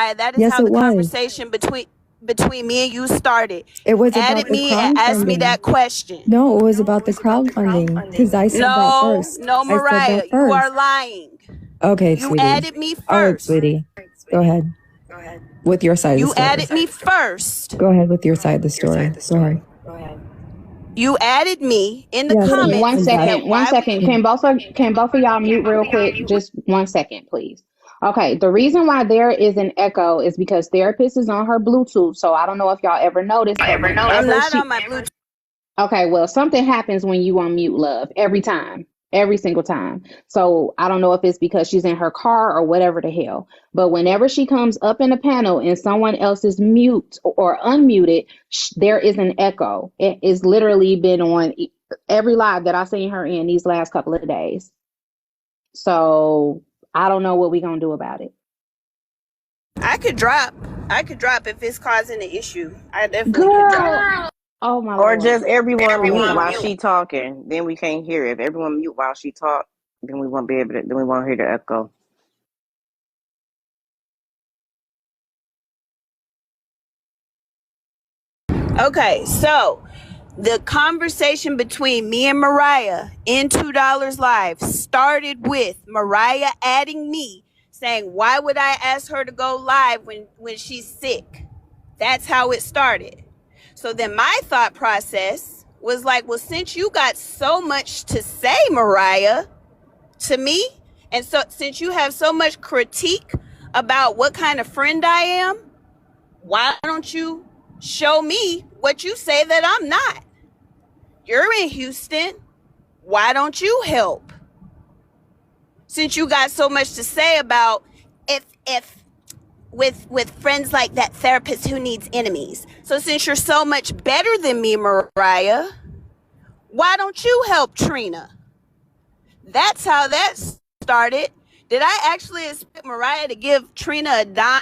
Mariah. That is Yes, how it the was. conversation between me and you started. It was You about added the me and asked me crowdfunding. that question. No, it was about the crowdfunding because I said that first. No, I said Mariah, that you are first. lying. Okay, You sweetie. added me All right, first. sweetie. Go ahead. With your side of the You story. added me first. Go ahead with your side of the story. Go ahead. You added me in the Yes, comments. One and said, second. why One second. we- Can both of y'all mute real quick? Just 1 second, please. Okay. The reason why there is an echo is because therapist is on her Bluetooth. So I don't know if y'all ever noticed, but I'm whenever not on my Bluetooth. okay, well, something happens when you unmute, love, every time, every single time. So I don't know if it's because she's in her car or whatever the hell. But whenever she comes up in the panel and someone else is mute or unmuted, there is an echo. It is literally been on every live that I've seen her in these last couple of days. So I don't know what we're going to do about it. I could drop if it's causing an issue. I definitely Girl. could drop. Oh my Or Lord. just everyone mute while she talking. Then we can't hear it. If everyone mute while she talk, then we won't be able to. Then we won't hear the echo. Okay, so the conversation between me and Mariah in $2 Live started with Mariah adding me, saying, why would I ask her to go live when she's sick? That's how it started. So then my thought process was like, well, since you got so much to say, Mariah, to me, and so since you have so much critique about what kind of friend I am, why don't you show me what you say that I'm not? You're in Houston. Why don't you help? Since you got so much to say about if with friends like that therapist who needs enemies. So since you're so much better than me, Mariah, why don't you help Trina? That's how that started. Did I actually expect Mariah to give Trina a dime?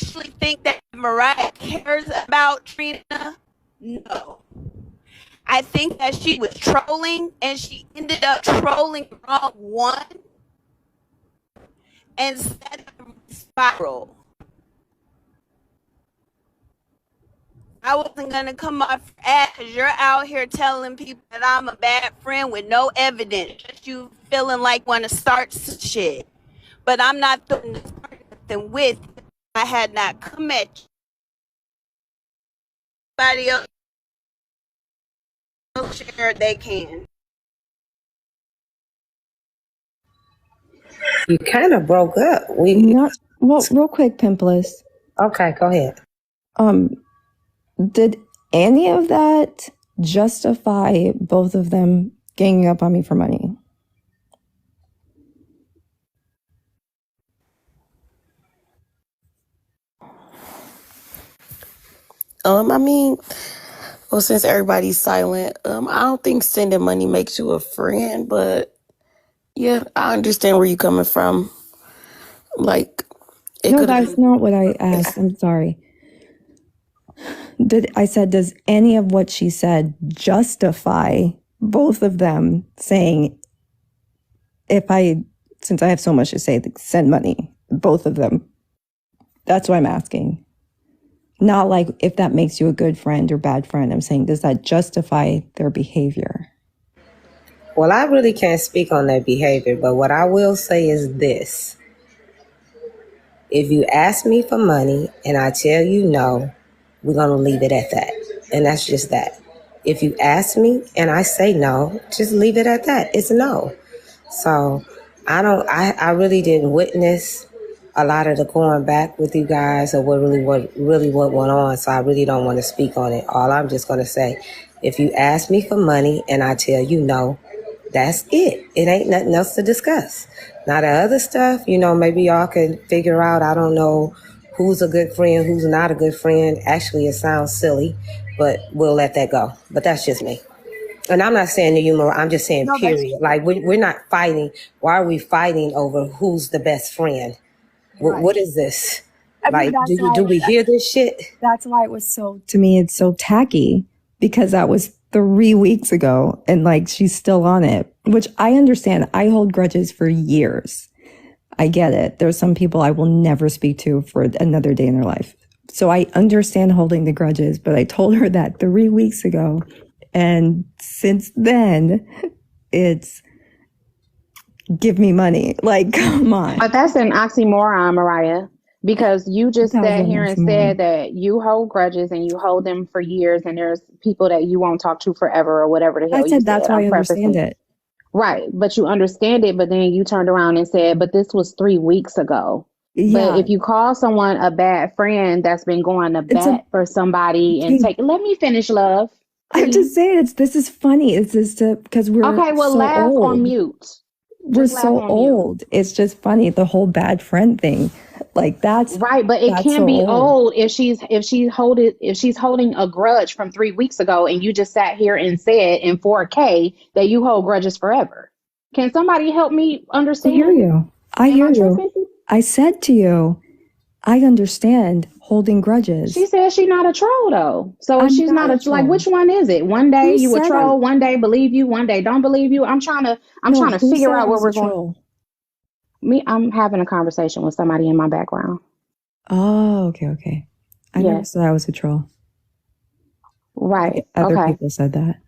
Actually think that Mariah cares about Trina? No. I think that she was trolling and she ended up trolling the wrong one and set a spiral. I wasn't going to come off ad because you're out here telling people that I'm a bad friend with no evidence. Just you feeling like want to start shit. But I'm not doing nothing with it. I had not come at you. Anybody else share they can. You kind of broke up. Well, real quick, Pimples. Okay, go ahead. Did any of that justify both of them ganging up on me for money? I mean, well, since everybody's silent, I don't think sending money makes you a friend, but yeah, I understand where you're coming from. Like, No, that's not what I asked. I'm sorry. I said, does any of what she said justify both of them saying, since I have so much to say, send money, both of them? That's what I'm asking. Not like if that makes you a good friend or bad friend. I'm saying, does that justify their behavior? Well, I really can't speak on their behavior, but what I will say is this. If you ask me for money and I tell you no, we're going to leave it at that. And that's just that. If you ask me and I say no, just leave it at that. It's no. So I really didn't witness a lot of the going back with you guys or what went on. So I really don't want to speak on it. All I'm just going to say, if you ask me for money and I tell you no, that's it. It ain't nothing else to discuss. Now the other stuff, maybe y'all can figure out, I don't know who's a good friend, who's not a good friend. Actually, it sounds silly, but we'll let that go. But that's just me. And I'm not saying to you, Mariah, I'm just saying period. Like we're not fighting. Why are we fighting over who's the best friend? Right. What is this? Like, do we hear this shit? That's why it was to me, it's so tacky because that was 3 weeks ago and like she's still on it, which I understand. I hold grudges for years. I get it. There's some people I will never speak to for another day in their life. So I understand holding the grudges, but I told her that 3 weeks ago. And since then, it's give me money. Like, come on. But that's an oxymoron, Mariah, because you just That was sat an here and oxymoron. said that you hold grudges and you hold them for years, and there's people that you won't talk to forever or whatever the hell I you said that's said. why I'm I understand prefacing. it. Right, but you understand it, but then you turned around and said, but this was 3 weeks ago. But Yeah, if you call someone a bad friend that's been going to it's a. bat for somebody and let me finish, love, I'm just please. saying this is funny. It's just because we're Okay, well, so laugh on old. mute. We're Just laugh so on mute. old. It's just funny the whole bad friend thing. Like that's Right, but it so can be old. old if she's holding a grudge from 3 weeks ago, and you just sat here and said in 4K that you hold grudges forever. Can somebody help me I hear understand? you. I Am hear I you. tripping? I said to you, I understand holding She grudges. says she's not a troll though. So if I'm she's not not a a like, troll. which one is it? One day Who you a said I'm troll, one day believe you, one day don't believe you. I'm trying no, to who figure said I out where was a we're going. troll? I'm having a conversation with somebody in my background. Oh, okay. I never Yes. said I was a troll. Right. Other Okay. people said that.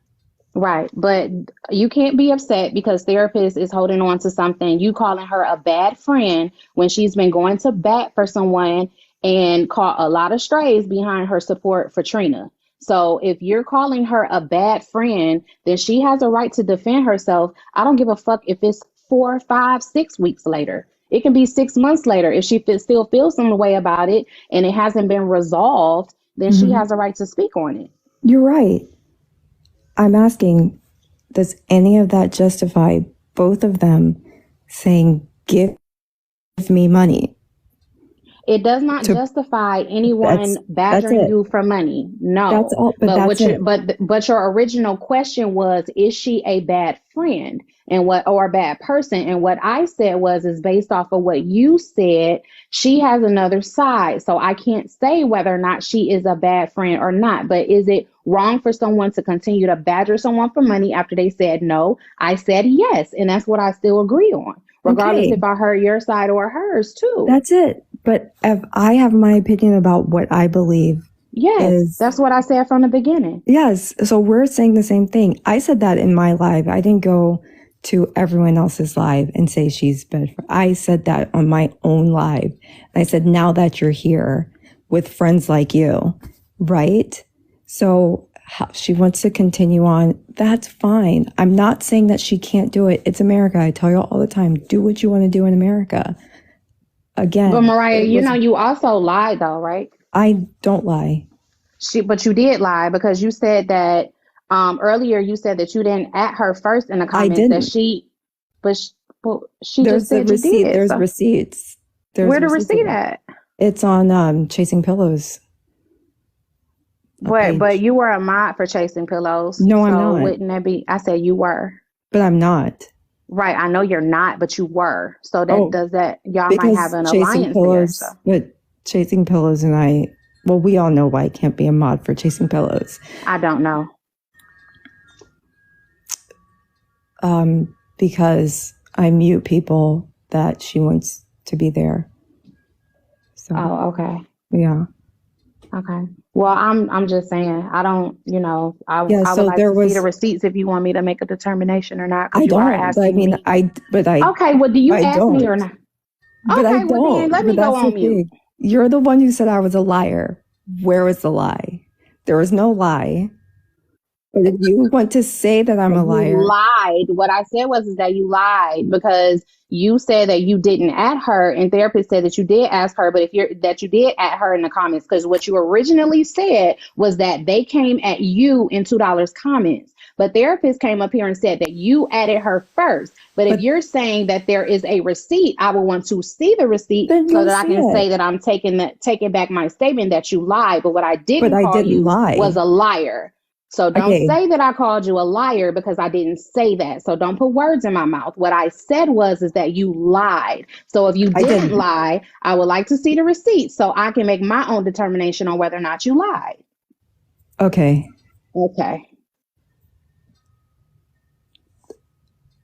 Right. But you can't be upset because therapist is holding on to something. You calling her a bad friend when she's been going to bat for someone and caught a lot of strays behind her support for Trina. So if you're calling her a bad friend, then she has a right to defend herself. I don't give a fuck if it's 4, 5, 6 weeks later. It can be 6 months later. If she still feels some way about it and it hasn't been resolved, then she Mhm. has a right to speak on it. You're right. I'm asking, does any of that justify both of them saying, give me money? It does not To justify anyone that's badgering it. you for money. That's No. all. But But that's what it. your but your original question was, is she a bad friend and what or a bad person? And what I said was is based off of what you said, she has another side. So I can't say whether or not she is a bad friend or not. But is it wrong for someone to continue to badger someone for money after they said no? I said yes, and that's what I still agree on, regardless Okay, if I heard your side or hers too. that's it. But if I have my opinion about what I believe Yes, is that's what I said from the beginning. yes. So we're saying the same thing. I said that in my live. I didn't go to everyone else's live and say she's bad. I said that on my own live. I said, now that you're here with friends like you, right? So how she wants to continue on. That's fine. I'm not saying that she can't do it. It's America. I tell you all the time, do what you want to do in America. Again, But Mariah, you know, you also lied though, right? I don't lie. But you did lie because you said that earlier. You said that you didn't at her first in the I comments that didn't. she, but she just There's the said you receipt. did. There's So receipts. There's where the receipts of receipt it. at? It's on Chasing Pillows. But Page. you were a mod for Chasing Pillows, No, I'm so not. wouldn't that be? I said you were. But I'm not. Right. I know you're not, but you were. So Oh, that y'all might have because an alliance there. So Chasing Pillows and I, well, we all know why I can't be a mod for Chasing Pillows. I don't know. Because I mute people that she wants to be there. So, Oh, okay. yeah. Okay. Well, I'm just saying, I don't, I Yeah, would so like there to see was, the receipts if you want me to make a determination or not, I because you are don't, but I asking mean, me. I Okay, well, do you ask me or don't. not? But I Okay, well then don't. let But me go that's the on mute. thing. You're the one who said I was a liar. Where was the lie? There was no lie. But if you want to say that I'm a You liar, lied. What I said was is that you lied because you said that you didn't at her, and therapist said that you did ask her, but if you're that you did at her in the comments, because what you originally said was that they came at you in $2 comments. But therapist came up here and said that you added her first. But if but you're saying that there is a receipt, I will want to see the receipt then so you'll that I see can it. say that I'm taking back my statement that you lied. But what I But didn't I call didn't you was lie. a liar. So don't Okay. say that I called you a liar because I didn't say that. So don't put words in my mouth. What I said was is that you lied. So if you I didn't didn't. lie, I would like to see the receipt so I can make my own determination on whether or not you lied. Okay. Okay.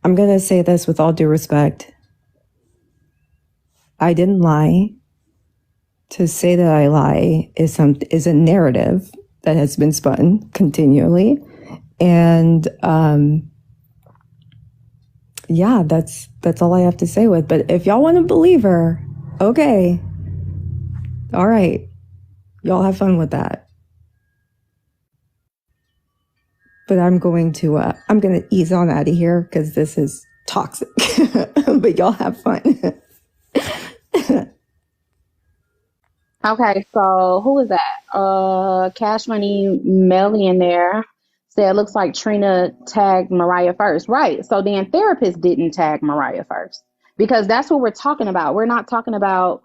I'm going to say this with all due respect. I didn't lie. To say that I lie is a narrative that has been spun continually. And yeah, that's all I have to say with. But if y'all want to believe her, okay. All right. Y'all have fun with that. But I'm going to ease on out of here because this is toxic. But y'all have fun. Okay, so who is that? Cash Money Millionaire said it looks like Trina tagged Mariah first. Right. So then therapist didn't tag Mariah first. Because that's what we're talking about. We're not talking about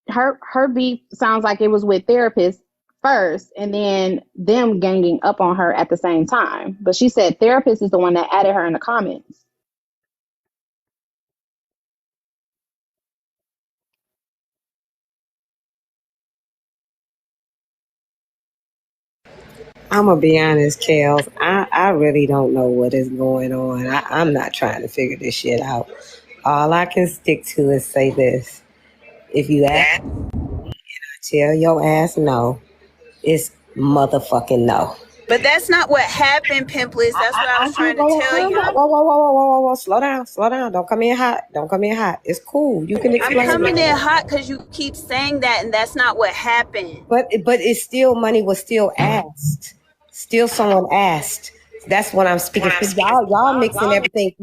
her beef sounds like it was with therapist first and then them ganging up on her at the same time. But she said therapist is the one that added her in the comments. I'm gonna be honest, Kels. I really don't know what is going on. I'm not trying to figure this shit out. All I can stick to is say this: if you ask, tell your ass no. It's motherfucking no. But that's not what happened, Pimples. That's what I was trying to tell you. Whoa. Slow down. Don't come in hot. It's cool. You can explain. I'm coming in hot because you keep saying that, and that's not what happened. But it's still, money was still asked. Still someone asked. That's what I'm speaking to. Y'all mixing everything.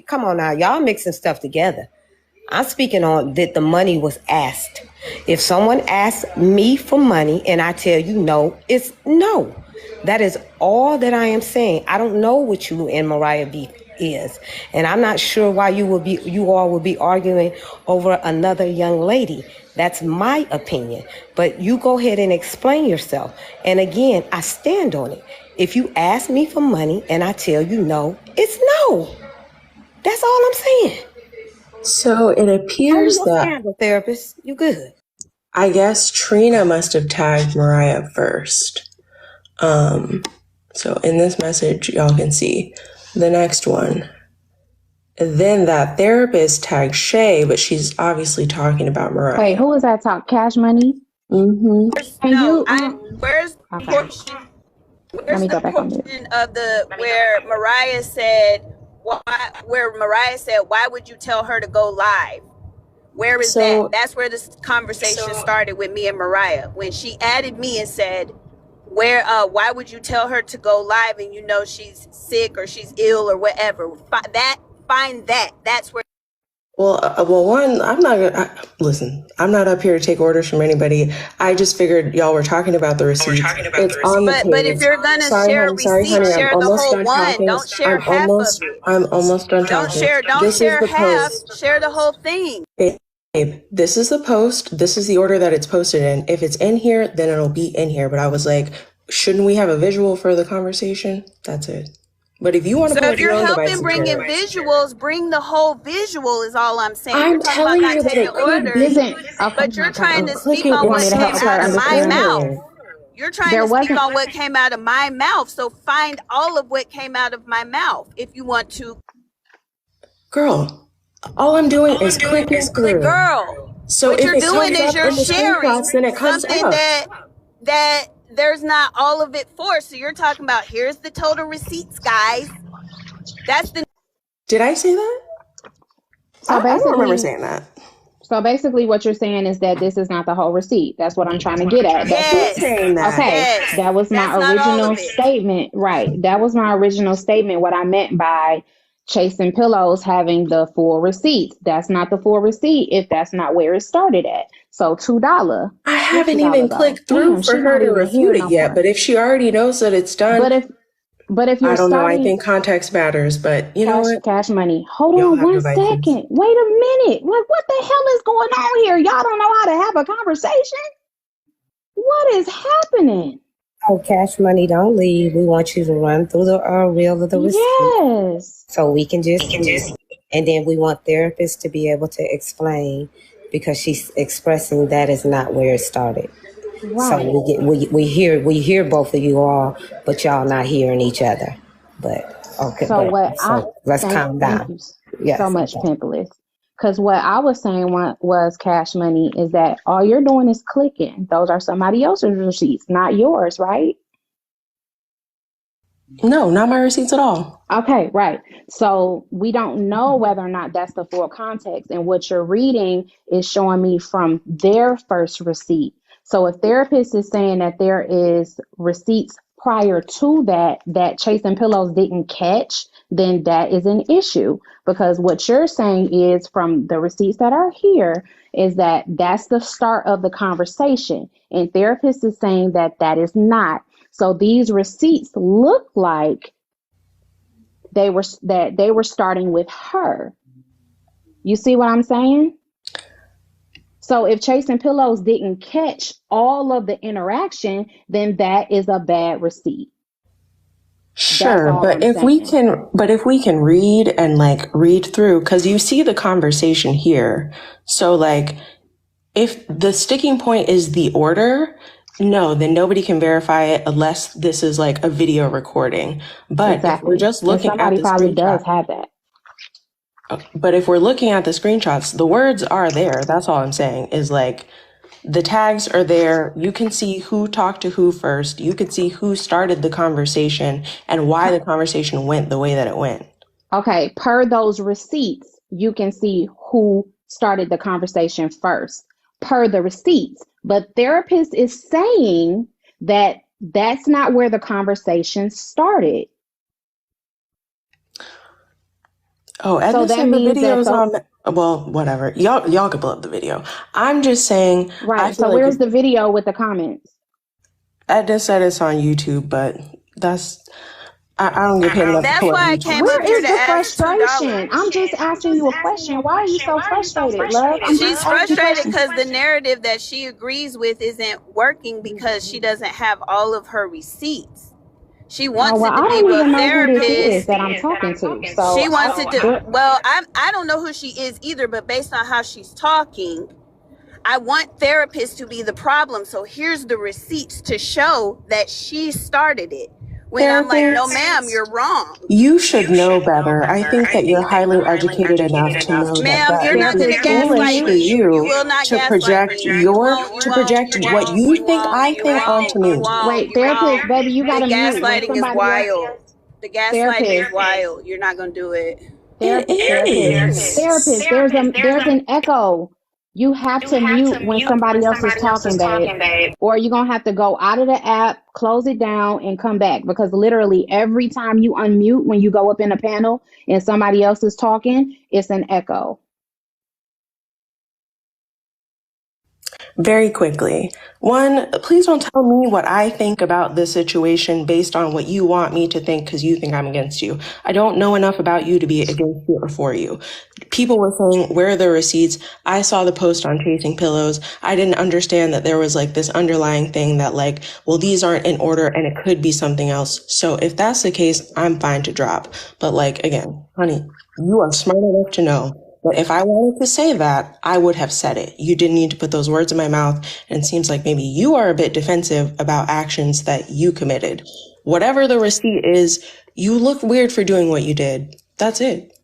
Come on now. Y'all mixing stuff together. I'm speaking on that the money was asked. If someone asks me for money and I tell you no, it's no. That is all that I am saying. I don't know what you and Mariah beef is. And I'm not sure why you all would be arguing over another young lady. That's my opinion. But you go ahead and explain yourself. And again, I stand on it. If you ask me for money and I tell you no, it's no. That's all I'm saying. So it appears that therapist, you good. I guess Trina must have tagged Mariah first. So in this message, y'all can see the next one. Then that therapist tagged Shay, but she's obviously talking about Mariah. Wait, who is that talk? Cash Money? Mm-hmm. Where's the portion? Where's the portion of where Mariah said why would you tell her to go live? Where is that? That's where this conversation started with me and Mariah when she added me and said, why would you tell her to go live and you know she's sick or she's ill or whatever? Find that. That's where. Well, one, I'm not up here to take orders from anybody. I just figured y'all were talking about the receipts. It's on the page. But if you're gonna share a receipt, share the whole one. Don't share half of it. I'm almost done talking. Don't share half. Share the whole thing. Babe, this is the post. This is the order that it's posted in. If it's in here, then it'll be in here. But I was like, shouldn't we have a visual for the conversation? That's it. But if you want to put your own device, so if you're helping bringing visuals, bring the whole visual is all I'm saying. I'm telling you that it isn't. But you're trying to speak on what came out of my mouth. You're trying to speak on what came out of my mouth. So find all of what came out of my mouth if you want to. Girl, all I'm doing is clicking through. Girl, so what you're doing is you're sharing something that there's not all of it for. So you're talking about here's the total receipts, guys. That's the. Did I say that? So I don't remember saying that. So basically, what you're saying is that this is not the whole receipt. That's what I'm trying to get at. Yes. Okay, yes. That was my original statement. Right. That was my original statement. What I meant by chasing pillows having the full receipt. That's not the full receipt if that's not where it started at. So $2. I haven't even clicked through for her to refute it yet. But if she already knows that it's done, but if you're I don't know. I think context matters. But you know what? Cash Money. Hold on 1 second. Wait a minute. Like, what the hell is going on here? Y'all don't know how to have a conversation. What is happening? Oh, Cash Money, don't leave. We want you to run through the reel of the receipt. Yes. So we can just and then we want therapists to be able to explain because she's expressing that is not where it started. Right. So we hear both of you all, but y'all not hearing each other. But okay. So let's calm down. Thank you so much, Pimples. Because what I was saying was Cash Money is that all you're doing is clicking. Those are somebody else's receipts, not yours, right? No, not my receipts at all. Okay, right. So we don't know whether or not that's the full context. And what you're reading is showing me from their first receipt. So a therapist is saying that there is receipts prior to that Chasing Pillows didn't catch, then that is an issue. Because what you're saying is from the receipts that are here is that that's the start of the conversation. And therapist is saying that that is not. So these receipts look like they were starting with her. You see what I'm saying? So if Chasing Pillows didn't catch all of the interaction, then that is a bad receipt. Sure, but if we can read and like read through, because you see the conversation here. So like if the sticking point is the order, no, then nobody can verify it unless this is like a video recording. But exactly. If we're just looking at the probably does have that. But if we're looking at the screenshots, the words are there. That's all I'm saying is like the tags are there. You can see who talked to who first. You can see who started the conversation and why the conversation went the way that it went. Okay, per those receipts, you can see who started the conversation first, per the receipts. But therapist is saying that that's not where the conversation started. Oh, and so that means the videos on. Well, whatever. Y'all can pull up the video. I'm just saying. Right. So where's the video with the comments? I just said it's on YouTube, but that's. I don't get paid enough. That's why I came up here to ask frustration. I'm just asking you a question. Why are you so frustrated, love? She's frustrated because the narrative that she agrees with isn't working because she doesn't have all of her receipts. She wants it to be with a therapist that I'm talking to. So she wants it to. Well, I don't know who she is either, but based on how she's talking, I want therapist to be the problem. So here's the receipts to show that she started it. When I'm like, no, ma'am, you're wrong. You should know better. I think that you're highly educated enough to know that. Ma'am, you're not going to gaslight me. You will not project what you think I think onto me. Wait, therapist, baby, you got to mute. Gaslighting is wild. The gaslighting is wild. You're not going to do it. Therapist, there's an echo. You have to mute when somebody else is talking, babe. Or you're going to have to go out of the app, close it down, and come back. Because literally every time you unmute when you go up in a panel and somebody else is talking, it's an echo. Very quickly. One, please don't tell me what I think about this situation based on what you want me to think because you think I'm against you. I don't know enough about you to be against you or for you. People were saying, where are the receipts? I saw the post on Chasing Pillows. I didn't understand that there was like this underlying thing that like, well, these aren't in order and it could be something else. So if that's the case, I'm fine to drop. But like, again, honey, you are smart enough to know. But if I wanted to say that, I would have said it. You didn't need to put those words in my mouth. And it seems like maybe you are a bit defensive about actions that you committed. Whatever the receipt is, you look weird for doing what you did. That's it.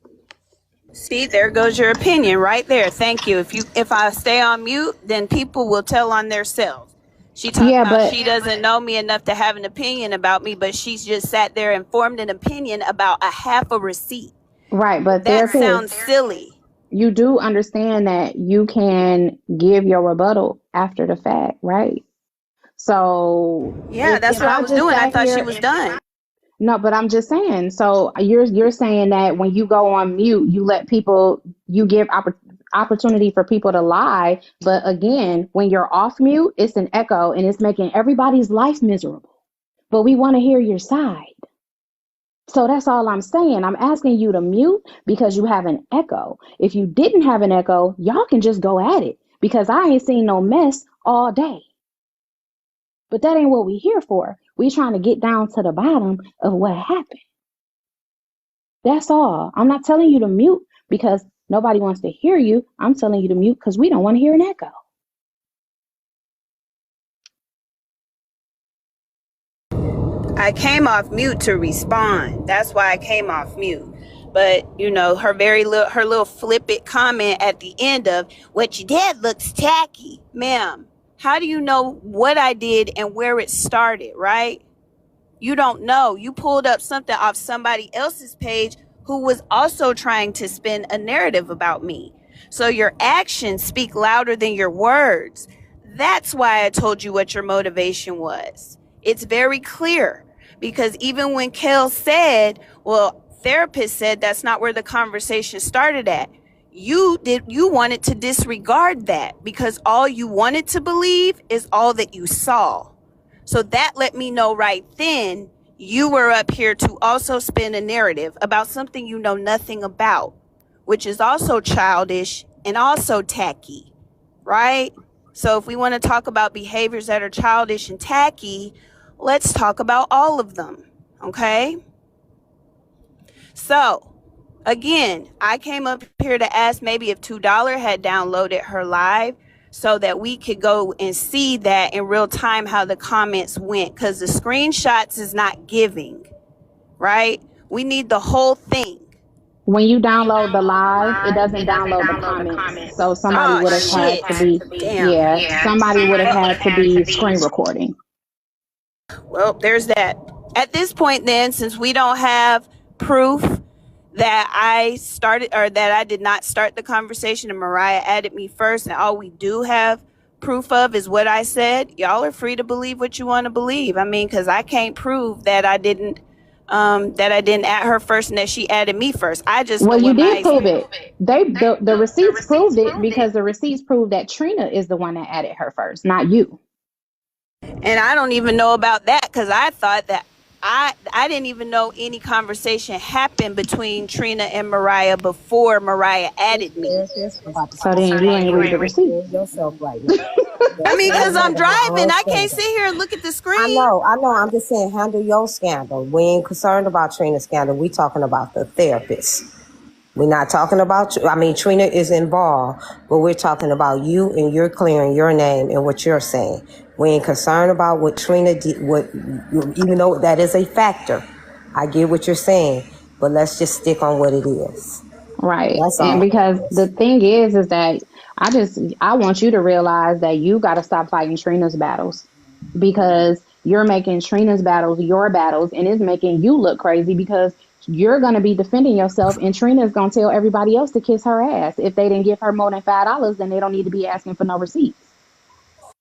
See, there goes your opinion right there. Thank you. If I stay on mute, then people will tell on themselves. She talks about she doesn't know me enough to have an opinion about me, but she's just sat there and formed an opinion about a half a receipt. Right, but that sounds silly. You do understand that you can give your rebuttal after the fact, right? So yeah, that's what I was doing. I thought she was done. No, but I'm just saying. So you're saying that when you go on mute, you let people, you give opportunity for people to lie. But again, when you're off mute, it's an echo and it's making everybody's life miserable. But we want to hear your side. So that's all I'm saying. I'm asking you to mute because you have an echo. If you didn't have an echo, y'all can just go at it because I ain't seen no mess all day. But that ain't what we here for. We trying to get down to the bottom of what happened. That's all. I'm not telling you to mute because nobody wants to hear you. I'm telling you to mute because we don't want to hear an echo. I came off mute to respond. That's why I came off mute. But you know, her little flippant comment at the end of what you did looks tacky. Ma'am, how do you know what I did and where it started, right? You don't know. You pulled up something off somebody else's page who was also trying to spin a narrative about me. So your actions speak louder than your words. That's why I told you what your motivation was. It's very clear, because even when Kel said, well, therapist said that's not where the conversation started at, you wanted to disregard that because all you wanted to believe is all that you saw. So that let me know right then you were up here to also spin a narrative about something you know nothing about, which is also childish and also tacky, right? So if we want to talk about behaviors that are childish and tacky, let's talk about all of them, okay? So again, I came up here to ask maybe if $2 had downloaded her live so that we could go and see that in real time how the comments went, because the screenshots is not giving, right? We need the whole thing. When you download the live, it doesn't download the comments. So somebody would have had to be, somebody would have had to be screen recording. Well, there's that. At this point then, since we don't have proof that I started or that I did not start the conversation and Mariah added me first, and all we do have proof of is what I said, y'all are free to believe what you want to believe. I mean, because I can't prove that I didn't add her first and that she added me first. I just you did prove it. The receipts proved it, because the receipts proved that Trina is the one that added her first, not you. And I don't even know about that, because I thought that I didn't even know any conversation happened between Trina and Mariah before Mariah added me. So then you ain't read the receipt yourself right now. I mean, because I'm driving, I can't sit here and look at the screen. I know. I'm just saying, handle your scandal. We ain't concerned about Trina's scandal. We talking about the therapist. We're not talking about you. I mean, Trina is involved, but we're talking about you, and you're clearing your name and what you're saying. We ain't concerned about what Trina did, even though that is a factor. I get what you're saying, but let's just stick on what it is. Right. And because the thing is that I want you to realize that you got to stop fighting Trina's battles, because you're making Trina's battles your battles, and it's making you look crazy, because you're going to be defending yourself, and Trina's going to tell everybody else to kiss her ass. If they didn't give her more than $5, then they don't need to be asking for no receipts.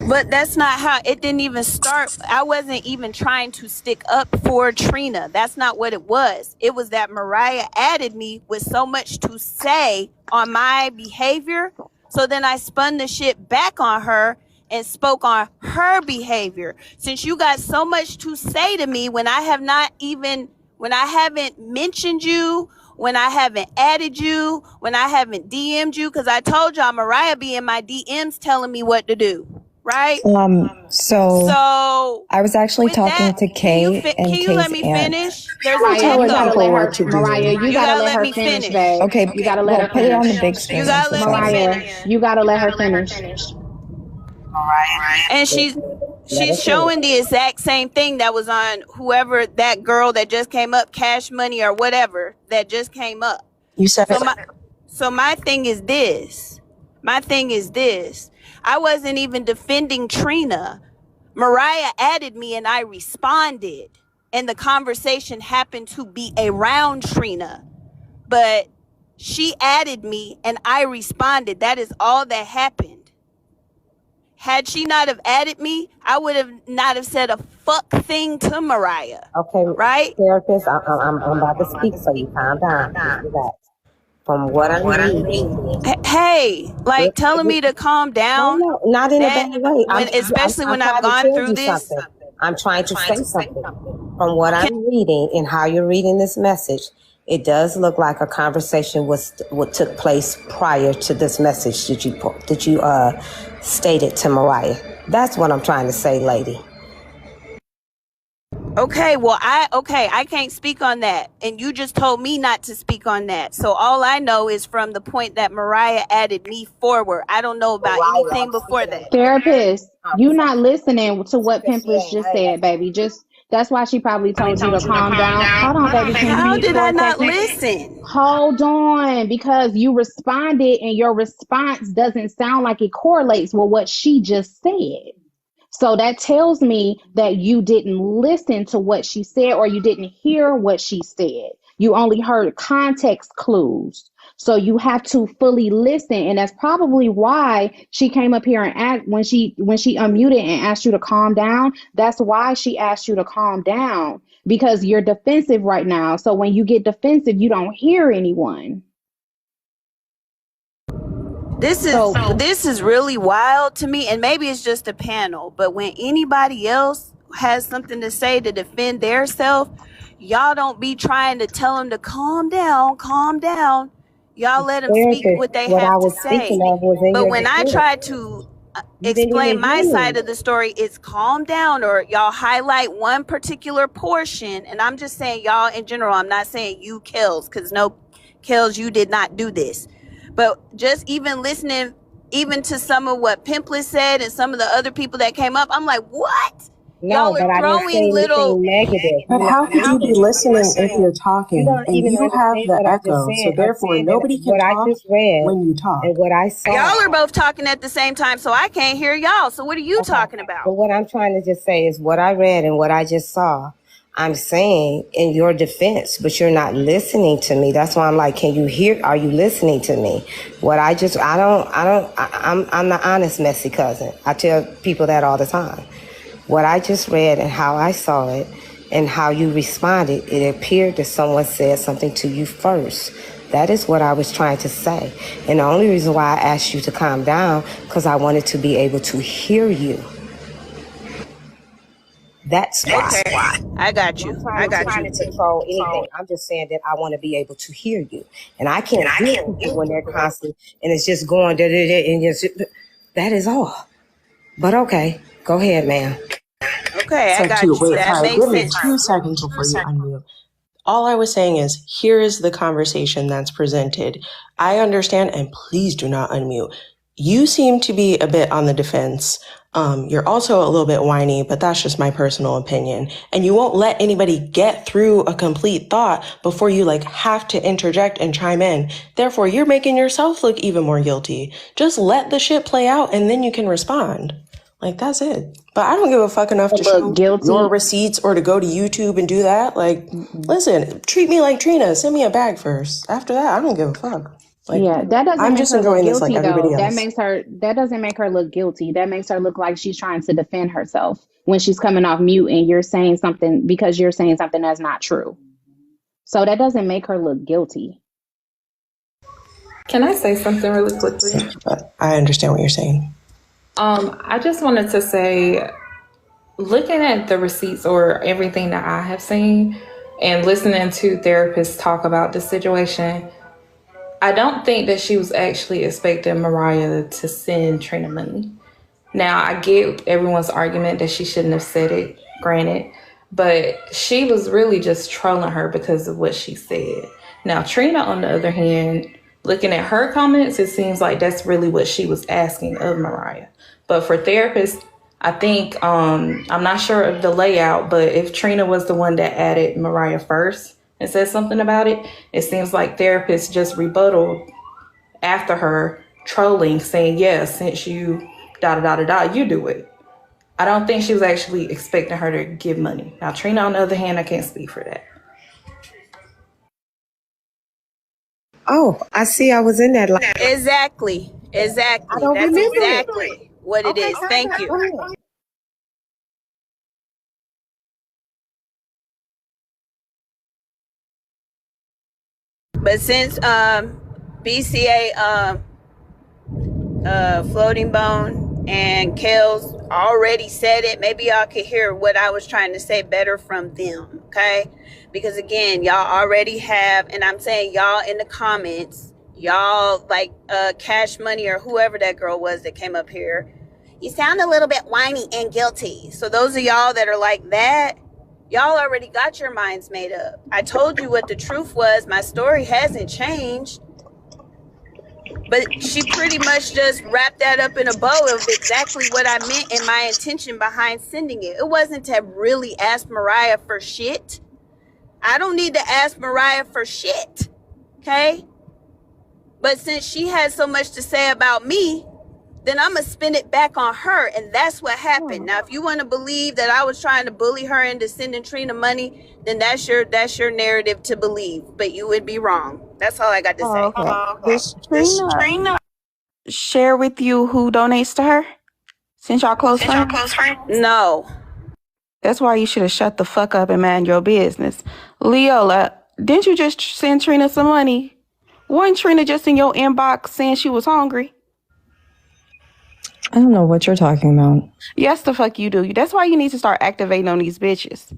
But that's not how it didn't even start. I wasn't even trying to stick up for Trina. That's not what it was. It was that Mariah added me with so much to say on my behavior. So then I spun the shit back on her and spoke on her behavior. Since you got so much to say to me when I haven't mentioned you, when I haven't added you, when I haven't DM'd you, because I told y'all Mariah be in my DMs telling me what to do. Right. So I was actually talking to Kay. Can you let me finish? There's Mariah, you gotta let her. Mariah, you gotta let her finish, babe. Okay, you gotta let her put it on the big screen. You gotta let Mariah, you gotta let her finish. And she's showing the exact same thing that was on whoever that girl that just came up, Cash Money or whatever that just came up. You said so my thing is this. I wasn't even defending Trina. Mariah added me and I responded. And the conversation happened to be around Trina. But she added me and I responded. That is all that happened. Had she not have added me, I would have not have said a fuck thing to Mariah. Okay. Right? Therapist, I'm about to speak, so you calm down. Relax. From what I'm reading. Hey, like telling me to calm down. No, not in a bad way. Especially when I've gone through this. I'm trying to say something. From what I'm reading and how you're reading this message, it does look like a conversation what took place prior to this message that you stated to Mariah. That's what I'm trying to say, lady. Okay, well, I can't speak on that. And you just told me not to speak on that. So all I know is from the point that Mariah added me forward. I don't know about anything before that. Therapist, you not listening to what Pimpless just said, baby. Just That's why she probably told you to calm down. Hold on, baby. Can you How mute did for I a not second? listen? Hold on, because you responded and your response doesn't sound like it correlates with what she just said. So that tells me that you didn't listen to what she said, or you didn't hear what she said. You only heard context clues. So you have to fully listen. And that's probably why she came up here and asked, when she unmuted and asked you to calm down. That's why she asked you to calm down, because you're defensive right now. So when you get defensive, you don't hear anyone. This is really wild to me, and maybe it's just a panel, but when anybody else has something to say to defend their self, y'all don't be trying to tell them to calm down. Y'all let them speak what they What I have to was say. speaking of was in But your when I defense. try to You didn't explain even my hear side me. of the story, it's calm down, or y'all highlight one particular portion. And I'm just saying y'all in general. I'm not saying you, Kels, because no, Kels, you did not do this. But just even listening even to some of what Pimplet said and some of the other people that came up, I'm like, what? No, Y'all but are I didn't say throwing little. anything negative. But how could you be listening if you're You talking don't and even you have understand the what I just echo? So said. I'm therefore, saying that nobody can what I talk just read when you talk. and what I saw. Y'all are both talking at the same time, so I can't hear y'all. So what are you Okay. talking But about? what I'm trying to just say is what I read and what I just saw. I'm saying in your defense, but you're not listening to me. That's why I'm like, can you hear? Are you listening to me? What I'm the honest messy cousin. I tell people that all the time. What I just read and how I saw it and how you responded, it appeared that someone said something to you first. That is what I was trying to say. And the only reason why I asked you to calm down, because I wanted to be able to hear you. That's why. I got you. I'm not trying to control anything. I'm just saying that I want to be able to hear you. And I can't hear people when they're constant and it's just going da-da-da and just, that is all. But okay, go ahead, ma'am. Okay, I Said got too. you. Wait, That sorry. makes Give me sense. 2 seconds before you unmute. All I was saying is, here is the conversation that's presented. I understand, and please do not unmute. You seem to be a bit on the defense. You're also a little bit whiny, but that's just my personal opinion. And you won't let anybody get through a complete thought before you have to interject and chime in. Therefore, you're making yourself look even more guilty. Just let the shit play out and then you can respond. That's it. But I don't give a fuck enough to show Guilty. your receipts or to go to YouTube and do that. Listen, treat me like Trina. Send me a bag first. After that, I don't give a fuck. Yeah, that doesn't I'm make just her look enjoying this like guilty everybody though. else. That doesn't make her look guilty. That makes her look like she's trying to defend herself when she's coming off mute and you're saying something because you're saying something that's not true. So that doesn't make her look guilty. Can I say something really quickly? But I understand what you're saying. I just wanted to say, looking at the receipts or everything that I have seen and listening to therapists talk about the situation, I don't think that she was actually expecting Mariah to send Trina money. Now, I get everyone's argument that she shouldn't have said it, granted, but she was really just trolling her because of what she said. Now, Trina, on the other hand, looking at her comments, it seems like that's really what she was asking of Mariah. But for therapists, I think, I'm not sure of the layout, but if Trina was the one that added Mariah first and said something about it, it seems like therapists just rebutted after her trolling, saying, yeah, since you you do it. I don't think she was actually expecting her to give money. Now, Trina, on the other hand, I can't speak for that. Oh, I see I was in that line. Exactly. I don't That's remember it. exactly what it is. Thank you. Go ahead. But since BCA Floating Bone and Kels already said it, maybe y'all could hear what I was trying to say better from them, okay? Because again, y'all already have, and I'm saying y'all in the comments, y'all like Cash Money or whoever that girl was that came up here, you sound a little bit whiny and guilty. So those of y'all that are like that, y'all already got your minds made up. I told you what the truth was. My story hasn't changed. But she pretty much just wrapped that up in a bow of exactly what I meant and my intention behind sending it. It wasn't to really ask Mariah for shit. I don't need to ask Mariah for shit. Okay? But since she has so much to say about me, then I'm going to spin it back on her. And that's what happened. Now, if you want to believe that I was trying to bully her into sending Trina money, then that's your narrative to believe. But you would be wrong. That's all I got to say. Okay. Does Trina share with you who donates to her? Since y'all close friends? No. That's why you should have shut the fuck up and mind your business. Leola, didn't you just send Trina some money? Wasn't Trina just in your inbox saying she was hungry? I don't know what you're talking about. Yes, the fuck you do. That's why you need to start activating on these bitches.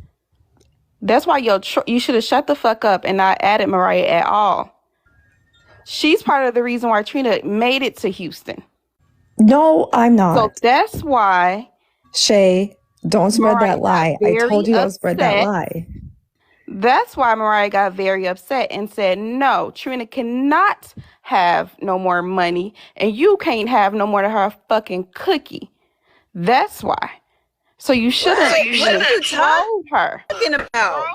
That's why you should have shut the fuck up and not added Mariah at all. She's part of the reason why Trina made it to Houston. No, I'm not. So that's why... Shay, don't spread Mariah that lie. I told you don't spread that lie. That's why Mariah got very upset and said, no, Trina cannot have no more money and you can't have no more of her fucking cookie. That's why. So you shouldn't told her. Talking about?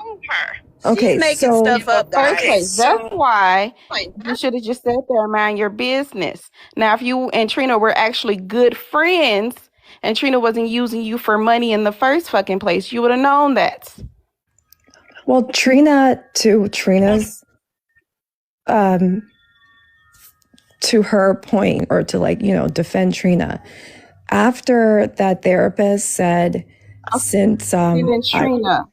Okay, she's making stuff up, guys. Okay, that's why you should have just sat there and mind your business. Now, if you and Trina were actually good friends and Trina wasn't using you for money in the first fucking place, you would have known that. Well, Trina's to her point, or to defend Trina, after that therapist said, since Trina,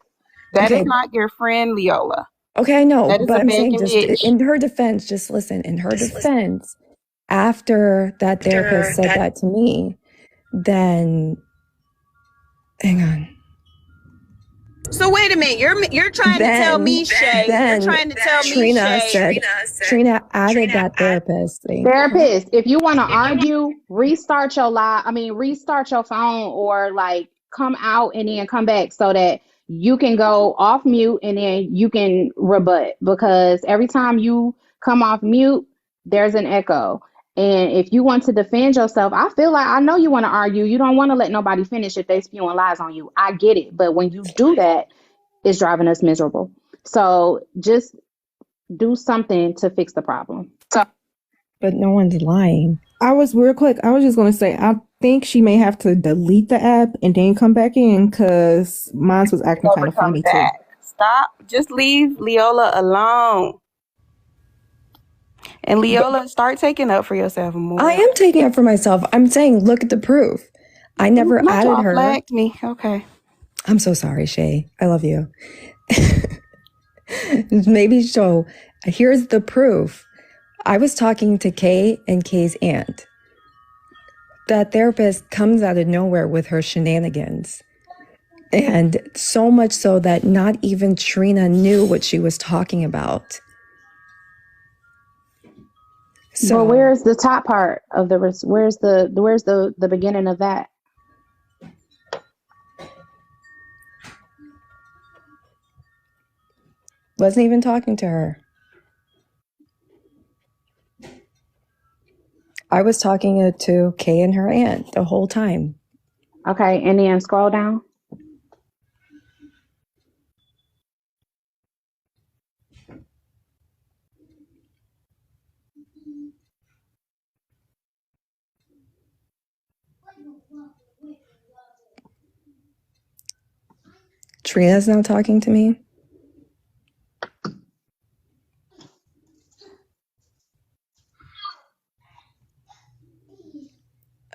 that is not your friend, Leola. Okay, I know, but I'm saying just in her defense, just listen. In her defense, after that therapist said that to me, then hang on. So wait a minute, you're trying to tell me, Shay. You're trying to tell me, Shay. Trina added that therapist thing. Therapist, if you want to argue, restart your restart your phone, or come out and then come back so that you can go off mute and then you can rebut, because every time you come off mute, there's an echo. And if you want to defend yourself, I know you want to argue. You don't want to let nobody finish if they spewing lies on you. I get it. But when you do that, it's driving us miserable. So just do something to fix the problem. But no one's lying. I was just going to say, I think she may have to delete the app and then come back in, because mine was acting kind of funny too. Stop. Just leave Leola alone. And Leola, start taking up for yourself more. I am taking up for myself. I'm saying, look at the proof. I never added her. Flagged me. Okay. I'm so sorry, Shay. I love you. Maybe so. Here's the proof. I was talking to Kay and Kay's aunt. That therapist comes out of nowhere with her shenanigans. And so much so that not even Trina knew what she was talking about. So where's the top part of where's the beginning of that? Wasn't even talking to her. I was talking to Kay and her aunt the whole time. Okay, and then scroll down. Trina's not talking to me.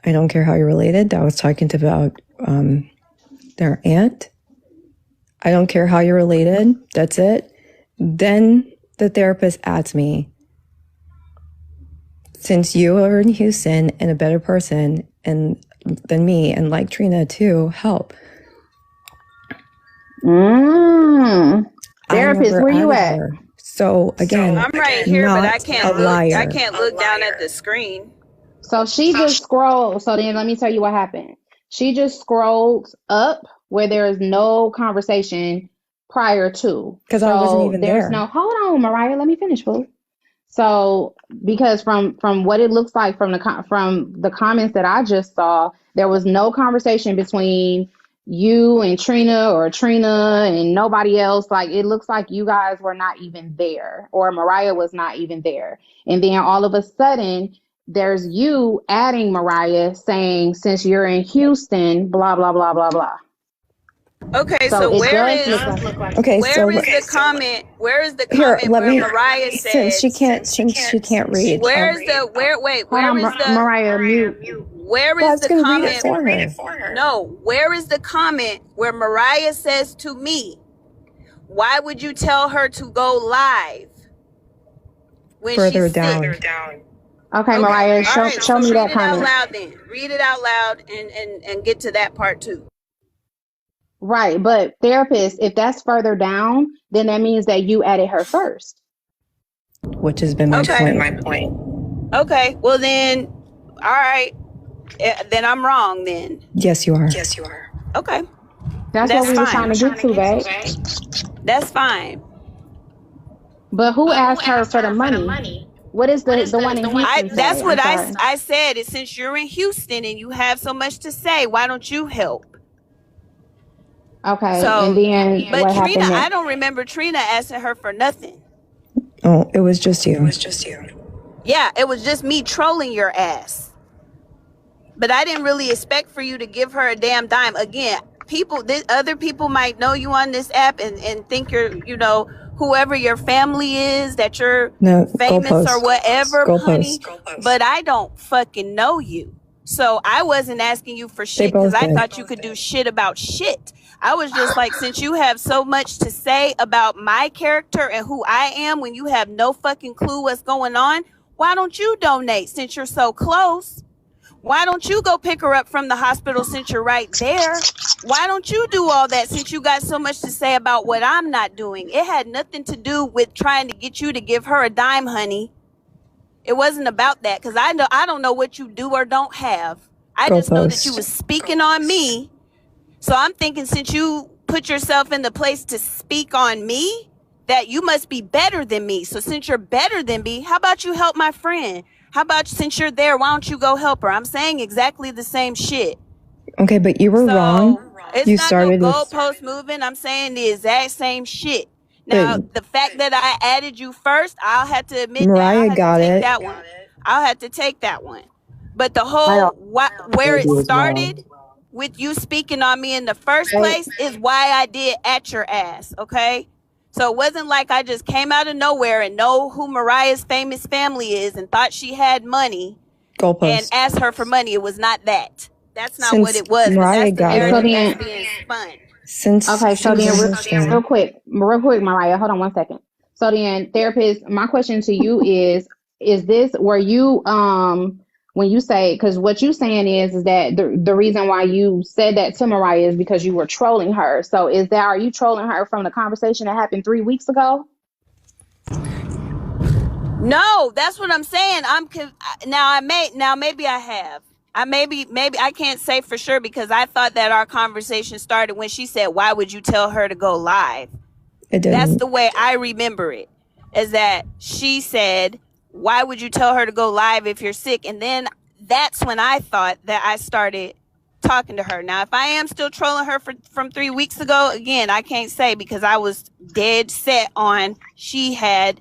I don't care how you're related. I was talking about their aunt. I don't care how you're related. That's it. Then the therapist asks me, since you are in Houston and a better person than me, and like Trina too, help. Therapist, where you at? So again, I'm right here, but I can't look down at the screen. So she just scrolled. So then let me tell you what happened. She just scrolled up where there is no conversation prior to. Because I wasn't even there. Hold on, Mariah, let me finish, boo. So, because from what it looks like from the comments that I just saw, there was no conversation between you and Trina or Trina and nobody else. Like, it looks like you guys were not even there, or Mariah was not even there. And then all of a sudden, there's you adding Mariah saying, since you're in Houston, blah, blah, blah, blah, blah. Okay, So so it where does is look like Okay, where so is the comment? Where is the here, comment let where me. Mariah Since she says? can't read. Where is the where? Wait, hold where on, is the Mariah, mute. where Well, I is was the going to read it comment? for her. No, where is the comment where Mariah says to me, "Why would you tell her to go live when Further she's down. sick?" Okay, Mariah, All right, show me that read it out comment. loud then. Read it out loud and get to that part too. Right, but therapist, if that's further down, then that means that you added her first. Which has been my point. Okay, well then, all right, then I'm wrong then. Yes, you are. Okay, That's what we were trying to get to, babe. that's fine. But who asked her for the money? What is the one in Houston That's say? what I'm sorry. I said. Is since you're in Houston and you have so much to say, why don't you help? Okay, So, and then but what Trina, happened next? I don't remember Trina asking her for nothing. Oh, it was just you. Yeah, it was just me trolling your ass. But I didn't really expect for you to give her a damn dime. Again, other people might know you on this app and think you're, whoever your family is, that you're famous or whatever, honey. But I don't fucking know you. So I wasn't asking you for shit because I thought you could do shit about shit. I was just like, since you have so much to say about my character and who I am when you have no fucking clue what's going on, why don't you donate since you're so close? Why don't you go pick her up from the hospital since you're right there? Why don't you do all that since you got so much to say about what I'm not doing? It had nothing to do with trying to get you to give her a dime, honey. It wasn't about that because I don't know what you do or don't have. I just know that you was speaking on me. So I'm thinking since you put yourself in the place to speak on me, that you must be better than me. So since you're better than me, how about you help my friend? How about since you're there, why don't you go help her? I'm saying exactly the same shit. Okay, but you were wrong. It's you not started no goalpost moving. I'm saying the exact same shit. Now, the fact that I added you first, I'll have to admit Mariah that got it. that one. I'll have to take that one. But the whole where it started with you speaking on me in the first place is why I did at your ass, okay? So it wasn't like I just came out of nowhere and know who Mariah's famous family is and thought she had money and asked her for money. It was not that. That's not what it was. Mariah that's got the narrative it. that's being spun. Okay, so then real quick, Mariah, hold on 1 second. So then, therapist, my question to you is this where you when you say, because what you saying is that the reason why you said that to Mariah is because you were trolling her. So are you trolling her from the conversation that happened 3 weeks ago? No, that's what I'm saying. Maybe I have. Maybe I can't say for sure because I thought that our conversation started when she said, "Why would you tell her to go live?" It didn't. That's the way I remember it. Is that she said, "Why would you tell her to go live if you're sick?" And then that's when I thought that I started talking to her. Now, if I am still trolling her from 3 weeks ago, again, I can't say because I was dead set on she had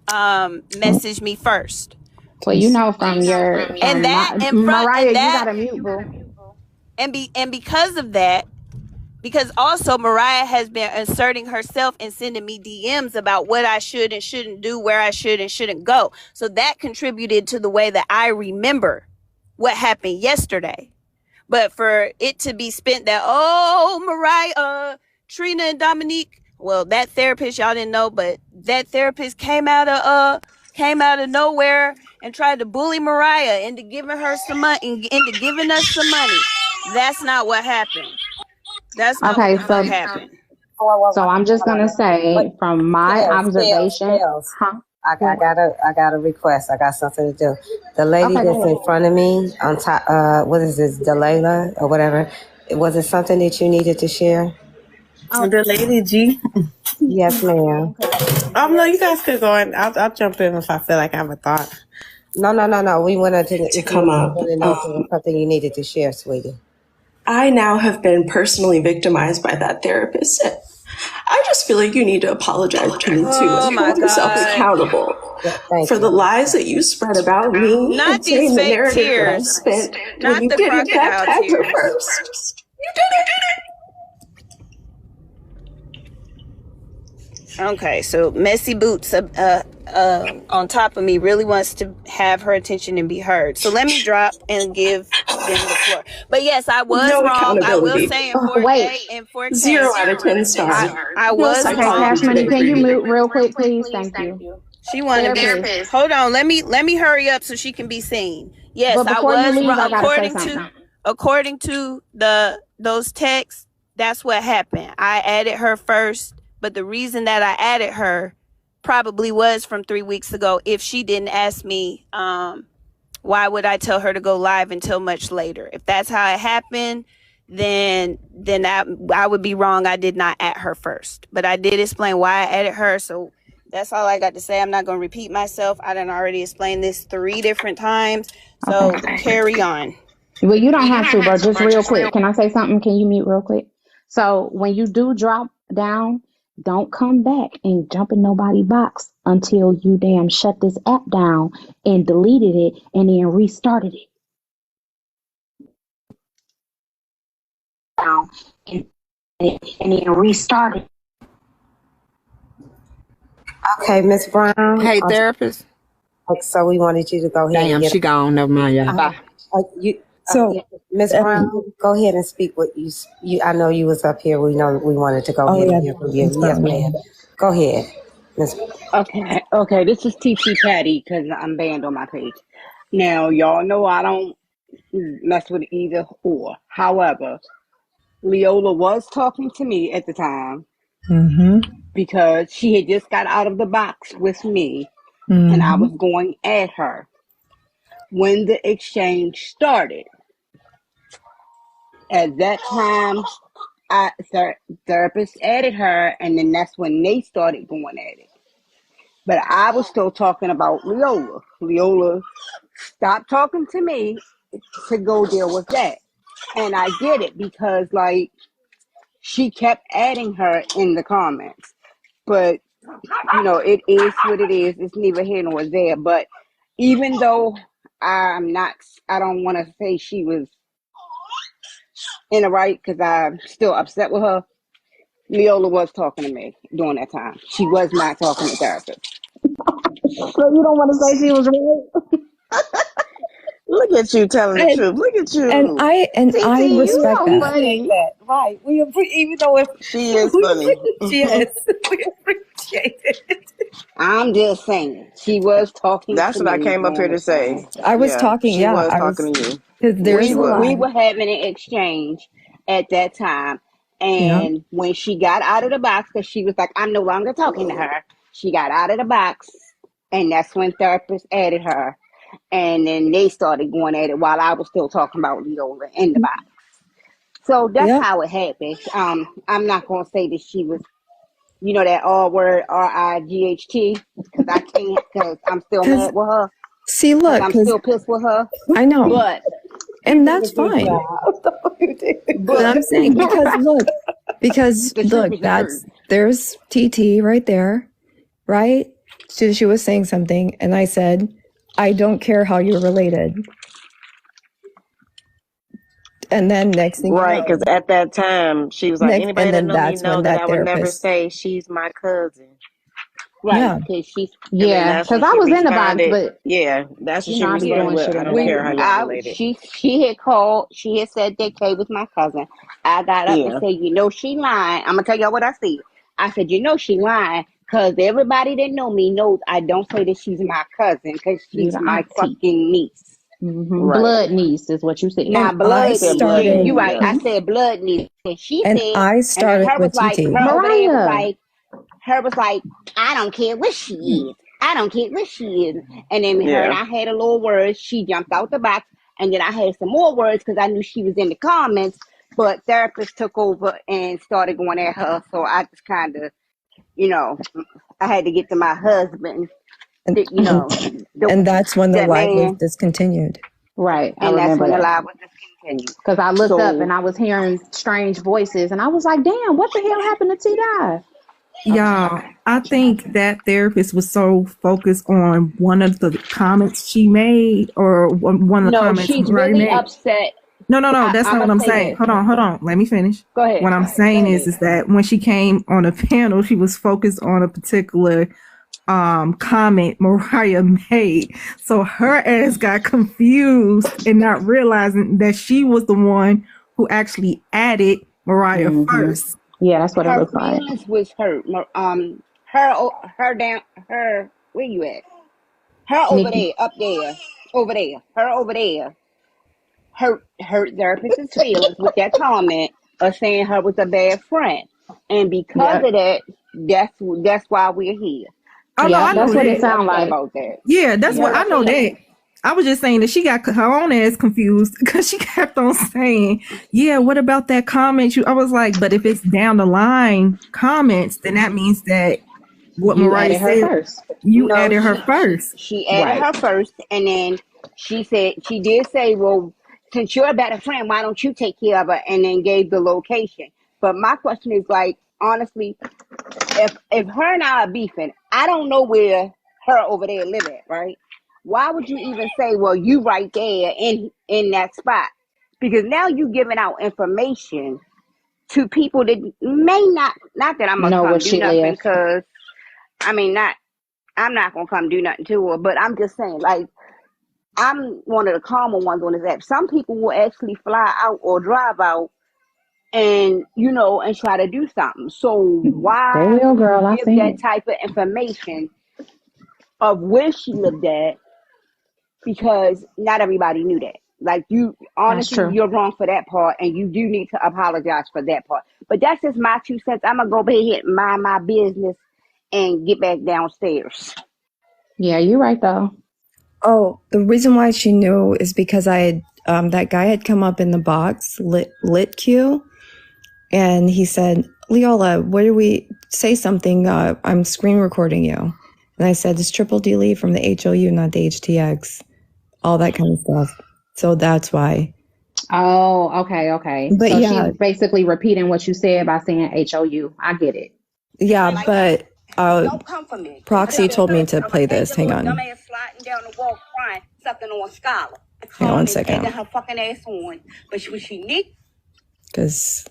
messaged me first. Well, from your Mariah, you gotta mute, boo. And because of that, because also Mariah has been asserting herself and sending me DMs about what I should and shouldn't do, where I should and shouldn't go. So that contributed to the way that I remember what happened yesterday. But for it to be spent that, Mariah, Trina and Dominique, well, that therapist, y'all didn't know, but that therapist came out of nowhere and tried to bully Mariah into giving her some money, into giving us some money. That's not what happened. That's not what the fuck happened. So I'm just gonna say, from my observation, I got a request. I got something to do. The lady that's in front of me on top, what is this, Delayla or whatever? Was it something that you needed to share? The lady G. Yes, ma'am. No, you guys could go on. I'll jump in if I feel like I have a thought. No. We wanted To come up. to know if there was something you needed to share, sweetie. I now have been personally victimized by that therapist. I just feel like you need to apologize to me too and hold yourself accountable for the lies that you spread about me. Not these fake tears. Not the crocodile tears. First. You did it. Okay, so Messy Boots on top of me really wants to have her attention and be heard. So let me drop and give them the floor. But yes, I was wrong. I will say in 4K. 0 out of 10 stars. I was Okay, wrong. Cash Money, can you mute real quick, please? Thank you. She wanted to be. Hold on, let me hurry up so she can be seen. Yes, But I before you was leave, I wrong. gotta say something. According to those texts, that's what happened. I added her first, but the reason that I added her probably was from 3 weeks ago. If she didn't ask me, why would I tell her to go live until much later? If that's how it happened, then I would be wrong. I did not add her first, but I did explain why I added her. So that's all I got to say. I'm not going to repeat myself. I done already explained this 3 different times. So carry on. Well, you don't have to, but just real quick. Can I say something? Can you mute real quick? So when you do drop down, don't come back and jump in nobody's box until you damn shut this app down and deleted it and then restarted it. And then restarted. Okay, Miss Brown. Hey, therapist. So we wanted you to go ahead. Damn, she gone. Never mind, y'all. Bye. Miss Brown, go ahead and speak what you. I know you was up here. We know we wanted to go ahead and hear from you. Yes, ma'am. Go ahead, Miss. Okay. This is TC Patty because I'm banned on my page. Now, y'all know I don't mess with either or. However, Leola was talking to me at the time because she had just got out of the box with me, and I was going at her when the exchange started. At that time, therapist added her, and then that's when they started going at it. But I was still talking about Leola. Leola stopped talking to me to go deal with that. And I get it because, like, she kept adding her in the comments. But, you know, it is what it is. It's neither here nor there. But even though I don't want to say she was in the right because I'm still upset with her, Leola was talking to me during that time. She was not talking to therapist. So you don't want to say she was right? Look at you telling the truth. Look at you. And I respect that. Right. We even though if she is funny. She is. We appreciate it. I'm just saying she was talking. That's to what I me came up here to say. I was talking. She was talking to you. We were having an exchange at that time, and when she got out of the box, because she was like, "I'm no longer talking to her." She got out of the box, and that's when therapist added her, and then they started going at it while I was still talking about Leola in the box. So that's how it happened. I'm not gonna say that she was, you know, that R word RIGHT, because I can't, because I'm still mad with her. See, look, I'm still pissed with her. I know, but and that's fine. But I'm saying because look, there's TT right there, right? She was saying something, and I said, I don't care how you're related. And then next thing, right? Because at that time she was like, anybody that know me know that I would never say she's my cousin. Right, because because I was in the box, but that's what she responded with. I don't care how y'all related. She had called. She had said that Kay was my cousin. I got up and said, you know, she lying. I'm gonna tell y'all what I said. I said, you know, she lying because everybody that know me knows I don't say that she's my cousin because she's my fucking niece. Right. Blood niece is what you said. Now, blood niece. You're right. I said blood niece, and she said, I started and her with was like, TT. her was like, I don't care what she is. I don't care what she is. And then her and I had a little words. She jumped out the box. And then I had some more words because I knew she was in the comments. But therapist took over and started going at her. So I just kind of, you know, I had to get to my husband. And, You know, and that's when the live was man, discontinued. Right. I and that's remember when the that. live was discontinued. Because I looked up So and I was hearing strange voices and I was like, damn, what the hell happened to T-Dye? Y'all, I think that therapist was so focused on one of the comments she made or one of the no, comments she's Mariah really made. upset. No, that's I'm not what gonna I'm say saying. this. Hold on. Let me finish. Go ahead. What I'm saying is that when she came on a panel, she was focused on a particular comment Mariah made. So her ass got confused and not realizing that she was the one who actually added Mariah first. Yeah, that's what it looked like. Her feelings was hurt. Her, where you at? Her over Nikki. there, up there, over there. Her over there. Hurt therapist's feelings with that comment of saying her was a bad friend. And because of that, that's why we're here. Oh no, I know that's what it that. sounds like. About that. Yeah, that's what I know that. I was just saying that she got her own ass confused because she kept on saying, yeah, what about that comment? I was like, but if it's down the line comments, then that means that what You Mariah added her said, first. you added her first. She added her first, and then she did say, well, since you're a better friend, why don't you take care of her? And then gave the location. But my question is, like, honestly, if her and I are beefing, I don't know where her over there live at, right? Why would you even say, well, you right there in that spot? Because now you giving out information to people that may not that I'm gonna come do nothing, because I mean, I'm not gonna come do nothing to her, but I'm just saying, like, I'm one of the calmer ones on this app. Some people will actually fly out or drive out and and try to do something. So why They will, girl. I give seen that it. type of information of where she lived at? Because not everybody knew that. Like, you, honestly, you're wrong for that part, and you do need to apologize for that part. But that's just my 2 cents. I'm gonna go ahead and mind my business and get back downstairs. Yeah, you're right though. Oh, the reason why she knew is because I had that guy had come up in the box, lit Q, and he said, Leola, what do we say something? I'm screen recording you. And I said, it's Triple D Lee from the HOU, not the HTX, all that kind of stuff. So that's why. Oh, okay. But so yeah, she's basically repeating what you said by saying HOU. I get it. Yeah, but Don't come for me. Proxy told me to play this. Hang on. Dumbass sliding down the wall crying, sucking on Scholar. Hang on 1 second. Egging her fucking ass on. But she need. Because,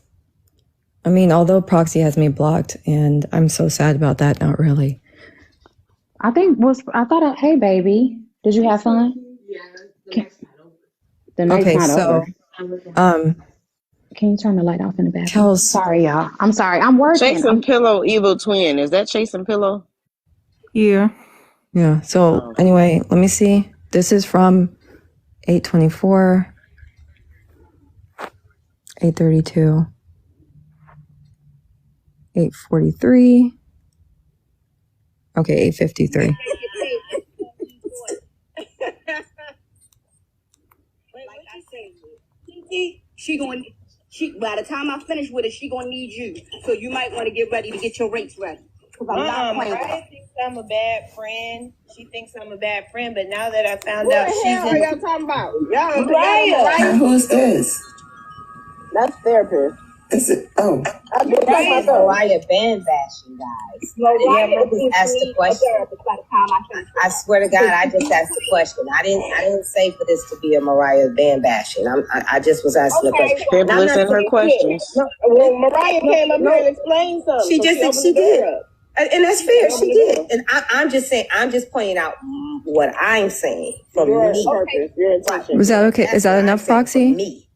I mean, although Proxy has me blocked, and I'm so sad about that, not really. I thought, hey, baby, did you have fun? Yeah, the night's not over. Can you turn the light off in the bathroom? Sorry, y'all. I'm sorry. I'm working. Chasing Pillow, evil twin. Is that Chasing Pillow? Yeah. Yeah. So anyway, let me see. This is from 8:24, 8:32, 8:43. Okay, 8:53. By the time I finish with it, she gonna need you. So you might want to get ready to get your rates ready. Mariah thinks I'm a bad friend. She thinks I'm a bad friend, but now that I found out she's What the hell are y'all talking about? Y'all, Mariah. Who's this? That's therapist. Is it? Oh. I'm just talking about Mariah band bashing, guys. I just asked the question. I swear to God, I just asked the question. I didn't say for this to be a Mariah band bashing. I just was asking the question. Frivolous in her questions. Well, Mariah came up here and explained something. She did. And that's fair. She did. And I'm just saying, I'm just pointing out what I'm saying from me. Your intention. Was that okay? Is that enough, Proxy? Me.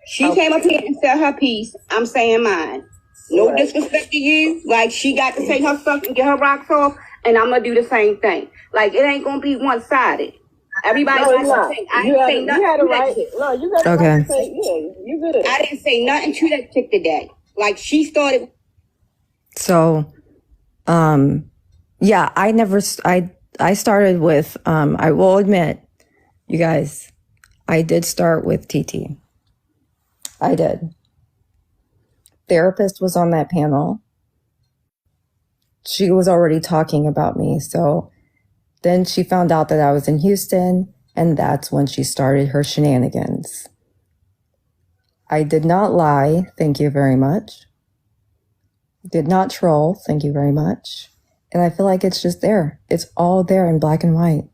She came up here and said her piece. I'm saying mine. No disrespect to you. Like, she got to say her stuff and get her rocks off, and I'm gonna do the same thing. Like, it ain't gonna be one-sided. Everybody got to say. I didn't say nothing. You had a right. No, you got a right to say, yeah, you good. I didn't say nothing to that chick today. Like, she started. So, yeah, I started with, I will admit, you guys, I did start with TT. I did. Therapist was on that panel. she was already talking about me. So then she found out that I was in Houston, and that's when she started her shenanigans. I did not lie, thank you very much. Did not troll, thank you very much. And I feel like it's just there. It's all there in black and white.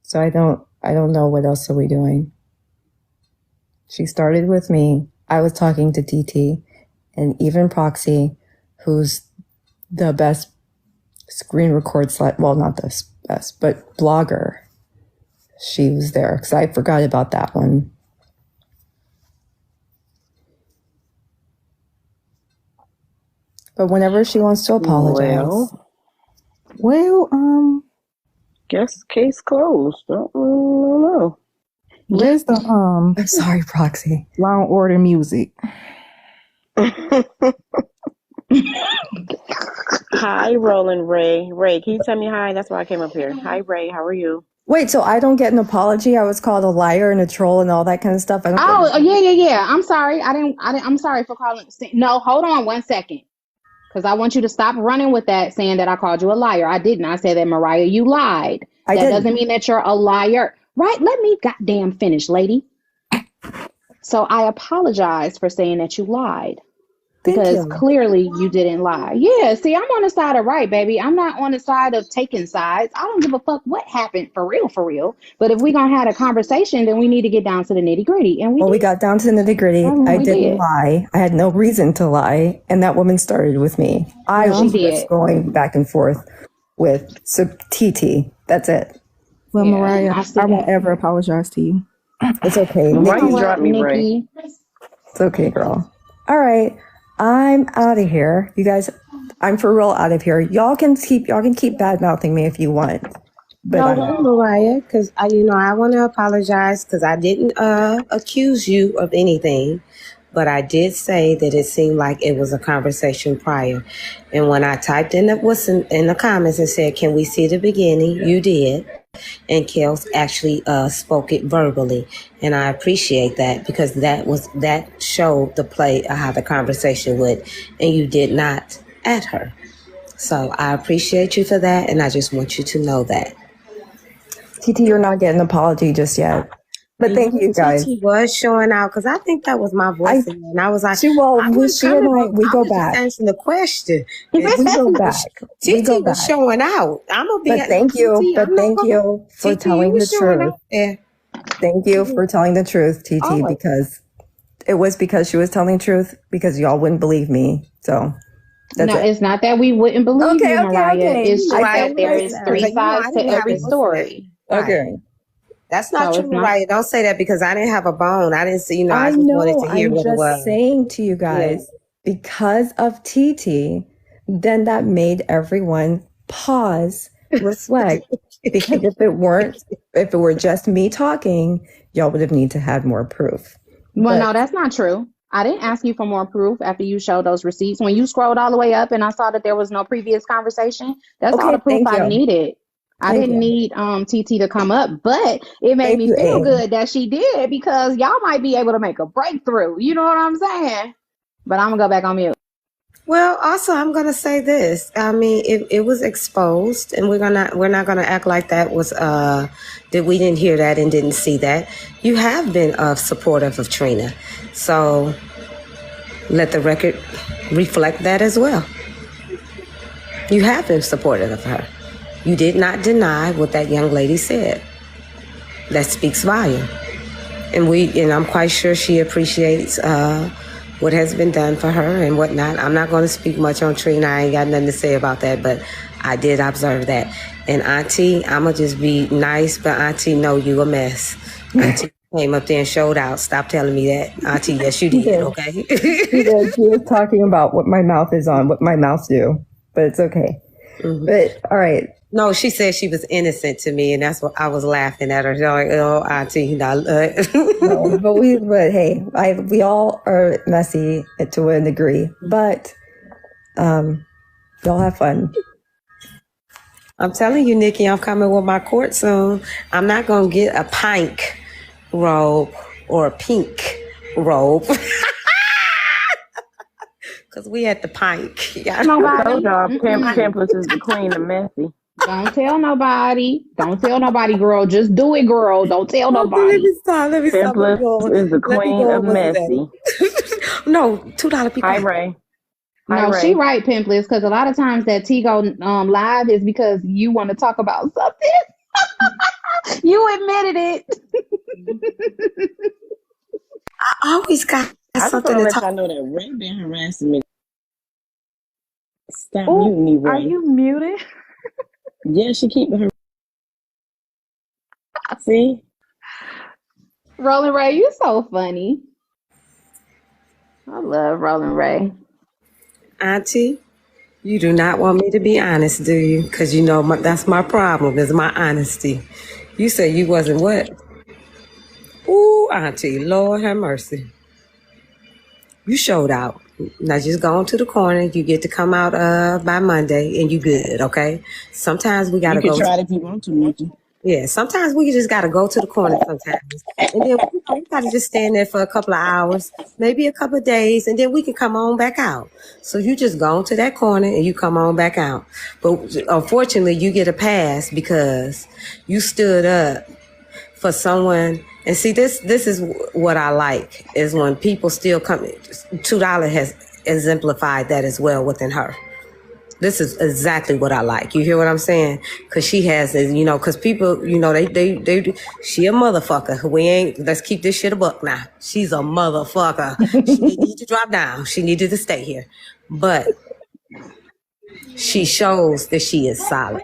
So I don't know what else are we doing. She started with me. I was talking to TT, and even Proxy, who's the best screen record well, not the best, but blogger. She was there because I forgot about that one. But whenever she wants to apologize. Well, guess case closed. I don't know. Where's the I'm sorry, Proxy. Law and Order music? Hi, RollinRay. Ray, can you tell me hi? That's why I came up here. Hi, Ray. How are you? Wait, so I don't get an apology? I was called a liar and a troll and all that kind of stuff. Yeah. I'm sorry. I'm sorry for calling. No, hold on 1 second. Because I want you to stop running with that, saying that I called you a liar. I didn't. I said that, Mariah, you lied. That doesn't mean that you're a liar. Right? Let me goddamn finish, lady. So I apologize for saying that you lied. Because clearly you didn't lie. Yeah, see, I'm on the side of right, baby. I'm not on the side of taking sides. I don't give a fuck what happened for real. But if we're going to have a conversation, then we need to get down to the nitty gritty. And we got down to the nitty gritty. I didn't lie. I had no reason to lie. And that woman started with me. I was just going back and forth with TT. That's it. Well, Mariah, I won't ever apologize to you. It's okay. Why you drop me, Ray? It's okay, girl. All right. I'm out of here. You guys, I'm for real out of here. Y'all can keep bad mouthing me if you want. But no, Mariah, because I want to apologize because I didn't accuse you of anything, but I did say that it seemed like it was a conversation prior. And when I typed in the comments and said, "Can we see the beginning?" You did. And Kels actually spoke it verbally, and I appreciate that because that showed the play of how the conversation went, and you did not at her. So I appreciate you for that, and I just want you to know that. TT, you're not getting an apology just yet, but thank you guys. TT was showing out because I think that was my voice, and I was like, we go back. Answering the question, we go back. TT was showing out. Thank you for telling the truth. Thank you for telling the truth, TT, because it was because she was telling the truth because y'all wouldn't believe me. So it's not that we wouldn't believe you, Mariah. It's just that there is 3 sides to every story. Okay. That's not true, Mariah. Don't say that because I didn't have a bone. I didn't see, I just wanted to hear what it was. I'm just saying to you guys, because of TT, then that made everyone pause, reflect. Because if it were just me talking, y'all would have need to have more proof. Well, no, that's not true. I didn't ask you for more proof after you showed those receipts. When you scrolled all the way up and I saw that there was no previous conversation, that's all the proof I needed. I didn't need TT to come up, but it made me feel good that she did because y'all might be able to make a breakthrough. You know what I'm saying? But I'm gonna go back on mute. Well, also I'm gonna say this. I mean, it was exposed, and we're not gonna act like that was that we didn't hear that and didn't see that. You have been supportive of Trina, so let the record reflect that as well. You have been supportive of her. You did not deny what that young lady said. That speaks volume. And I'm quite sure she appreciates what has been done for her and whatnot. I'm not going to speak much on Trina. I ain't got nothing to say about that, but I did observe that. And Auntie, I'm going to just be nice, but Auntie, no, you a mess. Auntie came up there and showed out. Stop telling me that. Auntie, yes, you did, okay? She did. She was talking about what my mouth is on, what my mouth do, but it's okay. Mm-hmm. But, all right. No, she said she was innocent to me, and that's what I was laughing at her. She's like, "Oh, Auntie, no, but hey, we all are messy to a degree, but y'all have fun." I'm telling you, Nikki, I'm coming with my court soon. I'm not gonna get a pink robe or a pink robe. because we at the pike. Y'all I told y'all nobody. Pimpless is the queen of messy. Don't tell nobody. Don't tell nobody, girl. Just do it, girl. Don't tell Okay, nobody. let me stop. Pimpless is the Let me queen go of over messy. that. No, $2 be Hi, quiet. Ray. Hi, No, Ray. she right, Pimpless, because a lot of times that T-Go live is because you want to talk about something. You admitted it. I always got I just want something to to let talk. y'all know that Ray been harassing me. Stop Oh, muting me, Ray. are you muted? Yeah, she keep her. See? RollinRay, you so funny. I love RollinRay. Auntie, you do not want me to be honest, do you? Because you know that's my problem, is my honesty. You said you wasn't what? Ooh, Auntie, Lord have mercy. You showed out. Now just go on to the corner. You get to come out by Monday and you good, okay? Sometimes we gotta You can go. try it if you want to, Nikki. Yeah, sometimes we just gotta go to the corner sometimes. And then we gotta just stand there for a couple of hours, maybe a couple of days, and then we can come on back out. So you just go to that corner and you come on back out. But unfortunately you get a pass because you stood up for someone. And see, this is what I like, is when people still come. $2 has exemplified that as well within her. This is exactly what I like. You hear what I'm saying? Because she has, because people, they, she a motherfucker. Let's keep this shit a buck now. She's a motherfucker. She needed to drop down. She needed to stay here. But she shows that she is solid.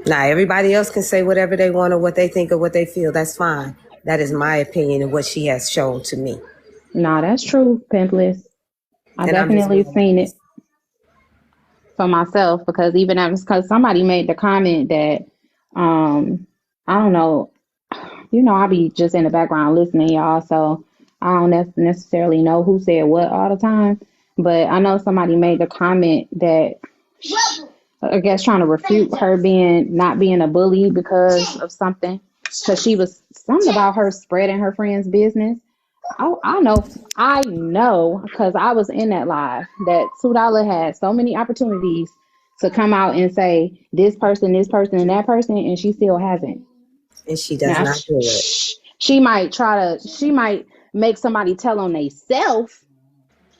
Now, everybody else can say whatever they want or what they think or what they feel. That's fine. That is my opinion and what she has shown to me. No, that's true, Pimpless. I And I'm just definitely seen it for myself because because somebody made the comment that I don't know, I be just in the background listening, y'all, so I don't necessarily know who said what all the time, but I know somebody made the comment that I guess trying to refute her not being a bully because of something, because she was something about her spreading her friend's business. I know, because I was in that live, that $2 had so many opportunities to come out and say this person, and that person, and she still hasn't. And she does Now, not do it. she might make somebody tell on theyself,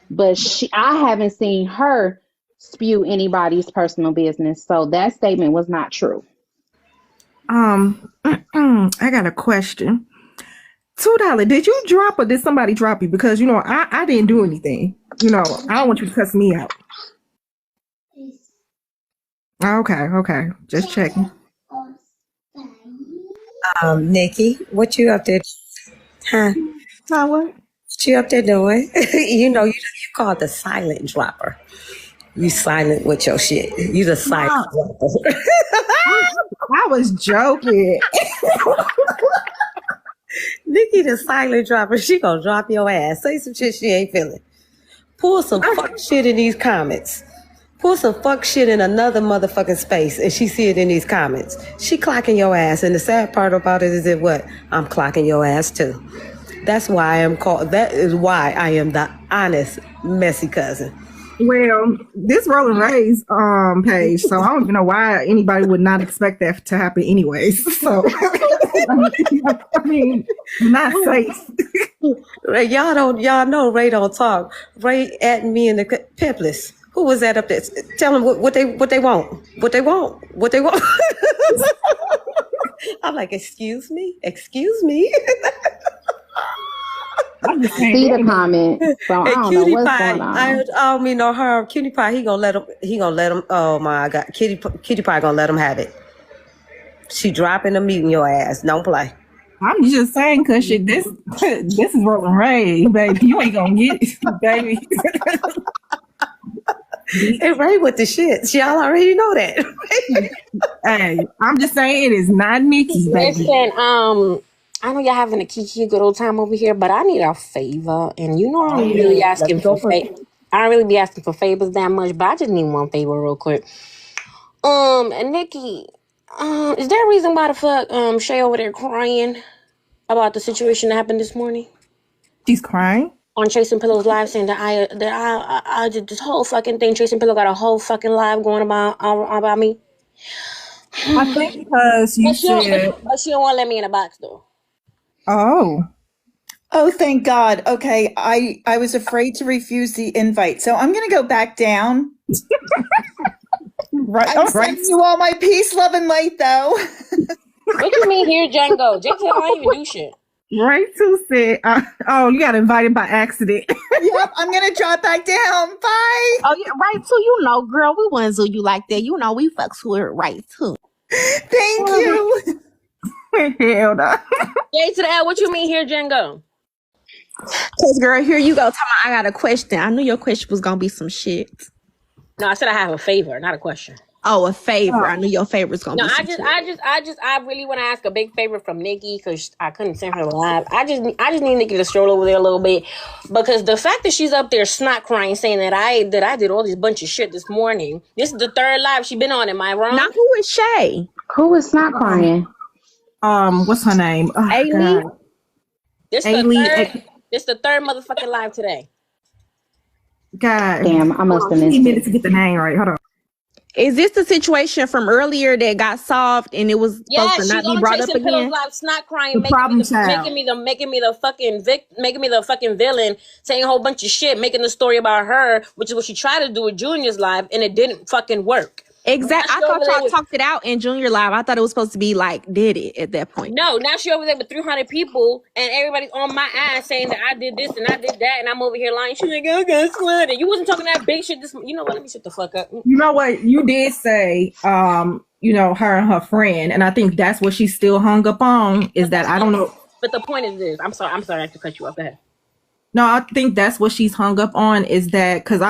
but I haven't seen her spew anybody's personal business. So that statement was not true. I got a question. $2, did you drop or did somebody drop you? Because I didn't do anything. I don't want you to cuss me out. Okay. Just checking. Nikki, what you up there? Huh? What? What you up there doing? You call it the silent dropper. You silent with your shit. You the silent dropper. I was joking. Nikki the silent dropper. She gonna drop your ass. Say some shit she ain't feeling. Pull some fuck shit in these comments. Pull some fuck shit in another motherfucking space and she see it in these comments. She clocking your ass. And the sad part about it is that what? I'm clocking your ass too. That is why I am the honest, messy cousin. Well, this RollinRay's page, so I don't even know why anybody would not expect that to happen anyways. So I mean, not safe. Y'all know Ray don't talk. Ray at me in the Pimpless. Who was that up there? Tell them what they want. What they want. I'm like, excuse me. I see the comment, so I don't know what's going on. I don't mean no harm. Cutie Pie, he gonna let him. Oh my God, Cutie Pie gonna let him have it. She dropping the meat in your ass. Don't play. I'm just saying, cause shit, this is RollinRay, baby. You ain't gonna get it, baby. And Ray with the shit. Y'all already know that. Hey, I'm just saying it is not Nikki, baby. Listen, I know y'all having a kiki good old time over here, but I need a favor. And I don't really asking for I don't really be asking for favors that much, but I just need one favor real quick. And Nikki, is there a reason why the fuck Shay over there crying about the situation that happened this morning? She's crying? on Chasing Pillow's live saying that I did this whole fucking thing. Chasing Pillow got a whole fucking live going about me. I think because you said, but she don't want to let me in a box though. Oh, thank God. Okay, I was afraid to refuse the invite, so I'm gonna go back down. Right, I'm sending you all my peace, love, and light, though. What you mean here, Django? Jen said I don't even do shit. Right too said, you got invited by accident. Yep, I'm gonna drop back down. Bye. Oh yeah, right too. You know, girl, we wouldn't do you like that. You know, we fucks with it right too. Thank you. Hell no. J to the L. What you mean here, Django? Cause girl, here you go. I got a question. I knew your question was gonna be some shit. No, I said I have a favor, not a question. Oh, a favor. I knew your favor was gonna be some shit. I really want to ask a big favor from Nikki because I couldn't send her live. I just need Nikki to stroll over there a little bit because the fact that she's up there snot crying saying that I did all this bunch of shit this morning. This is the third live she's been on. Am I wrong? Now who is Shay? Who is snot crying? What's her name? Ailey. This the third motherfucking live today. God damn, I must have missed it. Minutes to get the name right. Hold on. Is this the situation from earlier that got solved and it was supposed to not be brought up again? Live, snot crying, making me the fucking villain, saying a whole bunch of shit, making the story about her, which is what she tried to do with Junior's live, and it didn't fucking work. Exactly. I thought y'all talked it out in Junior Live. I thought it was supposed to be like, did it at that point. No, now she over there with 300 people and everybody's on my ass saying that I did this and I did that and I'm over here lying. She's like, I got slutted. You wasn't talking that big shit. You know what? Let me shut the fuck up. You know what? You did say, her and her friend, and I think that's what she's still hung up on is that I don't know. But the point is this. I'm sorry I have to cut you off. Go ahead. No, I think that's what she's hung up on is that because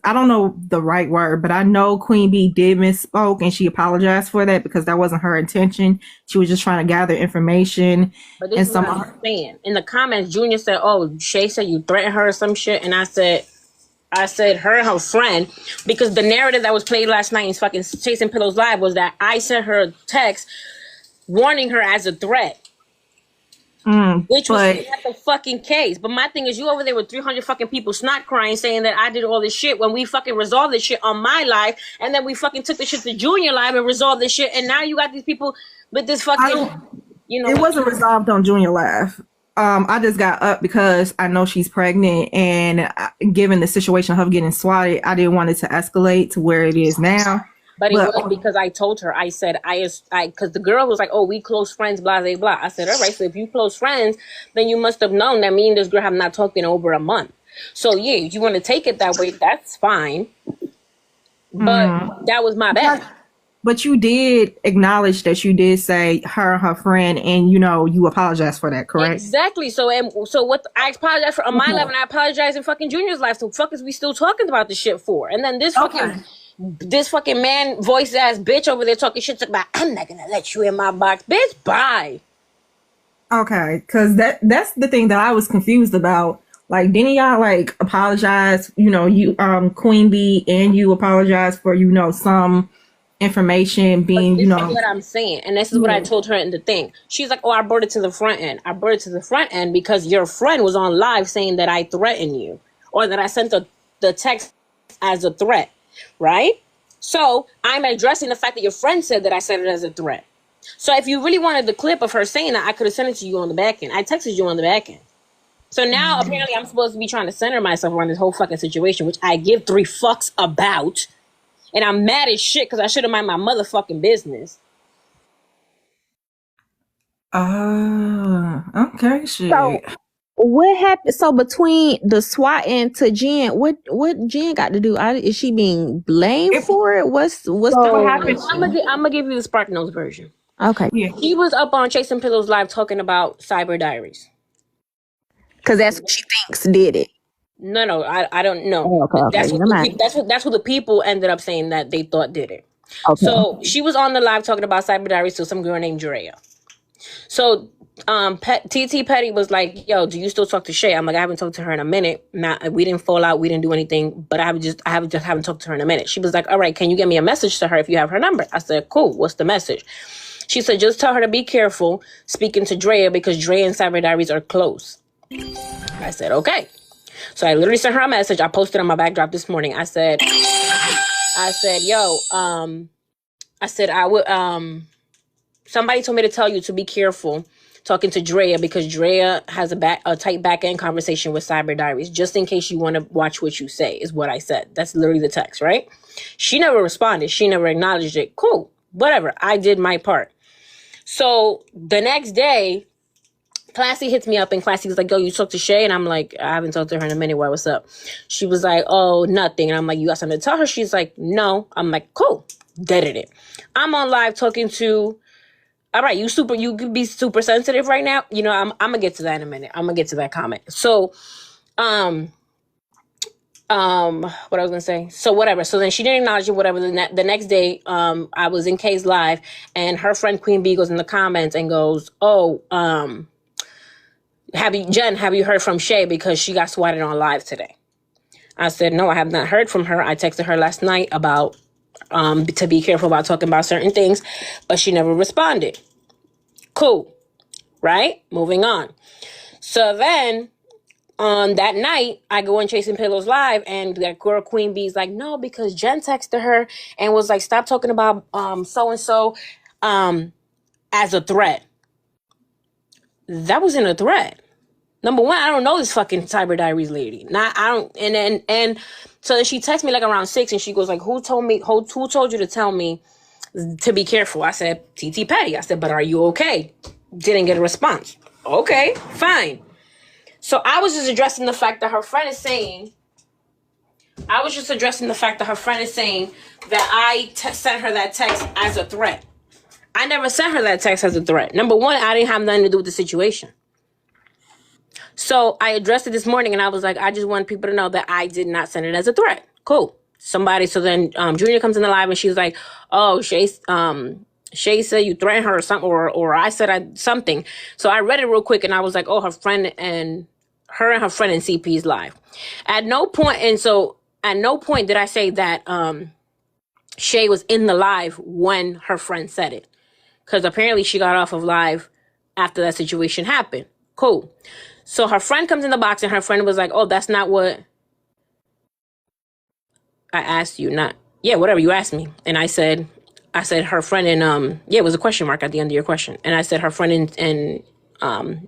I don't know the right word, but I know Queen Bee did misspoke and she apologized for that because that wasn't her intention. She was just trying to gather information. But this is what I'm saying. In the comments, Junior said, "Oh, Shay said you threatened her or some shit," and I said her and her friend because the narrative that was played last night in fucking Chasing Pillows Live was that I sent her a text warning her as a threat. Which was not the fucking case. But my thing is, you over there with 300 fucking people snot crying saying that I did all this shit when we fucking resolved this shit on my live, and then we fucking took this shit to Junior Live and resolved this shit, and now you got these people with this fucking, It wasn't resolved on Junior Live. I just got up because I know she's pregnant, and given the situation of her getting swatted, I didn't want it to escalate to where it is now. But it was because I told her, I said, because the girl was like, oh, we close friends, blah, blah, blah. I said, all right, so if you close friends, then you must have known that me and this girl have not talked in over a month. So, yeah, if you want to take it that way, that's fine. But that was my bad. But you did acknowledge that you did say her and her friend, and, you apologized for that, correct? Exactly. So what I apologized for on my life, and I apologize in fucking Junior's life. So fuck is we still talking about this shit for? And then this fucking man voice ass bitch over there talking shit about I'm not gonna let you in my box, bitch. Bye. Okay, because that's the thing that I was confused about. Like, didn't y'all like apologize? You Queen Bee, and you apologize for some information being This is what I'm saying, and this is what I told her in the thing. She's like, oh, I brought it to the front end. I brought it to the front end because your friend was on live saying that I threatened you or that I sent the text as a threat. Right? So I'm addressing the fact that your friend said that I said it as a threat. So if you really wanted the clip of her saying that, I could have sent it to you on the back end. I texted you on the back end. So now apparently I'm supposed to be trying to center myself around this whole fucking situation, which I give 3 fucks about. And I'm mad as shit because I should have minded my motherfucking business. Okay, shit. So what happened? So between the SWAT and to Jen, what Jen got to do? Is she being blamed for it? What's the happening? I'm gonna give you the Spark Notes version. Okay. Yeah. He was up on Chasing Pillows Live talking about Cyber Diaries. Because that's what she thinks did it. No, I don't know. Oh, okay. That's what the people ended up saying that they thought did it. Okay. So she was on the live talking about Cyber Diaries to some girl named Drea. So TT Petty was like, yo, do you still talk to Shay? I'm like, I haven't talked to her in a minute. We didn't fall out, we didn't do anything, but I haven't talked to her in a minute. She was like, all right, can you get me a message to her if you have her number? I said, cool, what's the message? She said, just tell her to be careful speaking to Drea because Drea and Cyber Diaries are close. I said, okay. So I literally sent her a message. I posted on my backdrop this morning. I said, yo, I said, I would, somebody told me to tell you to be careful talking to Drea because Drea has a tight back end conversation with Cyber Diaries, just in case you want to watch what you say, is what I said. That's literally the text, right? She never responded. She never acknowledged it. Cool. Whatever. I did my part. So the next day, Classy hits me up and Classy was like, yo, you talked to Shay? And I'm like, I haven't talked to her in a minute. What's up? She was like, oh, nothing. And I'm like, you got something to tell her? She's like, no. I'm like, cool. Deaded it. I'm on live talking to, all right, you can be super sensitive right now. You know, I'm gonna get to that in a minute. I'm gonna get to that comment. So, what I was gonna say. So whatever. So then she didn't acknowledge it, whatever. The next day, I was in Kay's live and her friend Queen Bee goes in the comments and goes, oh, have you heard from Shay because she got swatted on live today? I said, no, I have not heard from her. I texted her last night about to be careful about talking about certain things, but she never responded. Cool. Right? Moving on. So then on that night, I go on Chasing Pillows live and that girl Queen Bee's like, no, because Jen texted her and was like, stop talking about so-and-so as a threat. That wasn't a threat. Number one, I don't know this fucking Cyber Diaries lady. And so then she texts me like around 6 and she goes like, who told you to tell me to be careful? I said, TT Patty. I said, but are you okay? Didn't get a response. Okay, fine. So I was just addressing the fact that her friend is saying that I sent her that text as a threat. I never sent her that text as a threat. Number one, I didn't have nothing to do with the situation. So I addressed it this morning and I was like, I just want people to know that I did not send it as a threat. Cool. So then Junior comes in the live and she's like, oh, Shay said you threatened her or something, or I said something. So I read it real quick and I was like, oh, her friend and her friend in CP's live. At no point did I say that Shay was in the live when her friend said it. Because apparently she got off of live after that situation happened. Cool. So her friend comes in the box and her friend was like, oh, that's not what I asked you. Whatever you asked me. And I said her friend in, it was a question mark at the end of your question. And I said her friend in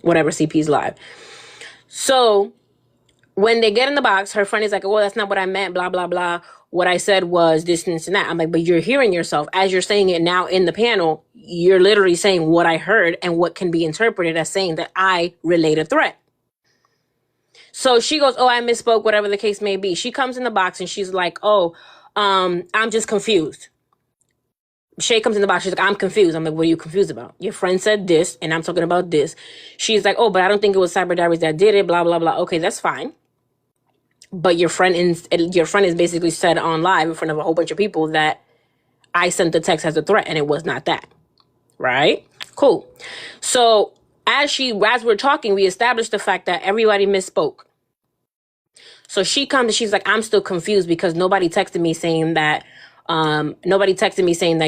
whatever CP's live. So when they get in the box, her friend is like, oh, that's not what I meant, blah, blah, blah. What I said was this and that. I'm like, but you're hearing yourself. As you're saying it now in the panel, you're literally saying what I heard and what can be interpreted as saying that I relayed a threat. So she goes, oh, I misspoke, whatever the case may be. She comes in the box and she's like, oh, I'm just confused. Shay comes in the box. She's like, I'm confused. I'm like, what are you confused about? Your friend said this and I'm talking about this. She's like, oh, but I don't think it was Cyber Diaries that did it, blah, blah, blah. Okay, that's fine. But your friend is basically said on live in front of a whole bunch of people that I sent the text as a threat and it was not that. Right? Cool. So as we're talking, we established the fact that everybody misspoke. So she comes and she's like, I'm still confused because nobody texted me saying that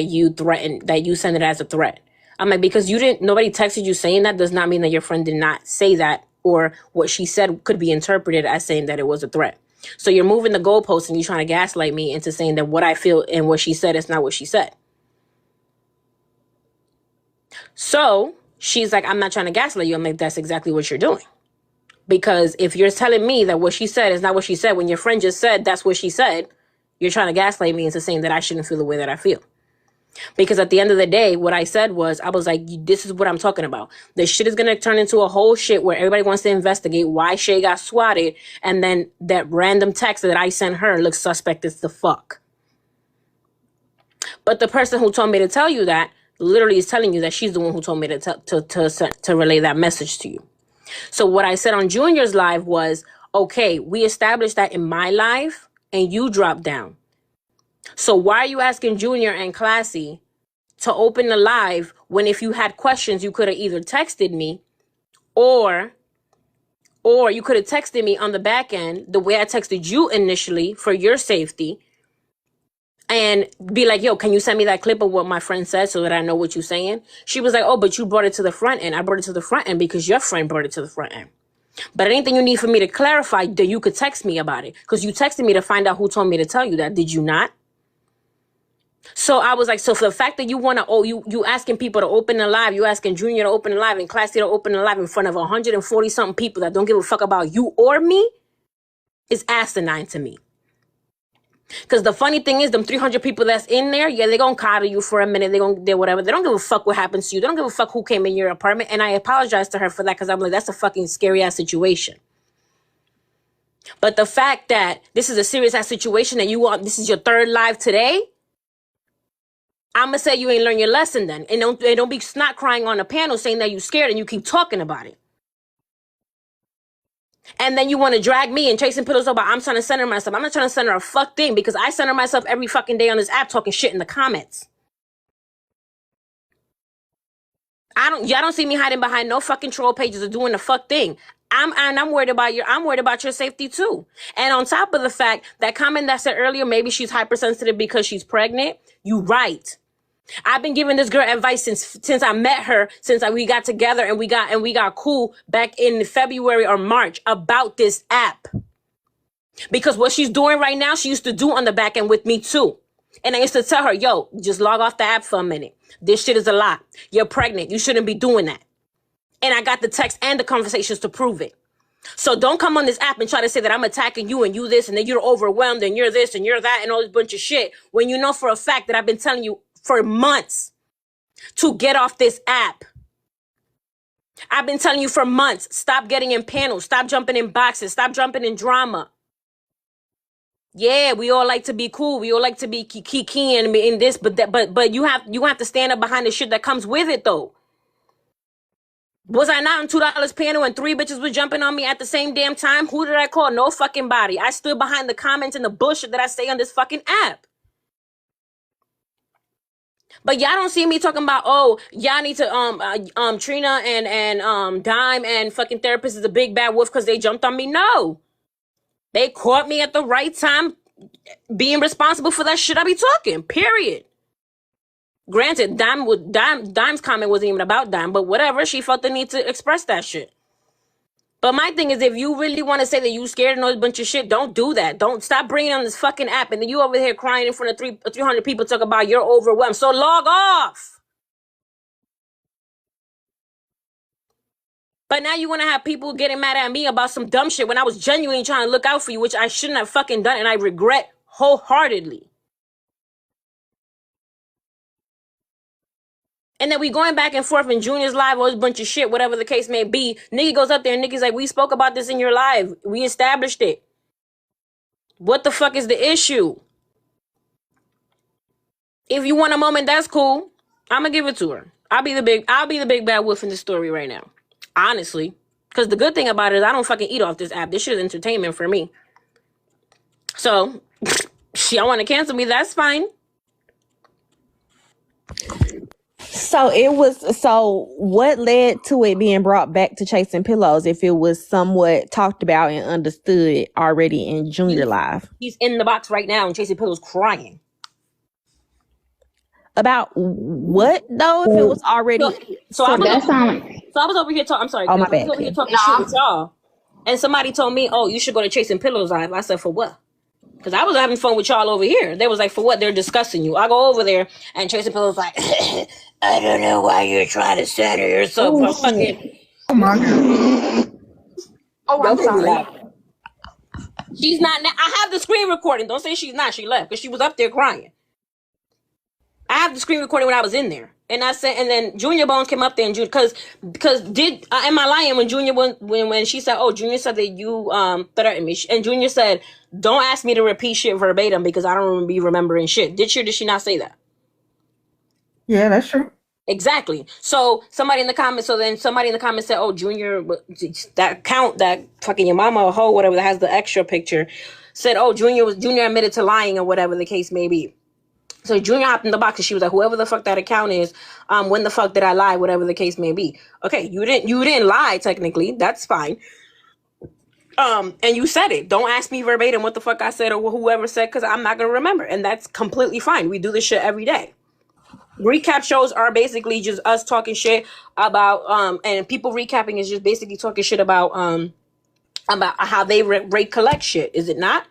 you threatened, that you sent it as a threat. I'm like, because nobody texted you saying that does not mean that your friend did not say that, or what she said could be interpreted as saying that it was a threat. So you're moving the goalposts and you're trying to gaslight me into saying that what I feel and what she said is not what she said. So she's like, I'm not trying to gaslight you. I'm like, that's exactly what you're doing. Because if you're telling me that what she said is not what she said, when your friend just said that's what she said, you're trying to gaslight me into saying that I shouldn't feel the way that I feel. Because at the end of the day, what I said was, I was like, this is what I'm talking about. This shit is going to turn into a whole shit where everybody wants to investigate why Shay got swatted. And then that random text that I sent her looks suspect as the fuck. But the person who told me to tell you that literally is telling you that she's the one who told me to relay that message to you. So what I said on Junior's live was, okay, we established that in my live and you dropped down. So why are you asking Junior and Classy to open the live when if you had questions, you could have either texted me or you could have texted me on the back end the way I texted you initially for your safety and be like, yo, can you send me that clip of what my friend said so that I know what you're saying? She was like, oh, but you brought it to the front end. I brought it to the front end because your friend brought it to the front end. But anything you need for me to clarify, then you could text me about it. Because you texted me to find out who told me to tell you that. Did you not? So I was like, so for the fact that you want to, you asking people to open a live, you asking Junior to open a live and Classy to open a live in front of 140 something people that don't give a fuck about you or me is asinine to me. Because the funny thing is, them 300 people that's in there, yeah, they're going to coddle you for a minute. They're whatever. They don't give a fuck what happens to you. They don't give a fuck who came in your apartment. And I apologize to her for that because I'm like, that's a fucking scary ass situation. But the fact that this is a serious ass situation and this is your third live today, I'm going to say you ain't learned your lesson then. And don't be snot crying on a panel saying that you scared and you keep talking about it. And then you want to drag me and chasing pillows about I'm trying to center myself. I'm not trying to center a fuck thing because I center myself every fucking day on this app talking shit in the comments. Y'all don't see me hiding behind no fucking troll pages or doing the fuck thing. I'm worried about your safety too. And on top of the fact that comment that said earlier, maybe she's hypersensitive because she's pregnant. You right. I've been giving this girl advice since I met her, since we got together and we got cool back in February or March about this app. Because what she's doing right now, she used to do on the back end with me too. And I used to tell her, yo, just log off the app for a minute. This shit is a lot. You're pregnant. You shouldn't be doing that. And I got the text and the conversations to prove it. So don't come on this app and try to say that I'm attacking you and you this and then you're overwhelmed and you're this and you're that and all this bunch of shit when you know for a fact that I've been telling you for months to get off this app. I've been telling you for months, stop getting in panels, stop jumping in boxes, stop jumping in drama. Yeah, we all like to be cool. We all like to be kiki and in this, but you have to stand up behind the shit that comes with it though. Was I not on $2 panel and 3 bitches was jumping on me at the same damn time? Who did I call? No fucking body. I stood behind the comments and the bullshit that I say on this fucking app. But y'all don't see me talking about, oh, y'all need to Trina and Dime and fucking Therapist is a big bad wolf because they jumped on me. No. They caught me at the right time being responsible for that shit I be talking. Period. Granted, Dime's comment wasn't even about Dime, but whatever. She felt the need to express that shit. But my thing is, if you really want to say that you scared and all this bunch of shit, don't do that. Don't stop bringing on this fucking app. And then you over here crying in front of 300 people talk about you're overwhelmed. So log off. But now you want to have people getting mad at me about some dumb shit when I was genuinely trying to look out for you, which I shouldn't have fucking done. And I regret wholeheartedly. And then we going back and forth in Junior's live, all this bunch of shit, whatever the case may be. Nigga goes up there and nigga's like, we spoke about this in your live. We established it. What the fuck is the issue? If you want a moment, that's cool. I'm gonna give it to her. I'll be the big bad wolf in this story right now. Honestly. Because the good thing about it is I don't fucking eat off this app. This shit is entertainment for me. So, y'all want to cancel me, that's fine. So what led to it being brought back to Chasing Pillows if it was somewhat talked about and understood already in Junior Live? He's in the box right now and Chasing Pillows crying. About what though? If it was already I was over here talking. I'm sorry. Oh, my bad. I was over here talking shit with y'all, and somebody told me, "Oh, you should go to Chasing Pillows live." I said, "For what?" Because I was having fun with y'all over here. They was like, "For what?" They're discussing you. I go over there, and Chasing Pillows like, "I don't know why you're trying to center yourself." Oh, fucking. Oh my god. Oh, I'm sorry. She's not. I have the screen recording. Don't say she's not. She left because she was up there crying. I have the screen recording when I was in there, and I said, and then Junior Bones came up there and because am I lying when Junior when she said, oh, Junior said that you threatened me, and Junior said, don't ask me to repeat shit verbatim because I don't be remembering shit. Did she not say that? Yeah, that's true. Exactly. So somebody in the comments said, oh, Junior, that fucking your mama or hoe, whatever, that has the extra picture, said, oh, Junior admitted to lying or whatever the case may be. So Junior hopped in the box and she was like, whoever the fuck that account is, when the fuck did I lie, whatever the case may be. Okay, you didn't lie technically. That's fine. And you said it. Don't ask me verbatim what the fuck I said or whoever said, because I'm not gonna remember. And that's completely fine. We do this shit every day. Recap shows are basically just us talking shit about and people recapping is just basically talking shit about about how they rate collect shit. Is it not?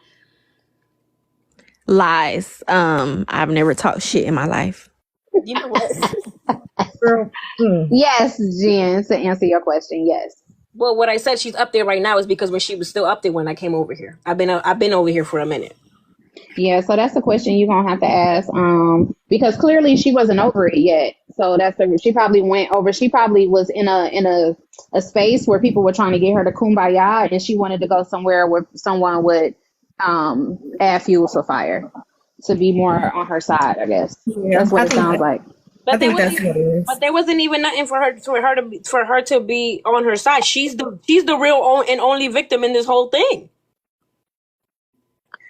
Lies. I've never talked shit in my life. You know what? Girl. Yes, Jen, to answer your question, yes. Well, what I said she's up there right now is because when she was still up there when I came over here. I've been over here for a minute. Yeah, so that's the question you're gonna have to ask. Because clearly she wasn't over it yet. So she probably went over. She probably was in a space where people were trying to get her to kumbaya, and she wanted to go somewhere where someone would add fuel to fire to be more on her side. I guess that's what it sounds like. But there wasn't even nothing for her to be on her side. She's the real and only victim in this whole thing.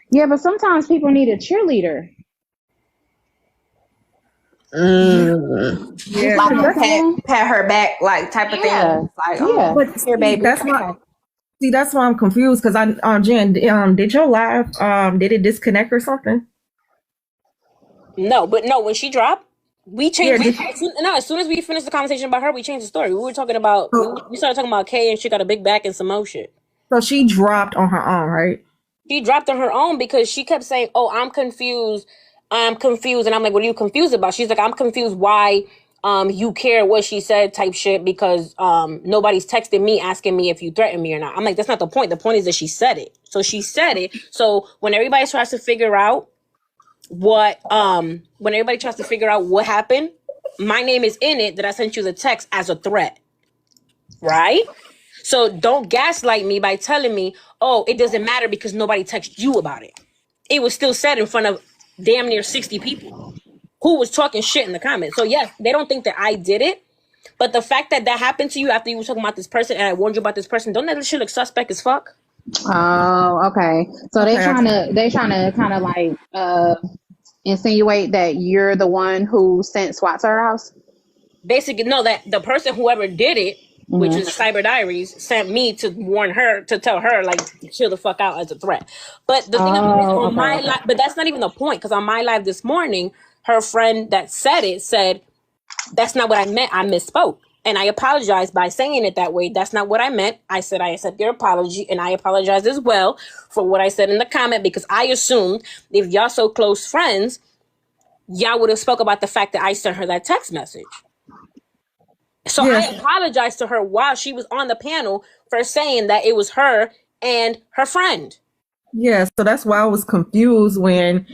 Yeah, but sometimes people need a cheerleader. Yeah, like pat her back, like type of thing. Like, but here, baby. That's why I'm confused. Because Jen, did your live did it disconnect or something? No, when she dropped, we changed. As soon as we finished the conversation about her, we changed the story. We were talking about we started talking about Kay and she got a big back and some more shit. So she dropped on her own, right? She dropped on her own because she kept saying, "Oh, I'm confused. And I'm like, "What are you confused about?" She's like, "I'm confused why you care what she said type shit because nobody's texting me asking me if you threaten me or not." I'm like, "That's not the point. The point is that she said it." So she said it. So when everybody tries to figure out what happened, my name is in it that I sent you the text as a threat. Right? So don't gaslight me by telling me, "Oh, it doesn't matter because nobody texted you about it." It was still said in front of damn near 60 people who was talking shit in the comments. So yes, they don't think that I did it. But the fact that happened to you after you were talking about this person and I warned you about this person, don't that shit look suspect as fuck? Oh, okay. So they trying to kind of like insinuate that you're the one who sent SWAT to her house? Basically, no, that the person, whoever did it, which is Cyber Diaries, sent me to warn her, to tell her, like, to chill the fuck out as a threat. But the thing is, on my live, but that's not even the point, because on my live this morning, her friend that said it said, "That's not what I meant. I misspoke. And I apologize by saying it that way. That's not what I meant." I said, "I accept your apology, and I apologize as well for what I said in the comment, because I assumed if y'all so close friends, y'all would have spoke about the fact that I sent her that text message." So I apologized to her while she was on the panel for saying that it was her and her friend. Yeah, so that's why I was confused when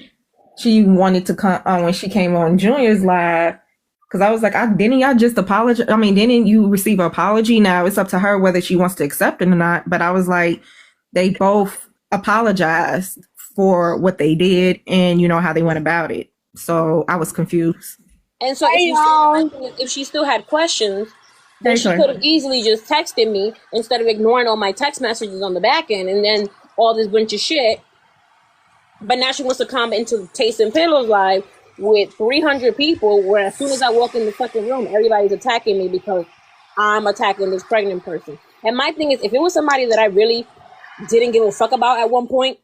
she wanted to come when she came on Junior's live, because I was like, didn't y'all just apologize? I mean, didn't you receive an apology? Now it's up to her whether she wants to accept it or not. But I was like, they both apologized for what they did and how they went about it. So I was confused. And so if she still had questions, then she could have easily just texted me instead of ignoring all my text messages on the back end and then all this bunch of shit. But now she wants to come into Taste and Pillows live with 300 people where as soon as I walk in the fucking room, everybody's attacking me because I'm attacking this pregnant person. And my thing is, if it was somebody that I really didn't give a fuck about at one point,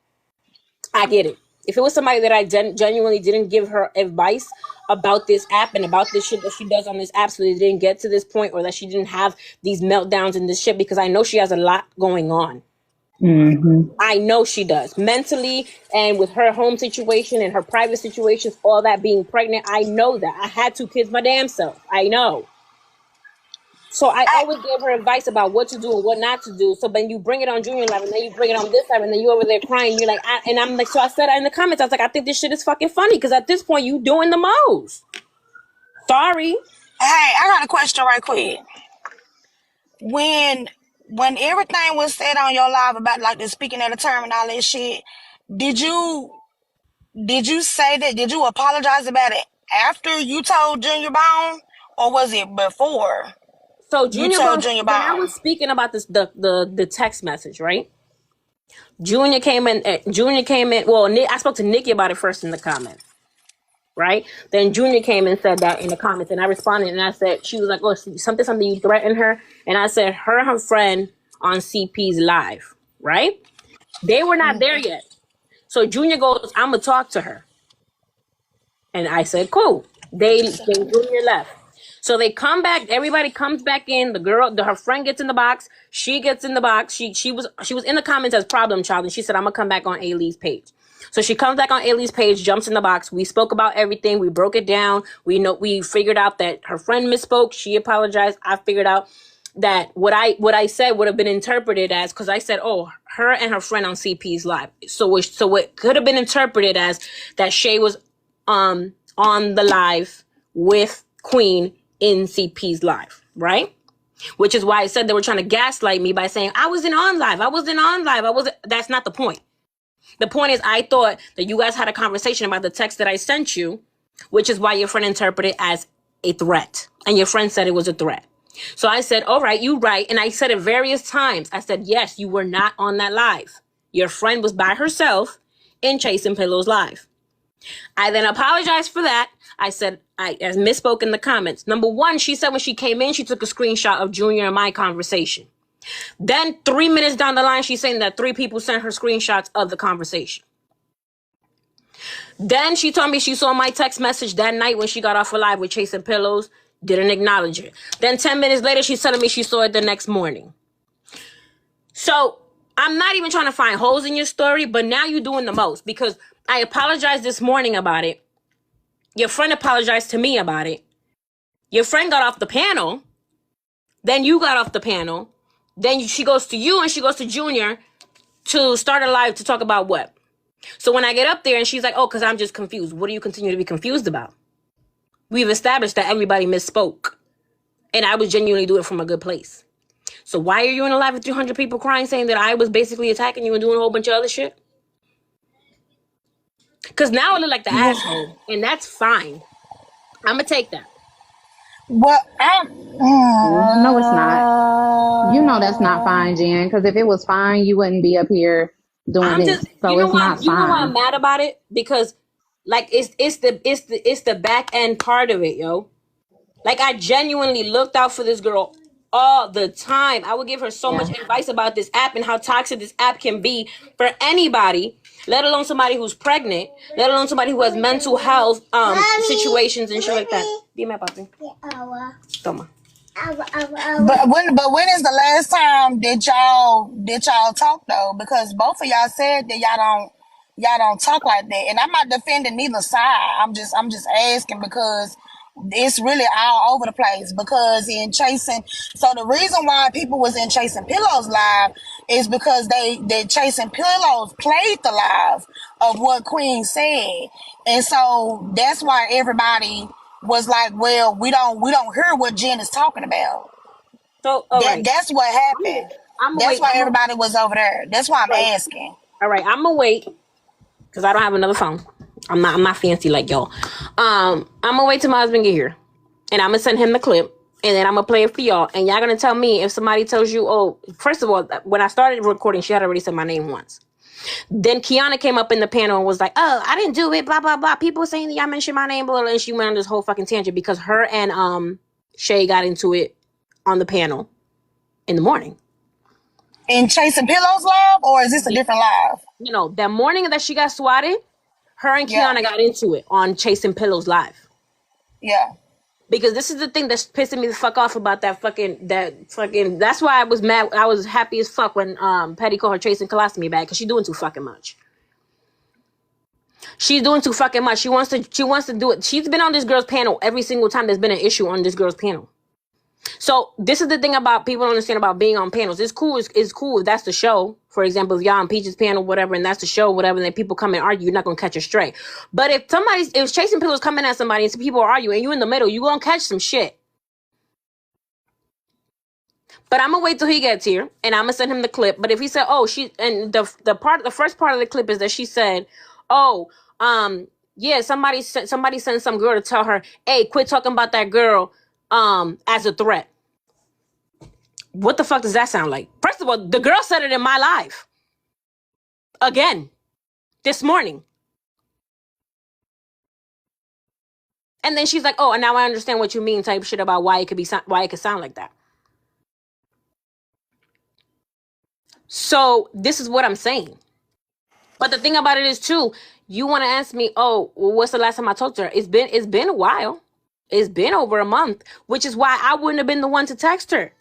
I get it. If it was somebody that I genuinely didn't give her advice about this app and about this shit that she does on this app so they didn't get to this point, or that she didn't have these meltdowns and this shit, because I know she has a lot going on. I know she does, mentally, and with her home situation and her private situations, all that, being pregnant. I know that. I had 2 kids my damn self. I know. So I always gave her advice about what to do and what not to do. So then you bring it on Junior Live, and then you bring it on this live, and then you over there crying. You're like, and I'm like, so I said in the comments, I was like, I think this shit is fucking funny, because at this point, you doing the most. Sorry. Hey, I got a question right quick. When everything was said on your live about like the speaking at a term and all that shit, did you say that? Did you apologize about it after you told Junior Bone, or was it before? So Junior Bone, when I was speaking about this, the text message, right? Junior came in. Well, I spoke to Nikki about it first in the comments, right? Then Junior came and said that in the comments, and I responded, and I said, she was like, "Oh, something you threatened her," and I said, her friend on CP's live, right? They were not there yet. So Junior goes, "I'm gonna talk to her," and I said, "Cool." They Junior left. So they come back. Everybody comes back in. Her friend gets in the box. She gets in the box. She was in the comments as problem child, and she said, "I'm gonna come back on A-Lee's page." So she comes back on A-Lee's page, jumps in the box. We spoke about everything. We broke it down. We figured out that her friend misspoke. She apologized. I figured out that what I said would have been interpreted as, because I said, "Oh, her and her friend on CP's live." So it could have been interpreted as that Shay was on the live with Queen in CP's live, right? Which is why I said they were trying to gaslight me by saying I wasn't on live. That's not the point. The point is, I thought that you guys had a conversation about the text that I sent you, which is why your friend interpreted it as a threat. And your friend said it was a threat. So I said, all right, you right. And I said it various times. I said, yes, you were not on that live. Your friend was by herself in Chasing Pillows live. I then apologized for that. I said, I misspoke in the comments. Number one, she said when she came in, she took a screenshot of Junior and my conversation. Then 3 minutes down the line, she's saying that 3 people sent her screenshots of the conversation. Then she told me she saw my text message that night when she got off her live with Chasing Pillows, didn't acknowledge it. Then 10 minutes later, she's telling me she saw it the next morning. So I'm not even trying to find holes in your story, but now you're doing the most, because I apologized this morning about it. Your friend apologized to me about it. Your friend got off the panel. Then you got off the panel. Then she goes to you and she goes to Junior to start a live to talk about what? So when I get up there and she's like, oh, because I'm just confused. What do you continue to be confused about? We've established that everybody misspoke. And I was genuinely doing it from a good place. So why are you in a live with 300 people crying saying that I was basically attacking you and doing a whole bunch of other shit? Because now I look like the asshole. And that's fine. I'm going to take that. What? No, it's not. You know that's not fine, Jen. Because if it was fine, you wouldn't be up here doing this. So it's not fine. You know why I'm mad about it? Because like it's the back end part of it, yo. Like I genuinely looked out for this girl all the time. I would give her so much advice about this app and how toxic this app can be for anybody, let alone somebody who's pregnant, let alone somebody who has mental health situations and shit like that. Dime, papi. Toma. But when is the last time that y'all talk though? Because both of y'all said that y'all don't talk like that, and I'm not defending neither side. I'm just asking because it's really all over the place. Because the reason why people was in Chasing Pillows live is because they Chasing Pillows played the live of what Queen said, and so that's why everybody was like, well, we don't hear what Jen is talking about. So that's what happened. That's why everybody was over there. That's why I'm asking. All right, I'm gonna wait because I don't have another phone. I'm not fancy like y'all. I'm gonna wait till my husband get here, and I'm gonna send him the clip, and then I'm gonna play it for y'all. And y'all gonna tell me if somebody tells you, oh, first of all, when I started recording, she had already said my name once. Then Kiana came up in the panel and was like, oh, I didn't do it, blah, blah, blah. People saying that y'all mentioned my name, blah, blah, and she went on this whole fucking tangent because her and Shay got into it on the panel in the morning. In Chasing Pillows live, or is this a different live? You know, that morning that she got swatted, her and Kiana got into it on Chasing Pillows live. Yeah. Because this is the thing that's pissing me the fuck off about that fucking, that's why I was mad. I was happy as fuck when Petty called her Chasing Colostomy Bag, because she's doing too fucking much. She's doing too fucking much. She wants to do it. She's been on this girl's panel every single time there's been an issue on this girl's panel. So this is the thing about people don't understand about being on panels. It's cool. It's cool if that's the show. For example, if y'all on Peach's panel, whatever, and that's the show, whatever, and then people come and argue, you're not gonna catch a stray. But if Chasing Pillows coming at somebody and some people are arguing and you in the middle, you gonna catch some shit. But I'm gonna wait till he gets here and I'm gonna send him the clip. But if he said, oh, the first part of the clip is that she said, oh, yeah, somebody sent some girl to tell her, hey, quit talking about that girl as a threat. What the fuck does that sound like? First of all, the girl said it in my live. Again. This morning. And then she's like, oh, and now I understand what you mean type shit about why it could sound like that. So this is what I'm saying. But the thing about it is too, you want to ask me, oh, well, what's the last time I talked to her? It's been a while. It's been over a month, which is why I wouldn't have been the one to text her.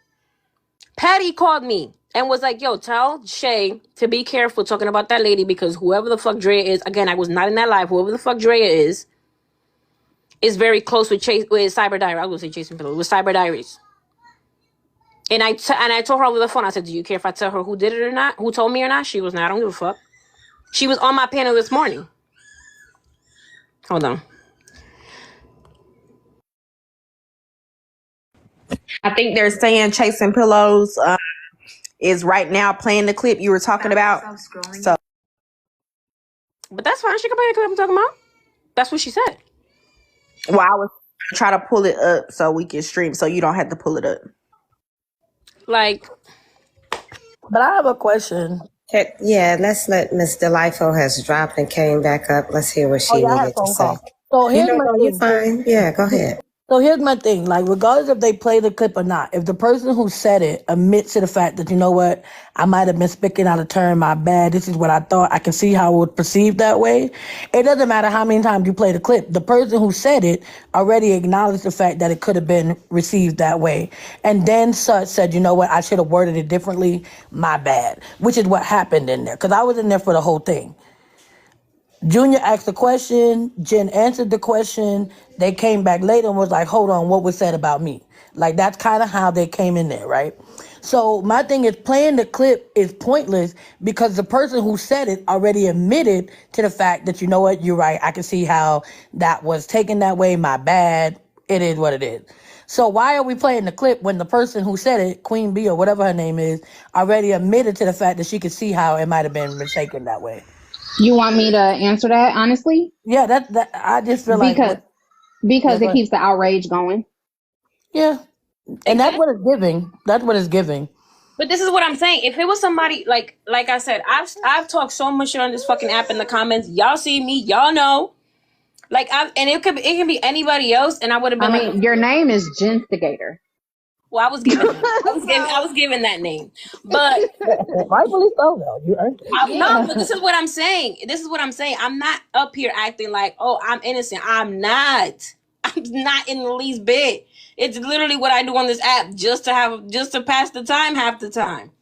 Patty called me and was like, yo, tell Shay to be careful talking about that lady because whoever the fuck Drea is, again, I was not in that live, whoever the fuck Drea is very close with Cyber Diary. I was going to say Jason Pillow, with Cyber Diaries. And I told her over the phone, I said, do you care if I tell her who did it or not? Who told me or not? She was not. I don't give a fuck. She was on my panel this morning. Hold on. I think they're saying Chasing Pillows is right now playing the clip you were talking about. So, but that's fine. She can play the clip I'm talking about. That's what she said. Well, I was try to pull it up so we can stream, so you don't have to pull it up. Like, but I have a question. Yeah, let's let Miss Delightful has dropped and came back up. Let's hear what she needed to say. So here's my thing. You're fine. Yeah, go ahead. So here's my thing. Like, regardless if they play the clip or not, if the person who said it admits to the fact that, you know what, I might have been speaking out of turn, my bad, this is what I thought, I can see how it was perceived that way. It doesn't matter how many times you play the clip. The person who said it already acknowledged the fact that it could have been received that way. And then Such said, you know what, I should have worded it differently, my bad, which is what happened in there. Because I was in there for the whole thing. Junior asked the question, Jen answered the question, they came back later and was like, hold on, what was said about me? Like, that's kind of how they came in there, right? So my thing is, playing the clip is pointless because the person who said it already admitted to the fact that, you know what, you're right, I can see how that was taken that way, my bad, it is what it is. So why are we playing the clip when the person who said it, Queen Bee or whatever her name is, already admitted to the fact that she could see how it might have been mistaken that way? You want me to answer that honestly? Yeah, that I just feel because it keeps the outrage going. Yeah, and that's what it's giving. That's what it's giving. But this is what I'm saying. If it was somebody like I said, I've talked so much shit on this fucking app in the comments. Y'all see me, y'all know. Like and it can be anybody else, and I would have been. I mean, your name is Genstigator. Well, I was given that name, but rightfully so. Though you earned it. No, but this is what I'm saying. I'm not up here acting like, oh, I'm innocent. I'm not in the least bit. It's literally what I do on this app just to pass the time half the time.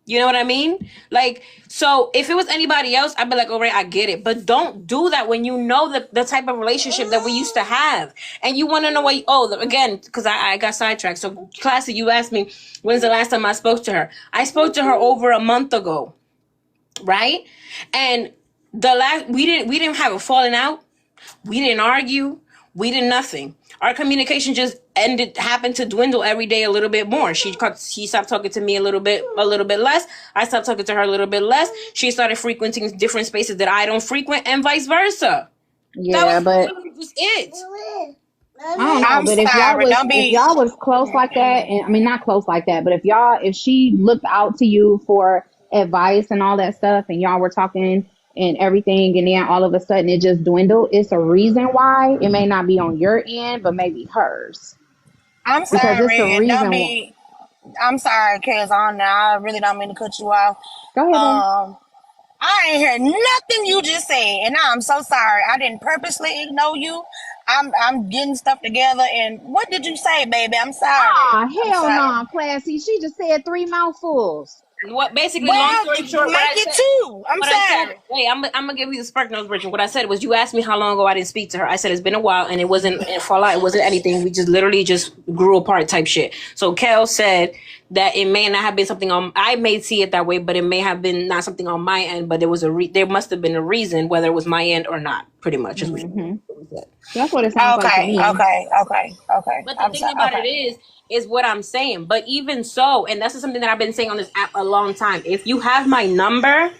You know what I mean? Like, so if it was anybody else, I'd be like, all right, I get it. But don't do that when you know the type of relationship that we used to have. And you want to know why, again, because I got sidetracked. So, Classy, you asked me, when's the last time I spoke to her? I spoke to her over a month ago, right? And we didn't have a falling out. We didn't argue. We did nothing. Our communication just happened to dwindle every day a little bit more. She stopped talking to me a little bit less. I stopped talking to her a little bit less. She started frequenting different spaces that I don't frequent, and vice versa. Yeah, but just it. I don't know, but if y'all was close like that, and I mean not close like that, but if she looked out to you for advice and all that stuff, and y'all were talking and everything, and then all of a sudden it just dwindled, it's a reason why. It may not be on your end, but maybe hers. I'm sorry, I'm sorry, Kaz, I really don't mean to cut you off. Go ahead. I ain't heard nothing you just said, and I'm so sorry. I didn't purposely ignore you. I'm getting stuff together, and what did you say, baby? I'm sorry. Hell no, Classy. She just said 3 mouthfuls. What basically, long story short, make it two. I'm sorry. Wait, I'm gonna give you the Spark Notes version. What I said was, you asked me how long ago I didn't speak to her. I said it's been a while, and it wasn't fallout. It wasn't anything. We just literally grew apart type shit. So Kel said that it may not have been something I may see it that way, but it may have been not something on my end. But there must have been a reason, whether it was my end or not. Pretty much is what she said. That's what it sounds like to me. Okay. But the thing about it is what I'm saying. But even so, and this is something that I've been saying on this app a long time. If you have my number,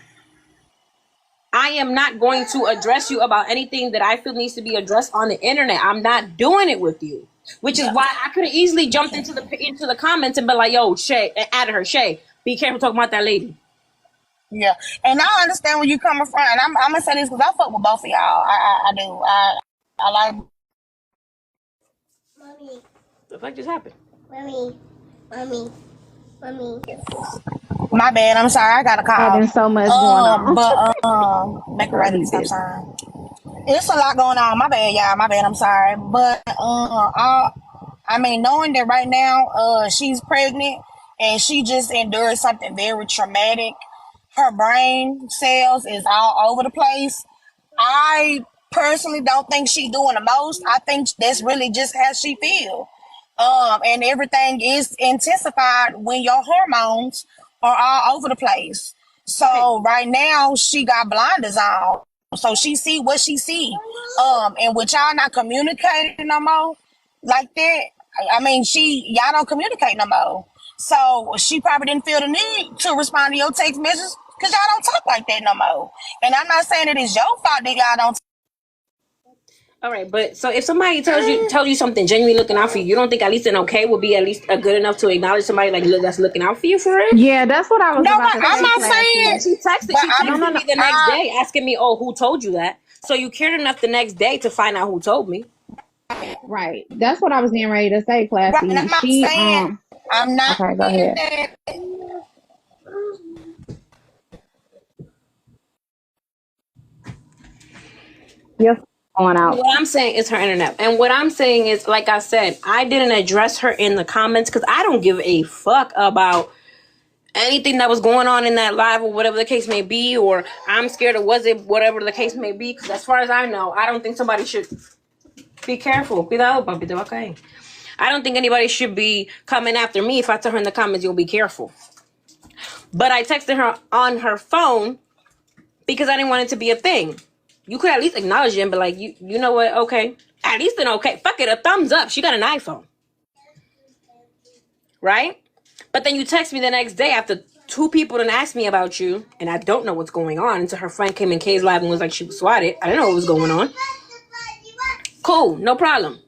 I am not going to address you about anything that I feel needs to be addressed on the internet. I'm not doing it with you, which is why I could have easily jumped into the comments and been like, yo, Shay, add her, Shay, be careful talking about that lady. Yeah, and I understand where you coming from, and I'm gonna say this because I fuck with both of y'all. I do. I like. Mommy. The fuck just happened? Mommy. My bad. I'm sorry. I got a call. Having so much going on. But make it ready. Stop sign. It's a lot going on. My bad, y'all. My bad. I'm sorry. But I mean, knowing that right now, she's pregnant and she just endured something very traumatic. Her brain cells is all over the place. I personally don't think she's doing the most. I think that's really just how she feel. And everything is intensified when your hormones are all over the place. So right now she got blinders on. So she see what she see. And with y'all not communicating no more like that, I mean, y'all don't communicate no more. So she probably didn't feel the need to respond to your text messages because y'all don't talk like that no more. And I'm not saying it is your fault that y'all don't. All right, but so if somebody tells you something genuinely looking out for you, you don't think at least an okay would be at least a good enough to acknowledge somebody like that's looking out for you for it? Yeah, that's what I was No, about to I'm say, not Classy. saying. She texted me the next day asking me, "Oh, who told you that?" So you cared enough the next day to find out who told me. Right. That's what I was getting ready to say, Right, and Classy. I'm not saying. I'm not Okay, go saying ahead. that. Yes, going out. What I'm saying is her internet. And what I'm saying is, like I said, I didn't address her in the comments because I don't give a fuck about anything that was going on in that live or whatever the case may be, or I'm scared or was it whatever the case may be. Because as far as I know, I don't think somebody should be careful. Cuidado, papi, te va a caer. I don't think anybody should be coming after me if I tell her in the comments, you'll be careful. But I texted her on her phone because I didn't want it to be a thing. You could at least acknowledge it and be like, you know what? Okay. At least an okay. Fuck it, a thumbs up. She got an iPhone. Right? But then you text me the next day after two people done asked me about you, and I don't know what's going on until her friend came in Kay's live and was like she was swatted. I didn't know what was going on. Cool, no problem.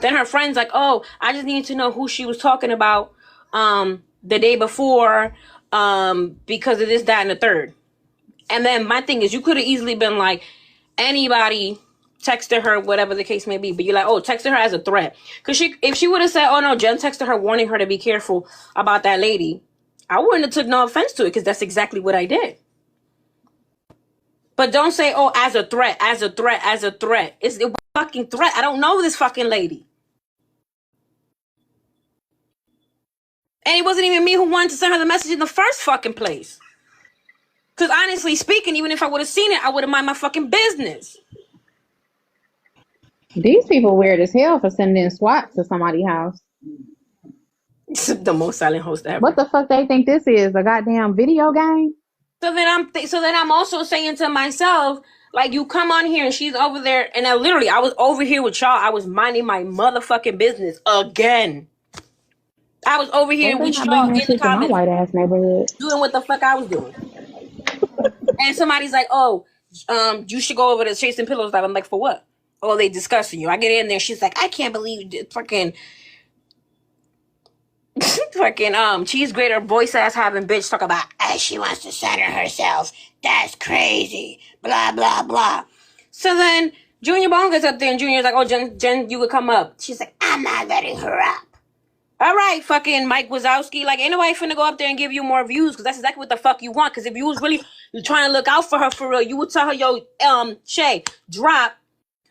Then her friend's like, oh, I just needed to know who she was talking about the day before because of this, that, and the third. And then my thing is, you could have easily been like, anybody texted her, whatever the case may be, but you're like, oh, texted her as a threat. Because if she would have said, oh no, Jen texted her warning her to be careful about that lady, I wouldn't have took no offense to it because that's exactly what I did. But don't say, oh, as a threat, as a threat, as a threat. It's a fucking threat. I don't know this fucking lady. And it wasn't even me who wanted to send her the message in the first fucking place. Because honestly speaking, even if I would have seen it, I would have mind my fucking business. These people weird as hell for sending SWAT to somebody's house. The most silent host ever. What the fuck they think this is? A goddamn video game? So then I'm also saying to myself, like, you come on here and she's over there, and I was over here with y'all. I was minding my motherfucking business again. I was over here with y'all in the comments, white ass neighborhood, doing what the fuck I was doing. And somebody's like, oh, you should go over to Chasing Pillows live. I'm like, for what? Oh, they discussing you. I get in there. She's like, I can't believe it. Fucking cheese grater voice ass having bitch talk about she wants to center herself. That's crazy. Blah blah blah. So then Junior Bone gets up there and Junior's like, oh Jen, you would come up. She's like, I'm not letting her up. All right, fucking Mike Wazowski. Like, ain't nobody finna go up there and give you more views because that's exactly what the fuck you want. Because if you was really trying to look out for her for real, you would tell her, yo, Shay, drop.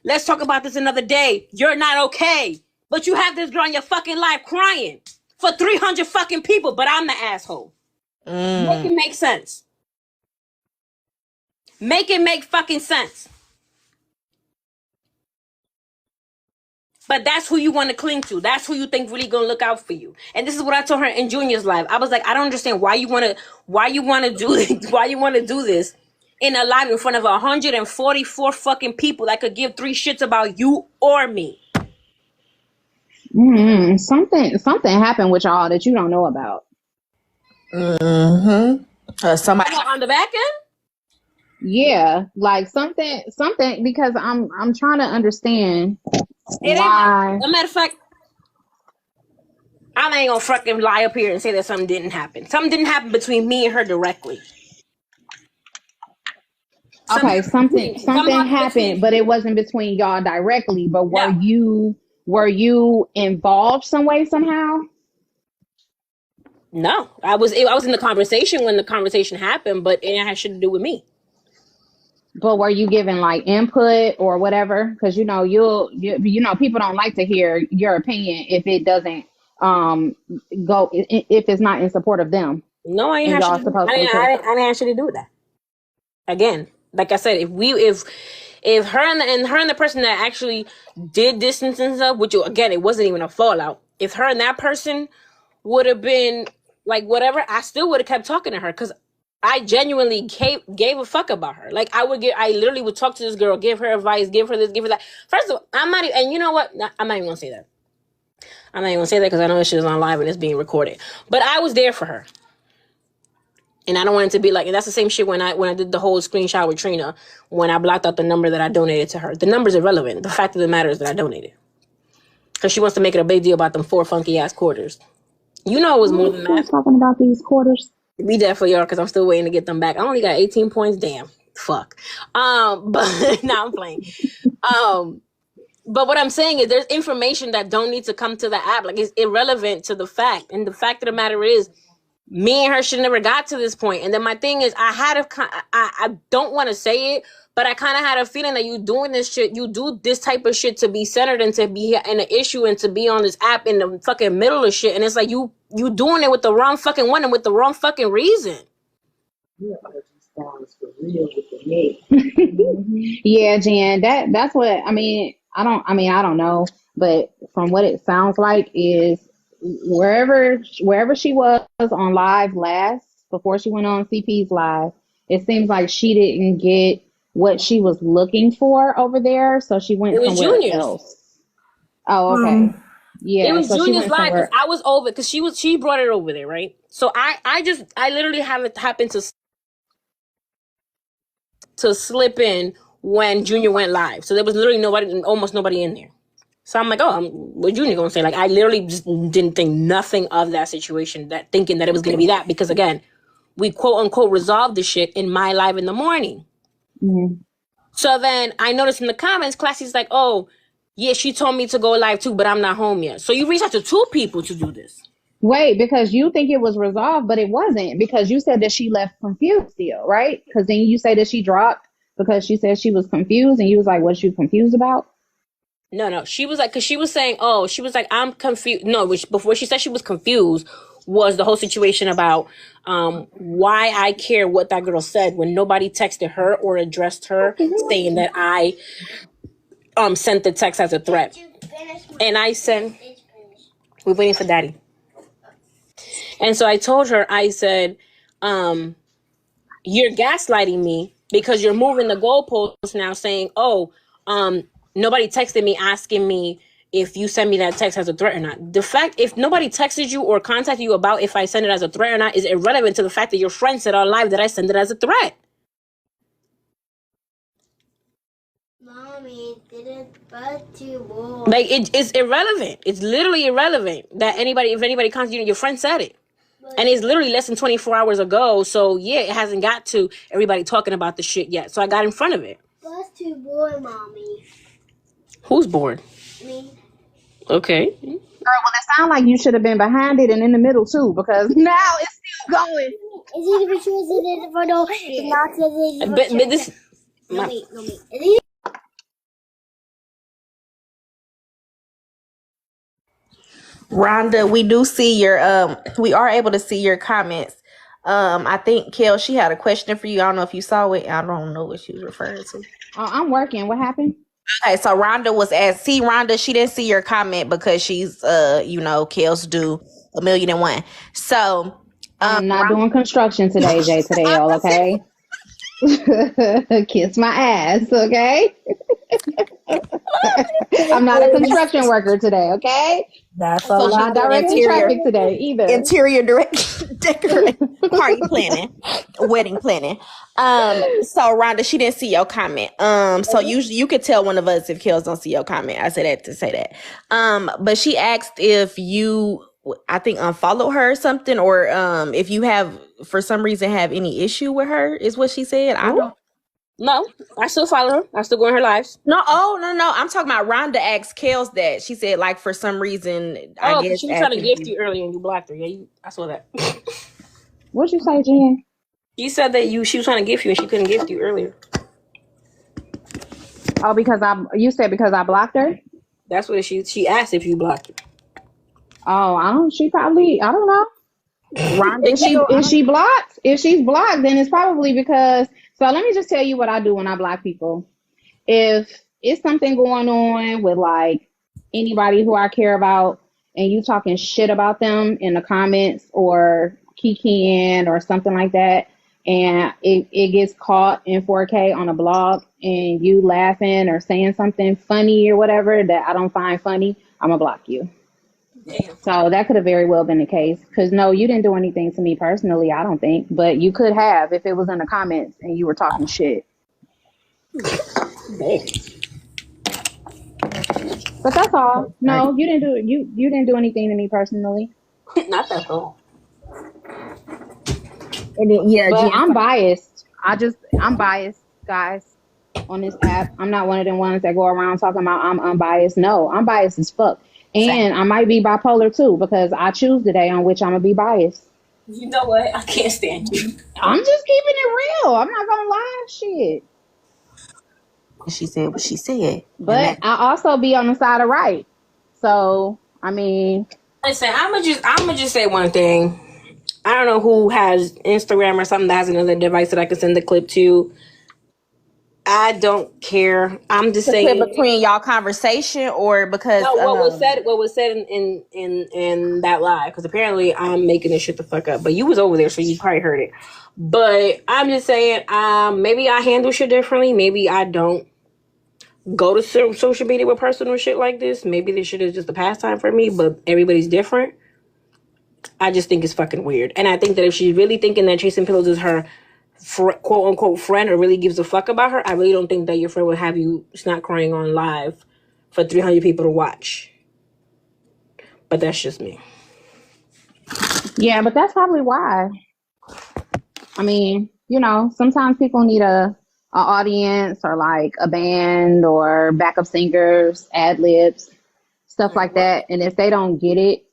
Let's talk about this another day. You're not okay. But you have this girl in your fucking life crying for 300 fucking people, but I'm the asshole. Make it make sense. Make it make fucking sense. But that's who you want to cling to. That's who you think really gonna look out for you. And this is what I told her in Junior's live. I was like, I don't understand why you wanna do this in a live in front of 144 fucking people that could give three shits about you or me. Something happened with y'all that you don't know about. Somebody on the back end. Yeah, like something because I'm trying to understand why. As a matter of fact, I ain't gonna fucking lie up here and say that something didn't happen. Something didn't happen between me and her directly. Okay, something happened, but it wasn't between y'all directly. But were you involved some way somehow? No, I was in the conversation when the conversation happened, but it had shit to do with me. But were you given like input or whatever? Because you know people don't like to hear your opinion if it doesn't go if it's not in support of them. No, I ain't And have shit y'all to do. supposed to I didn't have shit to do with that. Again, like I said, if her and the person that actually did distance and stuff, which again it wasn't even a fallout. If her and that person would have been like whatever, I still would have kept talking to her because I genuinely gave a fuck about her. Like I literally would talk to this girl, give her advice, give her this, give her that. First of all, I'm not even, and you know what? I'm not even gonna say that. I'm not even gonna say that because I know this shit is on live and it's being recorded. But I was there for her. And I don't want it to be like, and that's the same shit when I did the whole screenshot with Trina, when I blocked out the number that I donated to her. The number's irrelevant. The fact of the matter is that I donated. Because she wants to make it a big deal about them 4 funky ass quarters. You know it was more than that. We're talking about these quarters. We definitely are, because I'm still waiting to get them back. I only got 18 points. Damn. Fuck. But now I'm playing. But what I'm saying is there's information that don't need to come to the app. Like it's irrelevant to the fact. And the fact of the matter is, me and her should never got to this point. And then my thing is, I don't want to say it, but I kind of had a feeling that you doing this shit, you do this type of shit to be centered and to be in an issue and to be on this app in the fucking middle of shit. And it's like you doing it with the wrong fucking one and with the wrong fucking reason. Yeah, Jan, that's what I mean. I don't know, but from what it sounds like is wherever she was on live last before she went on CP's live, it seems like she didn't get what she was looking for over there, so she went somewhere else. Oh, okay. Yeah, it was so Junior's live because I was over because she brought it over there, right? So I literally happened to slip in when Junior went live. So there was literally almost nobody in there. So I'm like, what Junior gonna say? Like I literally just didn't think nothing of that situation, thinking that it was gonna be that, because again, we quote unquote resolved the shit in my live in the morning. Mm-hmm. So then I noticed in the comments, Classy's like, oh, yeah, she told me to go live too, but I'm not home yet. So you reached out to 2 people to do this. Wait, because you think it was resolved, but it wasn't, because you said that she left confused still, right? Because then you say that she dropped because she said she was confused, and you was like, what's you confused about? No. She was like, because she was saying, she was like, I'm confused. No, before she said she was confused was the whole situation about why I care what that girl said when nobody texted her or addressed her saying that I sent the text as a threat. And I said, we're waiting for Daddy. And so I told her, I said, you're gaslighting me because you're moving the goalposts now saying, nobody texted me asking me if you send me that text as a threat or not. The fact, if nobody texted you or contacted you about if I send it as a threat or not is irrelevant to the fact that your friend said on live that I send it as a threat. Mommy, didn't but you won't. Like it's irrelevant. It's literally irrelevant that if anybody contacted you, your friend said it. And it's literally less than 24 hours ago. So yeah, it hasn't got to everybody talking about the shit yet. So I got in front of it. Bus too bored, Mommy. Who's bored? Me. Okay. Girl, well, it sounds like you should have been behind it and in the middle too, because now it's still going. Is it because it's for no? It's not but this. No, wait. Rhonda, we do see your we are able to see your comments. I think Kel, she had a question for you. I don't know if you saw it. I don't know what she was referring to. I'm working. What happened? Okay, so Rhonda was asked. See, Rhonda, she didn't see your comment because she's Kel's do 1,000,001. So I'm not doing construction today, Jay Tadeo, okay? Kiss my ass, okay? I'm not a construction worker today, okay? That's so not directing traffic today either. Interior decorating, party planning, wedding planning. So Rhonda, she didn't see your comment. So you could tell one of us if Kels don't see your comment. I said that to say that. But she asked if you, I think, unfollow her or something, or if you have for some reason have any issue with her, is what she said. I don't. No, I still follow her. I still go in her lives. No, no. I'm talking about Rhonda asked Kels that. She said, like, for some reason, I guess she was trying to gift you earlier and you blocked her. Yeah, I saw that. What'd you say, Jen? She said that she was trying to gift you and she couldn't gift you earlier. Oh, you said because I blocked her? That's what she asked if you blocked her. Oh, she probably, I don't know. Rhonda, If she blocked, if she's blocked, then it's probably because. So let me just tell you what I do when I block people. If it's something going on with like anybody who I care about, and you talking shit about them in the comments or kikiing or something like that, and it gets caught in 4K on a blog, and you laughing or saying something funny or whatever that I don't find funny, I'm gonna block you. Damn. So that could have very well been the case. Because no, you didn't do anything to me personally, I don't think. But you could have if it was in the comments and you were talking shit. Damn. But that's all. No, you didn't do anything to me personally. Not that all. And then, yeah, But Jen, I'm biased. I'm biased, guys, on this app. I'm not one of them ones that go around talking about I'm unbiased. No, I'm biased as fuck. And I might be bipolar too, because I choose the day on which I'm gonna be biased. You know what? I can't stand you. I'm just keeping it real. I'm not gonna lie, shit. she said what she said. But I also be on the side of right. So I mean, listen, I'm gonna just say one thing. I don't know who has Instagram or something that has another device that I can send the clip to. I don't care. I'm just saying clip between y'all conversation or because what was said in that live, because apparently I'm making this shit the fuck up. But you was over there, so you probably heard it. But I'm just saying, maybe I handle shit differently. Maybe I don't go to social media with personal shit like this. Maybe this shit is just a pastime for me, but everybody's different. I just think it's fucking weird. And I think that if she's really thinking that Chasing Pillows is her quote unquote friend or really gives a fuck about her, I really don't think that your friend would have you snot crying on live for 300 people to watch. But that's just me. Yeah, but that's probably why. I mean, sometimes people need a audience or like a band or backup singers, ad libs, stuff like that. And if they don't get it,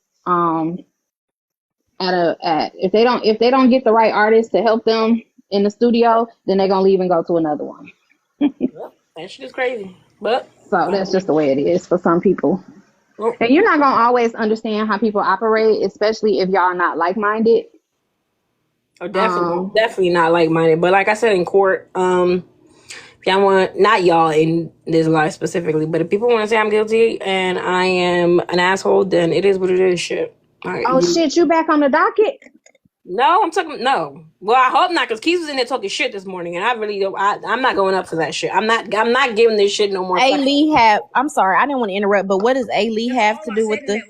if they don't get the right artist to help them in the studio, then they're gonna leave and go to another one. That shit is crazy. But so that's just the way it is for some people. And you're not gonna always understand how people operate, especially if y'all not like-minded. Oh, definitely not like-minded. But like I said in court, if y'all want, not y'all in this life specifically, but if people want to say I'm guilty and I am an asshole, then it is what it is. Shit. Shit, you back on the docket? No, I'm talking. No, well, I hope not, because Keith was in there talking shit this morning, and I really don't. I'm not going up for that shit. I'm not giving this shit no more. A-Lee I'm sorry, I didn't want to interrupt, but what does A-Lee have to do with the?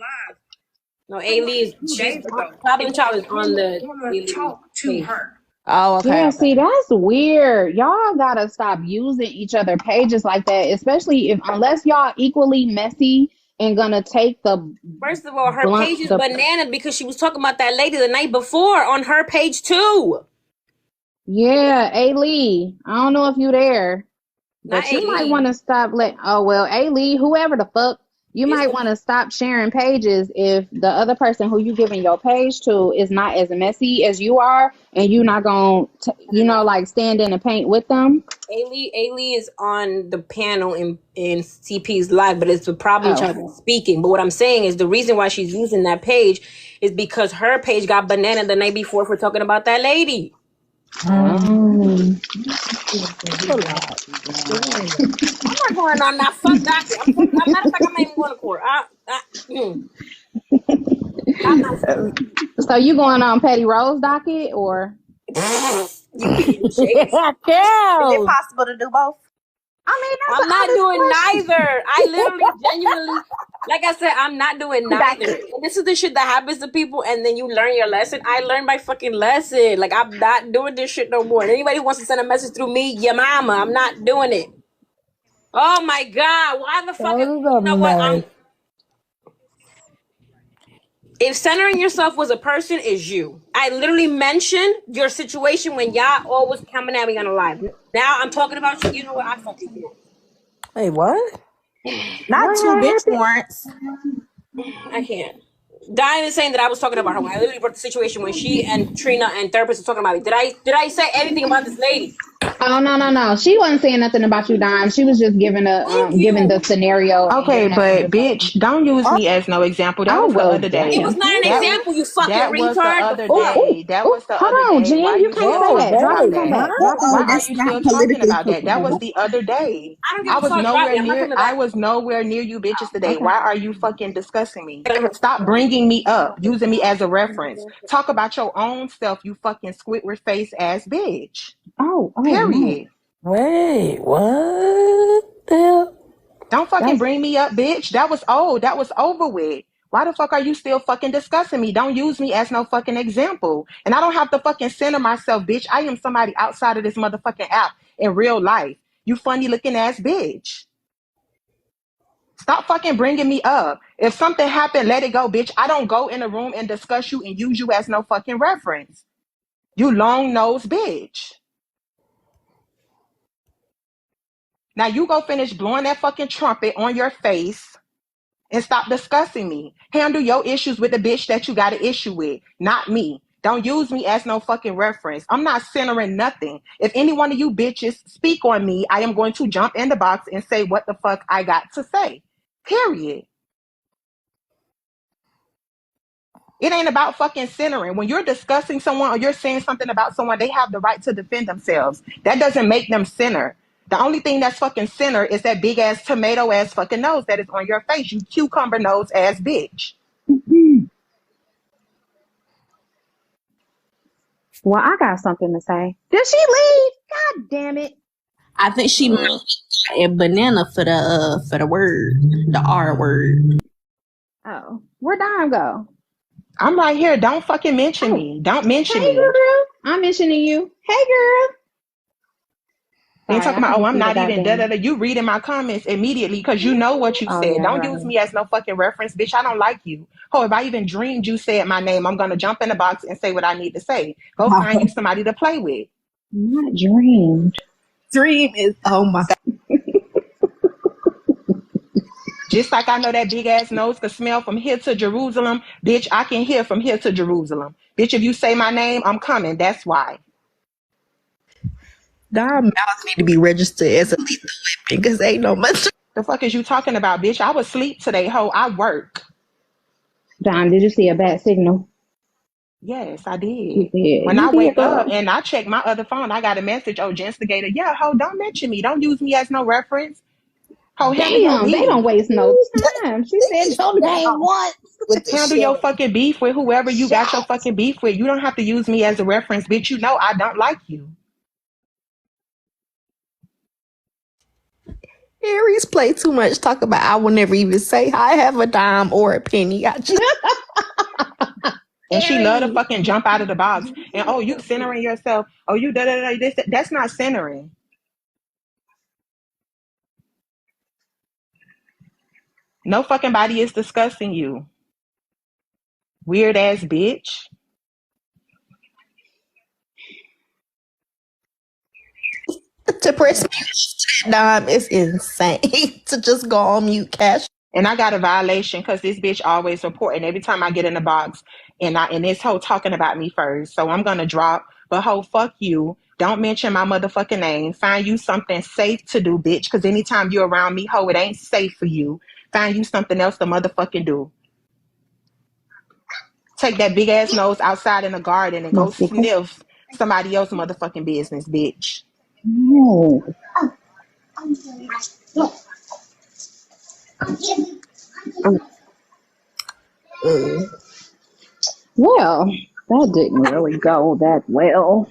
No, A-Lee she's Problem Child is on the talk to her. Oh, okay. Yeah, see, that's weird. Y'all gotta stop using each other pages like that, especially unless y'all equally messy and gonna take the. First of all, her page is banana because she was talking about that lady the night before on her page too. Yeah, A-Lee. I don't know if you there, but you might want to stop A-Lee, whoever the fuck. You might want to stop sharing pages if the other person who you giving your page to is not as messy as you are, and you're not going to, stand in the paint with them. A-Lee is on the panel in CP's live, but it's the Problem Child speaking. But what I'm saying is the reason why she's using that page is because her page got banana the night before for talking about that lady. Mm. I'm not going on that. Fuck that. I'm not even going to court. I'm not. So you going on Petty Rose docket or? You being shady. Is it possible to do both? I mean, I'm not doing neither. I literally, genuinely, like I said, I'm not doing neither. And this is the shit that happens to people, and then you learn your lesson. I learned my fucking lesson. Like, I'm not doing this shit no more. And anybody who wants to send a message through me, your mama, I'm not doing it. Oh my God, why the fuck? You know what? If centering yourself was a person, is you. I literally mentioned your situation when y'all always coming at me on a live. Now I'm talking about you. You know what? I fucking can't. Wait, what? Not two bitch warrants. I can't. Diane is saying that I was talking about her when I literally brought the situation when she and Trina and therapist were talking about me. Did I say anything about this lady? Oh no. She wasn't saying nothing about you, Dime. She was just giving giving the scenario. Okay, but bitch, don't use me as no example. That Oh was the well, other day. It was damn. not an example, you fucking That was the retard. The other fuck? day. That was the other Hold on, day. Why Jen. You you can't still say talking that. Drop about and come that? back. Drop and Why come are back. you still talking about that? That was the other day. I don't give I a was fuck. Drop me. nowhere I'm not near. coming I back. was nowhere near you bitches today. Okay. Why are you fucking discussing me? Stop bringing me up, using me as a reference. Talk about your own self, you fucking Squidward face ass bitch. Oh no. Period. Wait, what the hell? Don't fucking bring me up, bitch. That was old. That was over with. Why the fuck are you still fucking discussing me? Don't use me as no fucking example. And I don't have to fucking center myself, bitch. I am somebody outside of this motherfucking app in real life. You funny looking ass bitch. Stop fucking bringing me up. If something happened, let it go, bitch. I don't go in a room and discuss you and use you as no fucking reference. You long-nosed bitch. Now you go finish blowing that fucking trumpet on your face and stop discussing me. Handle your issues with the bitch that you got an issue with, not me. Don't use me as no fucking reference. I'm not centering nothing. If any one of you bitches speak on me, I am going to jump in the box and say what the fuck I got to say. Period. It ain't about fucking centering. When you're discussing someone or you're saying something about someone, they have the right to defend themselves. That doesn't make them center. The only thing that's fucking center is that big ass tomato ass fucking nose that is on your face, you cucumber nose ass bitch. Well, I got something to say. Did she leave? God damn it. I think she might have a banana for the word, the R word. Oh, where'd Dime go? I'm right here. Don't fucking mention me. Don't mention Hey, me. girl. I'm mentioning you. Hey, girl. Then Sorry, talking I about, oh, can't I'm see the not even goddamn. da-da-da. You reading my comments immediately because you know what you Oh, said. yeah, Don't right. use me as no fucking reference, bitch. I don't like you. Oh, if I even dreamed you said my name, I'm going to jump in the box and say what I need to say. Go find you somebody to play with. Not dreamed. Dream is, oh my God. Just like I know that big ass nose can smell from here to Jerusalem, bitch, I can hear from here to Jerusalem. Bitch, if you say my name, I'm coming. That's why. Our mouths need to be registered as a lethal weapon because ain't no much. The fuck is you talking about, bitch? I was asleep today, ho. I work. Dime, did you see a bad signal? Yes, I did. When You I did, wake up girl. and I check my other phone, I got a message. Oh, Genstigator. Yeah, ho, don't mention me. Don't use me as no reference. Ho, handle your Damn, they beef. don't waste no time. She said your name once. With the Handle your shit. fucking beef with whoever you got your fucking beef with. You don't have to use me as a reference, bitch. You know I don't like you. Aries play too much. Talk about I will never even say I have a dime or a penny. I just And she love to fucking jump out of the box. And oh, you centering yourself. Oh, you da-da-da this. That's not centering. No fucking body is discussing you. Weird ass bitch. to press mute dime is insane. To just go on mute cash. And I got a violation because this bitch always reporting every time I get in the box and this hoe talking about me first. So I'm gonna drop, but hoe, fuck you. Don't mention my motherfucking name. Find you something safe to do, bitch. Because anytime you're around me, hoe, it ain't safe for you. Find you something else to motherfucking do. Take that big ass nose outside in the garden and go sniff somebody else's motherfucking business, bitch. No. Well, that didn't really go that well.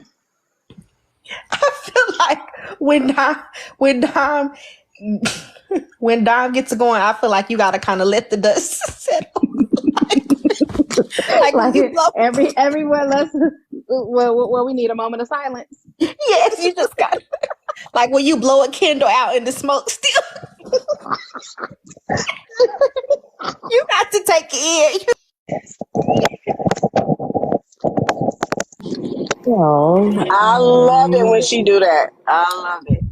I feel like when Dom gets going, I feel like you gotta kind of let the dust settle. like when you blow. Everyone, well, we need a moment of silence. Yes, you just got like when you blow a candle out and the smoke still. You got to take it in. I love it when she do that. I love it.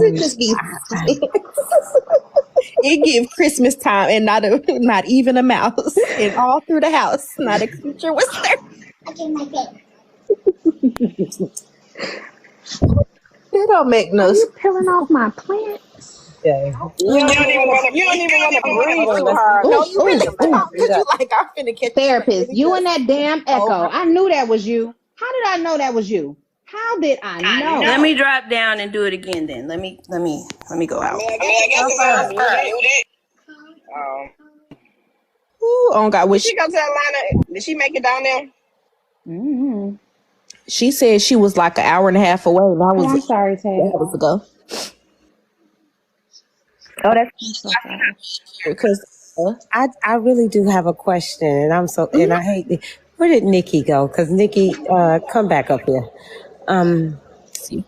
It just be it give Christmas time and not even a mouse, and all through the house, not a creature was there. It don't make no Are you sense. peeling off my plants? Yeah. You don't even want to breathe too hard. No, you really Come talk on, you because you got like I'm finna catch you Therapist, really you and just that damn echo. over. I knew that was you. How did I know that was you? How did I know? Let me drop down and do it again then. Let me go I out. mean, I guess it's her. Ooh, oh God, Did she go to Atlanta? Did she make it down there? Mm-hmm. she said she was like an hour and a half away. And Oh, I'm sorry, Tay. that was ago. Oh, that's I'm so sorry. Because I really do have a question, and I hate. Where did Nikki go? Because Nikki, come back up here.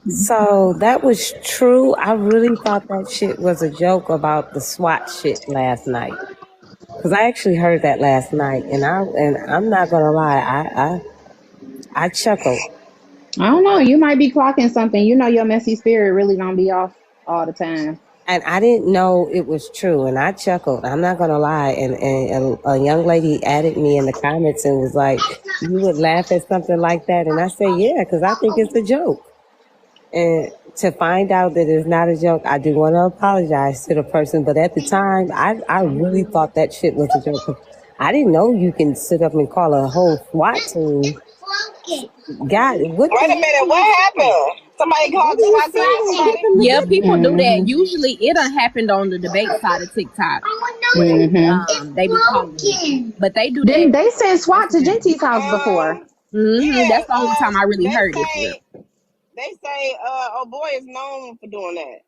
So that was true. I really thought that shit was a joke about the SWAT shit last night. Because I actually heard that last night, and I'm not gonna lie, I chuckled. I don't know. You might be clocking something. You know your messy spirit really don't be off all the time. And I didn't know it was true, and I chuckled. I'm not gonna lie. And a young lady added me in the comments and was like, "You would laugh at something like that?" And I said, "Yeah, because I think it's a joke." And to find out that it's not a joke, I do want to apologize to the person. But at the time, I really thought that shit was a joke. I didn't know you can sit up and call a whole SWAT team. God, what? Wait a minute, what happened? Somebody called the SWAT team? Yeah, people do that. Mm-hmm. Usually, it done happened on the debate side of TikTok. Mm-hmm. They be calling it, but they do Didn't that. they send SWAT to Gentie's house before? Yeah, That's the only time I really heard it. For real. they say, oh boy is known for doing that.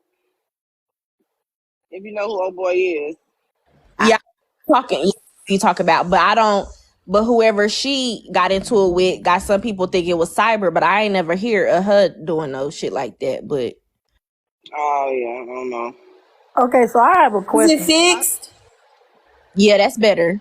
If you know who old boy is. Yeah, you talk about, but I don't. But whoever she got into it with, got some people think it was cyber, but I ain't never hear of her doing no shit like that. But Oh yeah, I don't know. Okay, so I have a Is question. it fixed? yeah, that's better.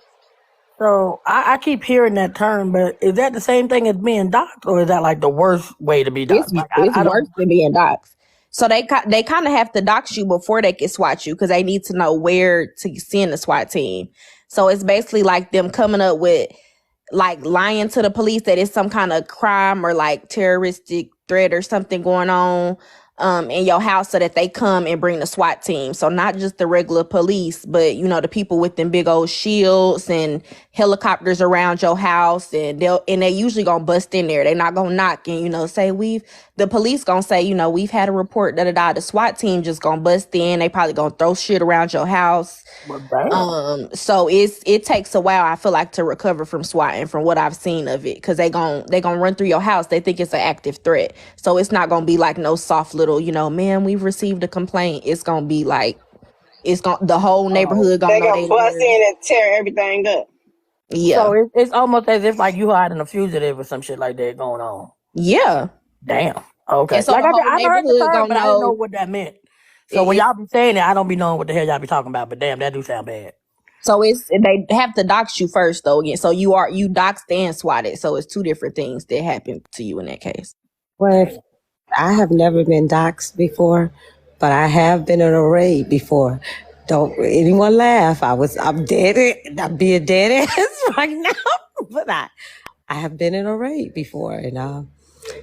So I keep hearing that term, but is that the same thing as being doxxed, or is that like the worst way to be doxxed? Like, It's I worse don't. than being doxxed. So they kind of have to dox you before they can SWAT you because they need to know where to send the SWAT team. So it's basically like them coming up with like lying to the police that it's some kind of crime or like terroristic threat or something going on in your house so that they come and bring the SWAT team. So not just the regular police, but you know, the people with them big old shields and helicopters around your house, and they usually gonna bust in there. They're not gonna knock and, you know, say the police gonna say, you know, we've had a report, the SWAT team just gonna bust in. They probably gonna throw shit around your house. Well, damn. So it takes a while, I feel like, to recover from swatting from what I've seen of it, because they gon' run through your house. They think it's an active threat, so it's not gonna be like no soft little, you know, man, we've received a complaint. It's gonna be like the whole neighborhood gonna They know gonna bust in and tear everything up. Yeah. So it's almost as if like you hiding a fugitive or some shit like that going on. Yeah. Damn. Okay. And so Like the whole I heard the neighborhood term, gonna but I didn't know know. what that meant. So when y'all be saying it, I don't be knowing what the hell y'all be talking about. But damn, that do sound bad. So they have to dox you first though. Again, so you doxed and swatted. So it's two different things that happen to you in that case. Well, I have never been doxxed before, but I have been in a raid before. Don't anyone laugh. I'm dead. I'm being dead ass right now. But I have been in a raid before,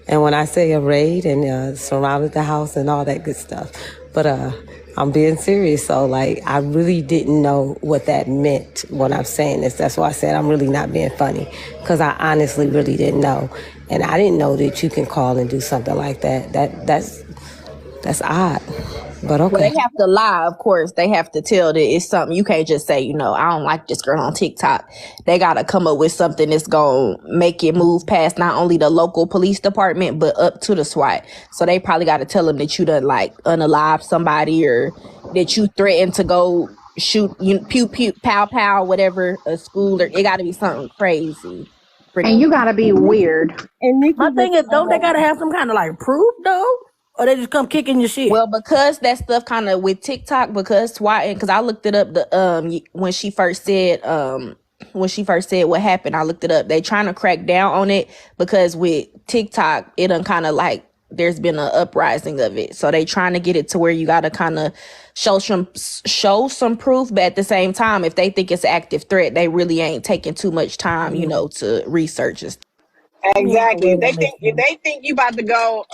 and when I say a raid and surrounded the house and all that good stuff, but I'm being serious. So like, I really didn't know what that meant when I'm saying this. That's why I said I'm really not being funny, because I honestly really didn't know, and I didn't know that you can call and do something like that. That's odd, but okay. Well, they have to lie, of course. They have to tell that it's something. You can't just say, you know, I don't like this girl on TikTok. They got to come up with something that's going to make it move past not only the local police department, but up to the SWAT. So they probably got to tell them that you done like unalive somebody, or that you threatened to go shoot, pew, pew, pow, pow, whatever, a school, or it got to be something crazy. And you gotta be weird. And my thing is, don't they gotta have some kind of like proof though? Or they just come kicking your shit? Well, because that stuff kind of with TikTok, because swatting, because I looked it up when she first said what happened, I looked it up. They trying to crack down on it because with TikTok, it done kind of like there's been an uprising of it. So they trying to get it to where you got to kind of show some proof, but at the same time, if they think it's an active threat, they really ain't taking too much time, you know, to research it. Exactly. Yeah, If they think you about to go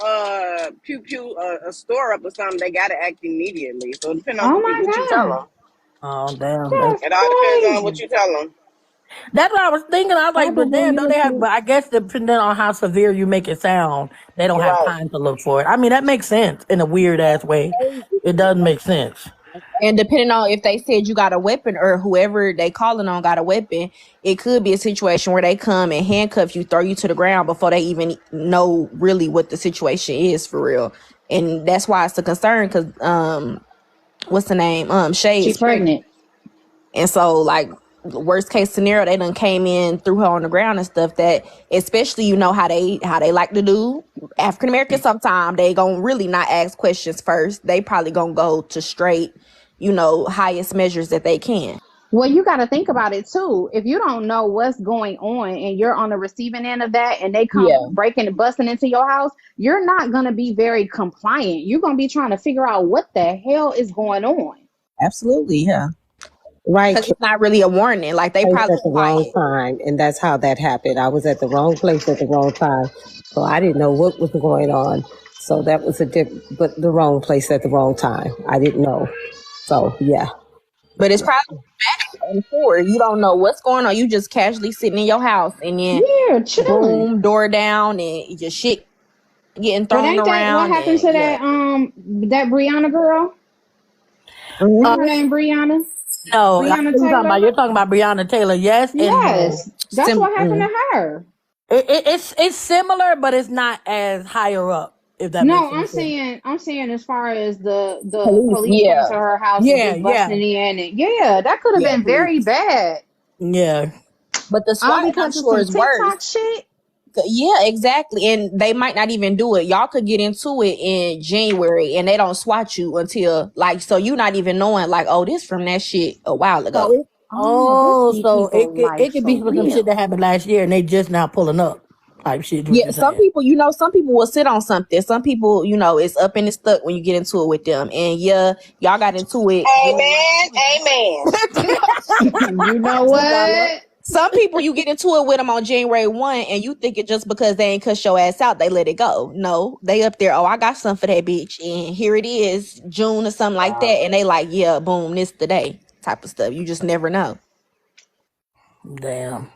pew pew a store up or something, they gotta act immediately. So it depends on Oh what you tell my God. them. oh damn, That's It all depends on what crazy. you tell them. that's what I was thinking. I was How like, the but hell damn, you don't they have? gonna But I guess depending on how severe you make it sound, they don't have Right. time to look for it. I mean, that makes sense in a weird ass way. It does make sense. And depending on if they said you got a weapon or whoever they calling on got a weapon, it could be a situation where they come and handcuff you, throw you to the ground before they even know really what the situation is for real. And that's why it's a concern because what's the name? Shay She is pregnant. pregnant. And so like worst case scenario, they done came in, threw her on the ground and stuff. That especially how they like to do. African Americans sometimes they gonna really not ask questions first. They probably gonna go to straight, highest measures that they can. Well, you got to think about it too. If you don't know what's going on and you're on the receiving end of that and they come Yeah. breaking and busting into your house, you're not going to be very compliant. You're going to be trying to figure out what the hell is going on. Absolutely, yeah. Right. Because it's not really a warning. Like they Place probably at the wrong quiet. time, and that's how that happened. I was at the wrong place at the wrong time, so I didn't know what was going on. So that was but the wrong place at the wrong time. I didn't know. So yeah. But it's probably back and forth. You don't know what's going on. You just casually sitting in your house and then Yeah, chilling. boom, door down and your shit getting But thrown ain't that what around happened and to yeah. that Brianna girl? Uh, Her name Brianna? no, I know Brianna what Taylor? you're talking about Breonna Taylor. Yes and no. Yes. That's what happened to her. It's similar, but it's not as higher up. If that makes No, any sense. I'm saying as far as the Police, police yeah. coming to her house and Yeah, just yeah, busting in and yeah, that could have Yeah, been police. very bad. yeah. But the All swatting, I'm because of sure, some is worse. TikTok shit. Yeah, exactly. And they might not even do it. Y'all could get into it in January and they don't swat you until so you're not even knowing this from that shit a while ago. So This be so people it life could for be for some shit real. that happened last year and they just now pulling up type shit. What Yeah, you're some saying? people, some people will sit on something. Some people, it's up and it's stuck when you get into it with them. And yeah, y'all got into it. Amen. You know what? Some people you get into it with them on January 1 and you think it just because they ain't cuss your ass out, they let it go. No, they up there, I got something for that bitch. And here it is, June or something like that. And they like, yeah, boom, this the day type of stuff. You just never know. Damn.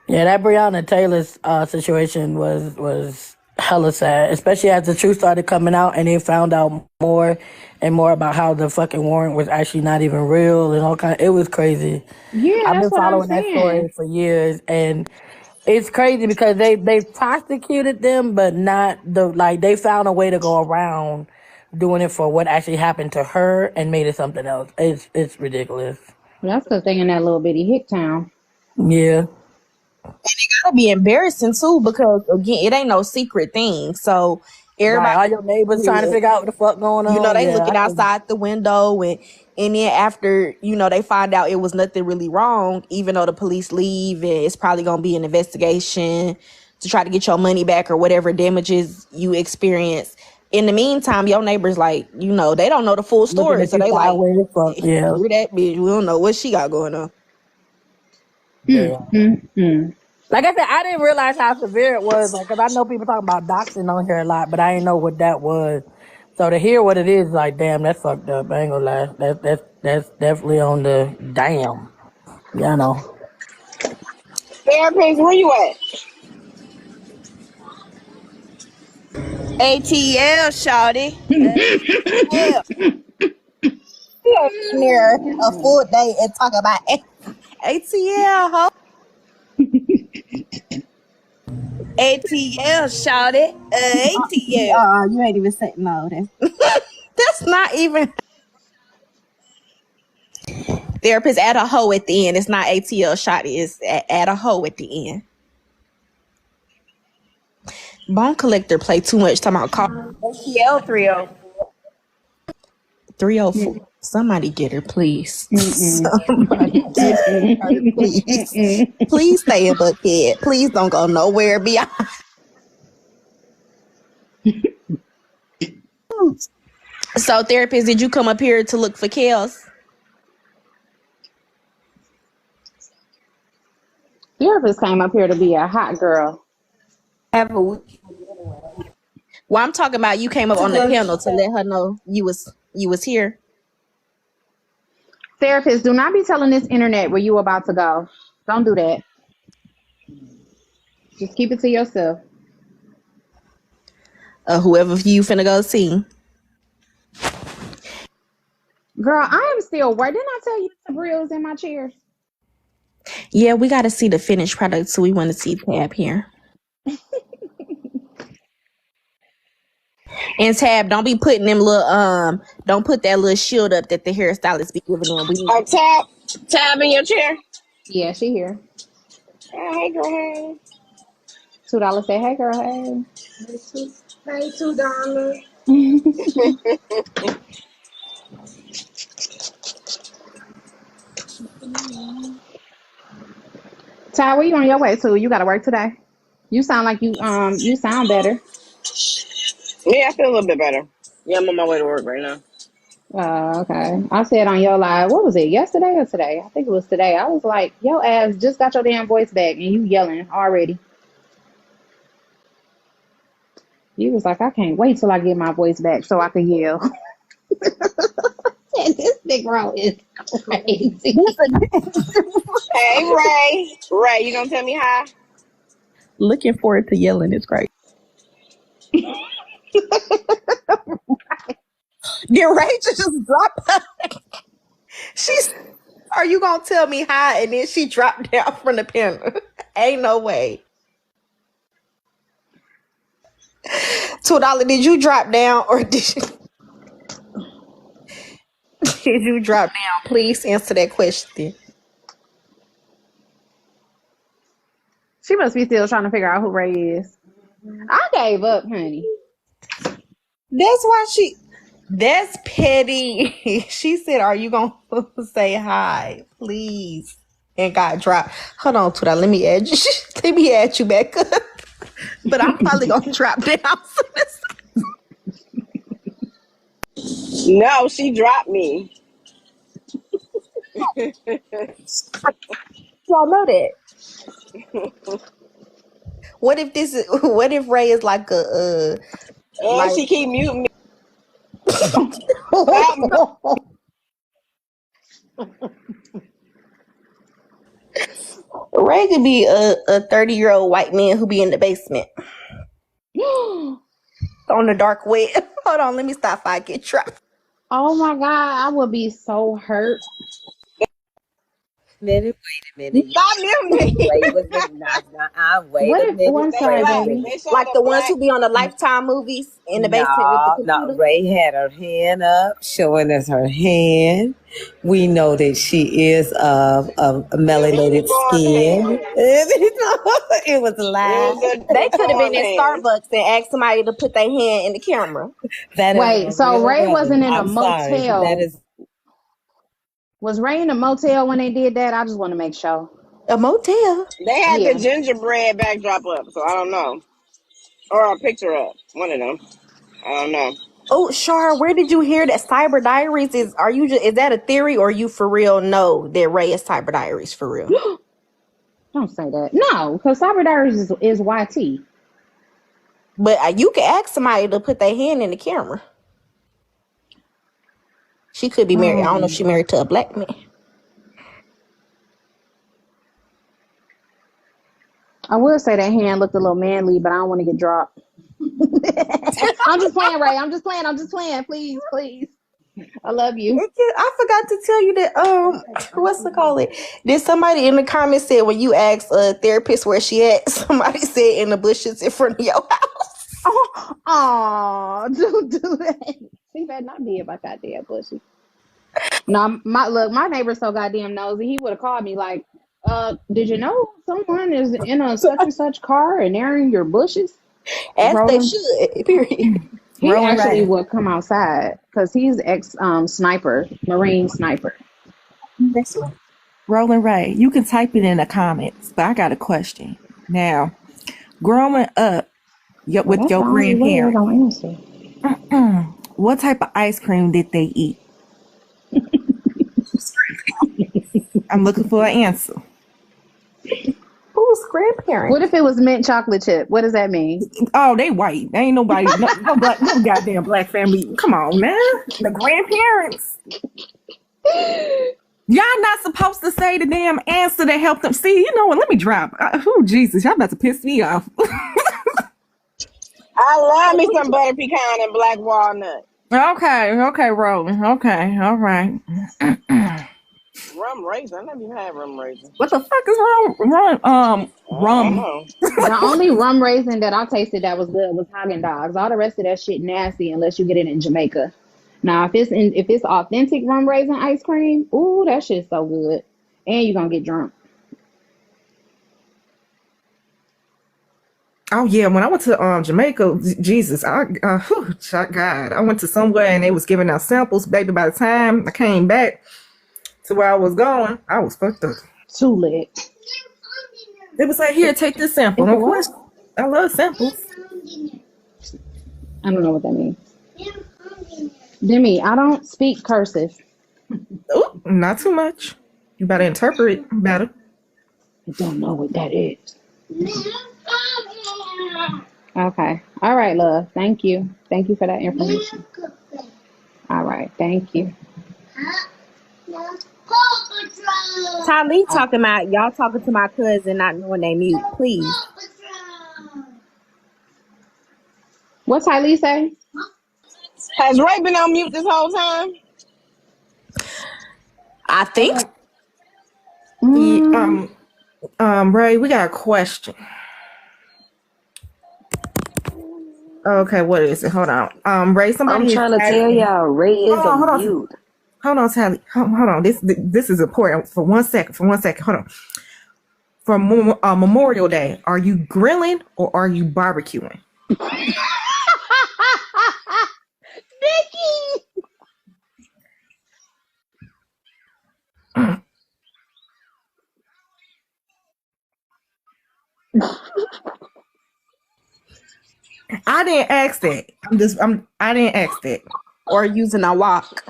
Yeah, that Breonna Taylor's situation was hella sad, especially as the truth started coming out and they found out more and more about how the fucking warrant was actually not even real and all kind. It was crazy. Yeah, I've that's been what I'm following that story saying. for years, and it's crazy because they prosecuted them, but not they found a way to go around doing it for what actually happened to her and made it something else. It's ridiculous. That's because they in that little bitty hick town. Yeah. Gotta be embarrassing too because again, it ain't no secret thing. So Right, everybody, all your neighbors trying to figure out what the fuck going on. they Yeah, looking outside the window and then after, they find out it was nothing really wrong, even though the police leave and it's probably gonna be an investigation to try to get your money back or whatever damages you experience. In the meantime, your neighbors they don't know the full looking story. at So you they like, sideways as fuck. Yeah. screw that bitch. We don't know what she got going on. Damn. Like I said, I didn't realize how severe it was. Because I know people talking about doxing on here a lot, but I didn't know what that was. So to hear what it is, damn, that's fucked up. I ain't gonna lie. That's definitely on the damn. Yeah, I know. Therapist, where you at? ATL, shawty. Hell, you ain't in there a full day and talk about ATL, ho. ATL, shawty. ATL. You ain't even saying no. That's not even. Therapist add a hoe at the end. It's not ATL shot. It's add a hoe at the end. Bone collector play too much. Talking about call ATL 304. 304. Somebody get her, please. Somebody get her, please. Please stay in Buckhead. Please don't go nowhere beyond. So, therapist, did you come up here to look for Kels? Therapist came up here to be a hot girl. Have a week. Well, I'm talking about you came up on the panel to let her know you was here. Therapist, do not be telling this internet where you about to go. Don't do that. Just keep it to yourself. Whoever you finna go see. Girl, I am still working. Didn't I tell you the grills in my chair? Yeah, we got to see the finished product, so we want to see Tab here. And Tab, don't be putting them little don't put that little shield up that the hairstylist be giving them. Tab in your chair. Yeah, she here. Hey, girl. Hey. $2 say, hey, girl, hey. Hey, $2. Ty, where you on your way to? You got to work today? You sound like you sound better. Yeah, I feel a little bit better. Yeah, I'm on my way to work right now. Okay. I said on your live, what was it, yesterday or today? I think it was today. I was like, your ass just got your damn voice back and you yelling already. You was like, I can't wait till I get my voice back so I can yell. This big bro is crazy. Hey, Ray. Ray, you gonna tell me hi? Looking forward to yelling is great. Did Rachel just drop her? She's, are you gonna tell me hi? And then she dropped down from the panel. Ain't no way. $2, did you drop down or did you drop down? Please answer that question. She must be still trying to figure out who Ray is. I gave up, honey. That's petty. She said, are you going to say hi, please? And got dropped. Hold on, $2. Let me add you. Let me add you back up. But I'm probably going to drop down. No, she dropped me. Y'all know that. What if Ray is like a And she keep muting me. Ray could be a 30-year-old white man who be in the basement. On the dark web. Hold on, let me stop if I get trapped. Oh my God, I would be so hurt. Wait a minute. Stop muting me. Wait a minute. I'm sorry, baby. Like the ones who be on the Lifetime movies in the basement with the computer. No, Ray had her hand up, showing us her hand. We know that she is of melanated skin. It was live. They could have been in Starbucks and asked somebody to put their hand in the camera. Wait, so Ray wasn't in a motel. Sorry, Was Ray in a motel when they did that? I just want to make sure. A motel? They had the gingerbread backdrop up, so I don't know. Or a picture up. One of them. I don't know. Oh, Shar, where did you hear that Cyber Diaries is? Is that a theory, or you for real know that Ray is Cyber Diaries for real? Don't say that. No, because Cyber Diaries is YT. But you can ask somebody to put their hand in the camera. She could be married. I don't know if she's married to a black man. I will say that hand looked a little manly, but I don't want to get dropped. I'm just playing, Ray. I'm just playing. Please. I love you. I forgot to tell you that, what's it called? Did somebody in the comments said when you asked a therapist where she at, somebody said in the bushes in front of your house. Oh, don't do that. She better not be in my goddamn bushes. No, my neighbor's so goddamn nosy. He would have called me like, did you know someone is in a such and such car and they're in your bushes? As they should, period. He actually would come outside because he's sniper, Marine sniper. RollinRay, you can type it in the comments, but I got a question. Now, growing up with your grandparents, what type of ice cream did they eat? I'm looking for an answer. Who Who's grandparents? What if it was mint chocolate chip? What does that mean? Oh, they white. They ain't nobody, no black, no goddamn black family. Come on now. The grandparents. Y'all not supposed to say the damn answer that helped them. See, you know what? Let me drop. Jesus, y'all about to piss me off. I love me some butter pecan and black walnut. Okay, Rolling. Okay, all right. Rum raisin. I never even had rum raisin. What the fuck is rum? Rum. The only rum raisin that I tasted that was good was Haagen-Dazs. All the rest of that shit nasty unless you get it in Jamaica. Now, if it's authentic rum raisin ice cream, ooh, that shit's so good, and you're gonna get drunk. Oh yeah, when I went to Jamaica, Jesus, God, I went to somewhere and they was giving out samples. Baby, by the time I came back to where I was going, I was fucked up. Too lit. They was like, "Here, take this sample." And of course, I love samples. I don't know what that means. Demi, I don't speak cursive. Ooh, not too much. You better interpret it better. I don't know what that is. Okay. All right, love. Thank you. Thank you for that information. All right. Thank you. Tylee talking about y'all talking to my cousin, not knowing they mute. Please. What Tylee say? Has Ray been on mute this whole time? I think. Ray, we got a question. Okay, what is it? Hold on. Ray, somebody. I'm trying to tell y'all, Ray is a mute. Hold on, Sally. Hold on. This is important. For one second. Hold on. For Memorial Day, are you grilling or are you barbecuing? Nikki! I didn't ask that. I didn't ask that. Or using a wok.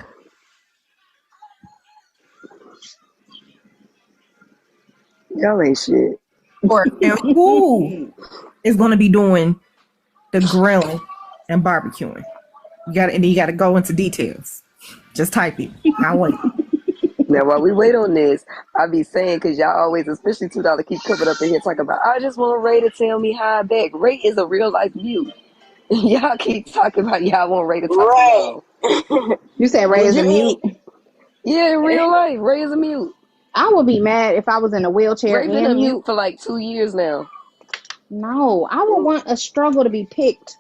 Y'all ain't shit. Or who is going to be doing the grilling and barbecuing? You got to go into details. Just type it. I'll wait. Now, while we wait on this, I be saying, because y'all always, especially $2, keep coming up in here talking about, I just want Ray to tell me how I beg. Ray is a real life mute. Y'all keep talking about y'all want Ray to talk about. You said Ray is a mute? Yeah, in real life, Ray is a mute. I would be mad if I was in a wheelchair. Ray been a mute for like 2 years now. No, I would want a struggle to be picked.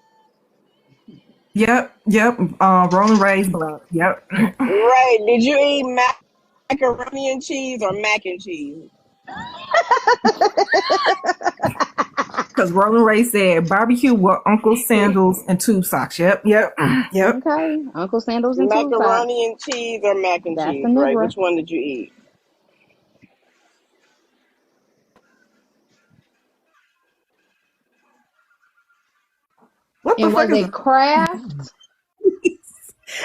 Yep. RollinRay's blood. Yep. Ray, did you eat macaroni and cheese or mac and cheese? Because RollinRay said barbecue with Uncle Sandals and tube socks. Yep. Okay, Uncle Sandals and tube socks. Macaroni and cheese or mac and cheese, right? Which one did you eat? What the fuck was it? Kraft?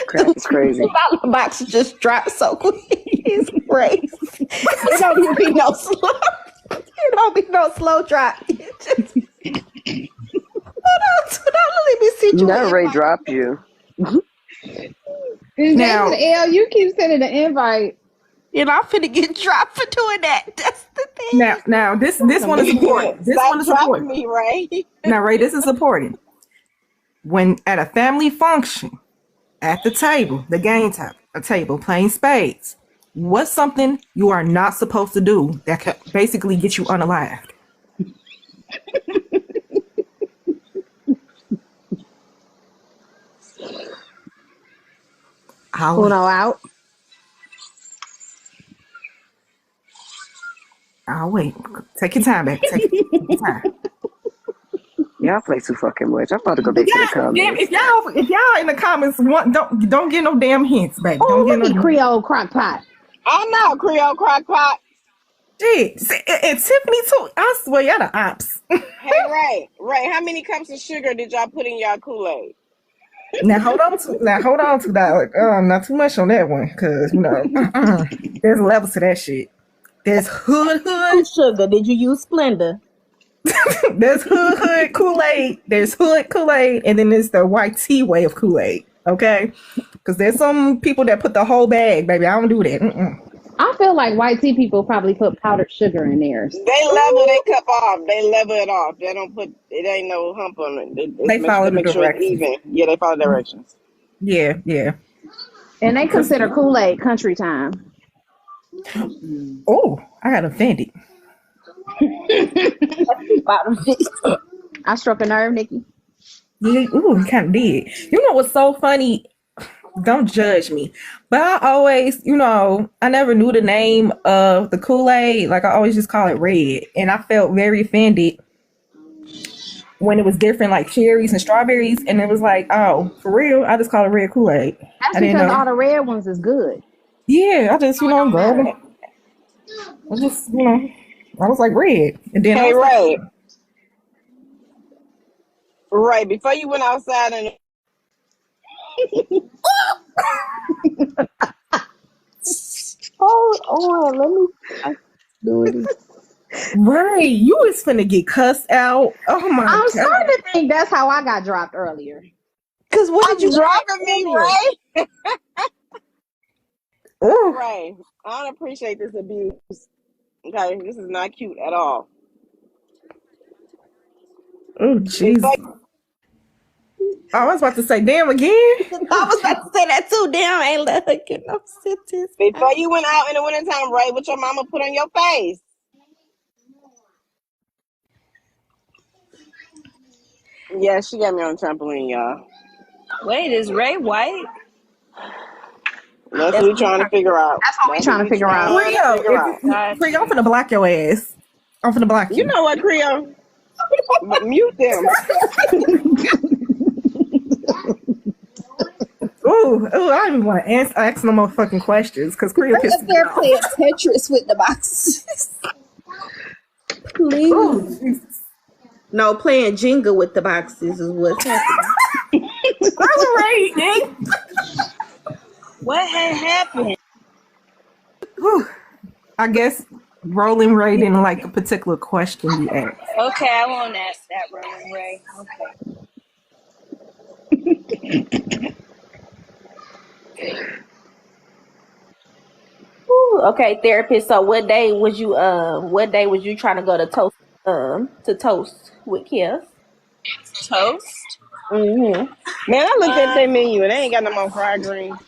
Kraft is crazy. The $2 box just dropped so quick. It's crazy. It don't even be no slow. It don't be no slow drop. Hold on, let me see you. Not Ray dropped you. Now, L, you keep sending the invite. And I'm finna get dropped for doing that. That's the thing. Now this one is important. This one is important. Me, Ray. Now, Ray, this is important. When at a family function, at the table, the game table, playing spades, what's something you are not supposed to do that could basically get you unalived? Uno out. I'll wait. Take your time back. Take your time. Y'all play too fucking much. I'm about to go back to the comments. If y'all in the comments don't get no damn hints, baby. Oh, look at Creole crock pot. I know Creole crock pot. Shit, and Tiffany too. I swear y'all the ops. Hey Ray, how many cups of sugar did y'all put in y'all Kool-Aid? Now hold on to that. Not too much on that one, because there's levels to that shit. There's hood sugar. Did you use Splenda? There's hood Kool-Aid, there's hood Kool-Aid, and then there's the white tea way of Kool-Aid. Okay, because there's some people that put the whole bag, baby. I don't do that. I feel like white tea people probably put powdered sugar in theirs. They level their cup off. They level it off. They don't put it. Ain't no hump on it. They follow the Make sure it's directions. even. Yeah, they follow directions. Yeah. And they consider Kool-Aid country time. Oh, I got offended. I struck a nerve, Nikki. Yeah, you kind of did. You know what's so funny? Don't judge me, but I always, I never knew the name of the Kool-Aid. Like I always just call it red, and I felt very offended when it was different, like cherries and strawberries, and it was like, oh, for real? I just call it red Kool-Aid. That's because all the red ones is good. Yeah, I just, grabbed it. I just, I was like red, and then Hey, I was Ray. Ray, before you went outside and Hold on, let me do it. Right, you was finna get cussed out. Oh my God! I'm starting to think that's how I got dropped earlier. Cause what did you dropping me, Ray? Ray, I don't appreciate this abuse. Okay, this is not cute at all. Oh jeez. I was about to say damn again. I was about to say that too. Damn, ain't looking no sentence. Before you went out in the wintertime, Ray, what your mama put on your face? Yeah, she got me on the trampoline, y'all. Wait, is Ray white? That's what we trying to figure out. That's what we trying to figure out. Creole, I'm finna block your ass. I'm finna block you. You know what, Creole? Mute them. Ooh, I don't even want to ask no more fucking questions because Creole pissed me off. Playing Tetris with the boxes. Please. Ooh, no, playing Jenga with the boxes is what's happening. Right. What had happened? Whew. I guess RollinRay didn't like a particular question you asked. Okay, I won't ask that, RollinRay. Okay. Ooh, okay, therapist. So what day was you trying to go to Toast with Kev? Toast? Man, I looked at their menu and they ain't got no more fried greens.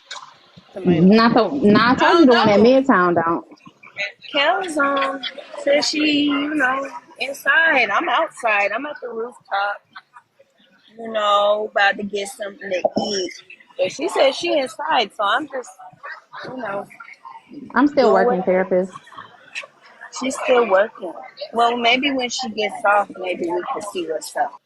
I told you the one at Midtown don't. Kel's says she, inside. I'm outside. I'm at the rooftop. About to get something to eat. But she said she inside, so I'm just, I'm still working, therapist. She's still working. Well, maybe when she gets off, maybe we can see what's up.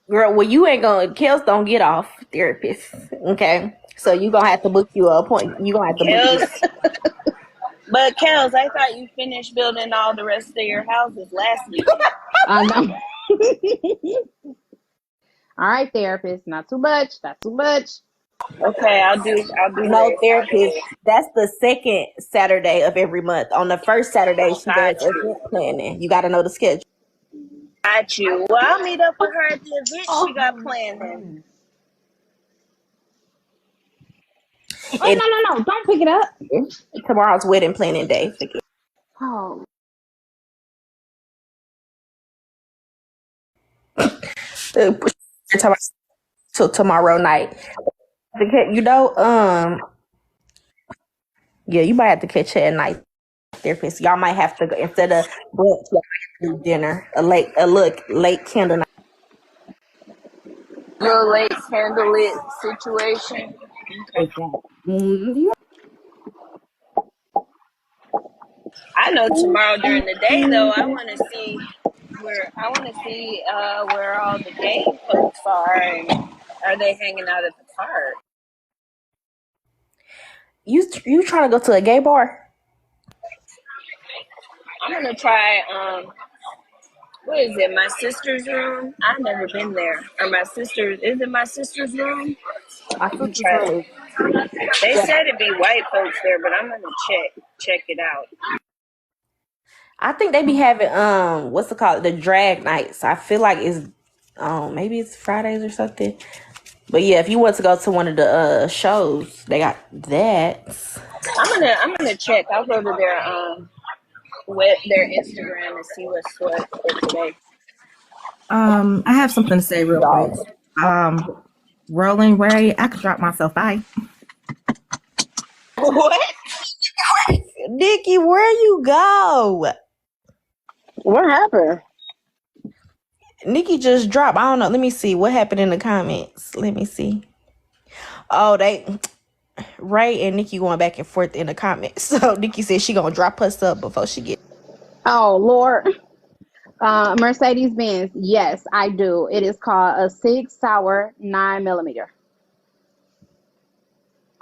Girl, well, you ain't gonna. Kels don't get off, therapist. Okay, so you gonna have to book you an appointment. You gonna have to book. But Kels, I thought you finished building all the rest of your houses last week. I know. All right, therapist. Not too much. Not too much. Okay, I'll do. No, therapist. That's the second Saturday of every month. On the first Saturday, she does event planning. You got to know the schedule. Got you. Well, I'll meet up with her at the event she got planned then. Oh, no. Don't pick it up. Tomorrow's wedding planning day. Oh. Till tomorrow night. Yeah, you might have to catch her at night, therapist. Y'all might have to go instead of brunch, do dinner, a late candle night. Little late candlelit situation. I know tomorrow during the day though, I want to see where all the gay folks are, and are they hanging out at the park? You trying to go to a gay bar? I'm gonna try. What is it? My sister's room. I've never been there. Or my sister's. Is it my sister's room? My sister's room. They said it'd be white folks there, but I'm gonna check it out. I think they be having what's it called, the drag nights. I feel like it's maybe it's Fridays or something. But yeah, if you want to go to one of the shows, they got that. I'm gonna check. I'll go to their Instagram and see what's what for today. I have something to say real quick. RollinRay, I could drop myself. Bye. What? Nikki, where you go? What happened? Nikki just dropped. I don't know. Let me see what happened in the comments. Let me see. Oh, Ray and Nikki going back and forth in the comments. So Nikki said she gonna drop us up before she get. Oh Lord. Mercedes Benz. Yes, I do. It is called a Sig Sauer 9mm.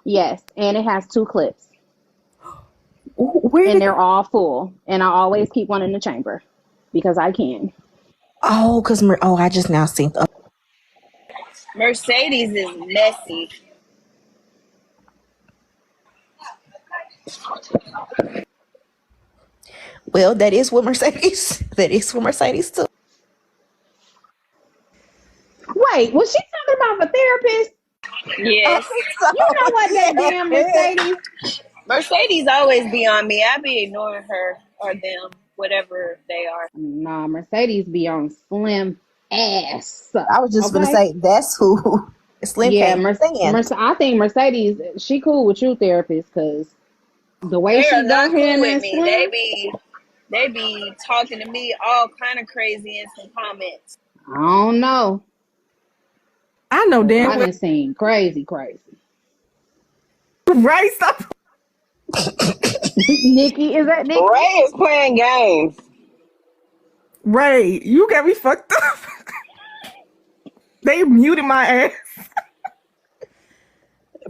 Yes, and it has 2 clips. And they're all full. And I always keep one in the chamber because I can. Oh, I just now seen. Mercedes is messy. Well, that is what Mercedes. That is what Mercedes too. Wait, was she talking about a therapist? Yes. You know what, that damn Mercedes? Mercedes always be on me. I be ignoring her or them, whatever they are. Nah, Mercedes be on Slim ass. I was just gonna Okay? say that's who Slim Yeah, can't stand. I think Mercedes, she cool with you, therapist, because the way They are she go not cool him with and me. They Slim, be talking to me all kind of crazy in some comments. I don't know. I know damn I well. done seen crazy. Ray, stop. Nikki, is that Nikki? Ray is playing games. Ray, you got me fucked up. They muted my ass.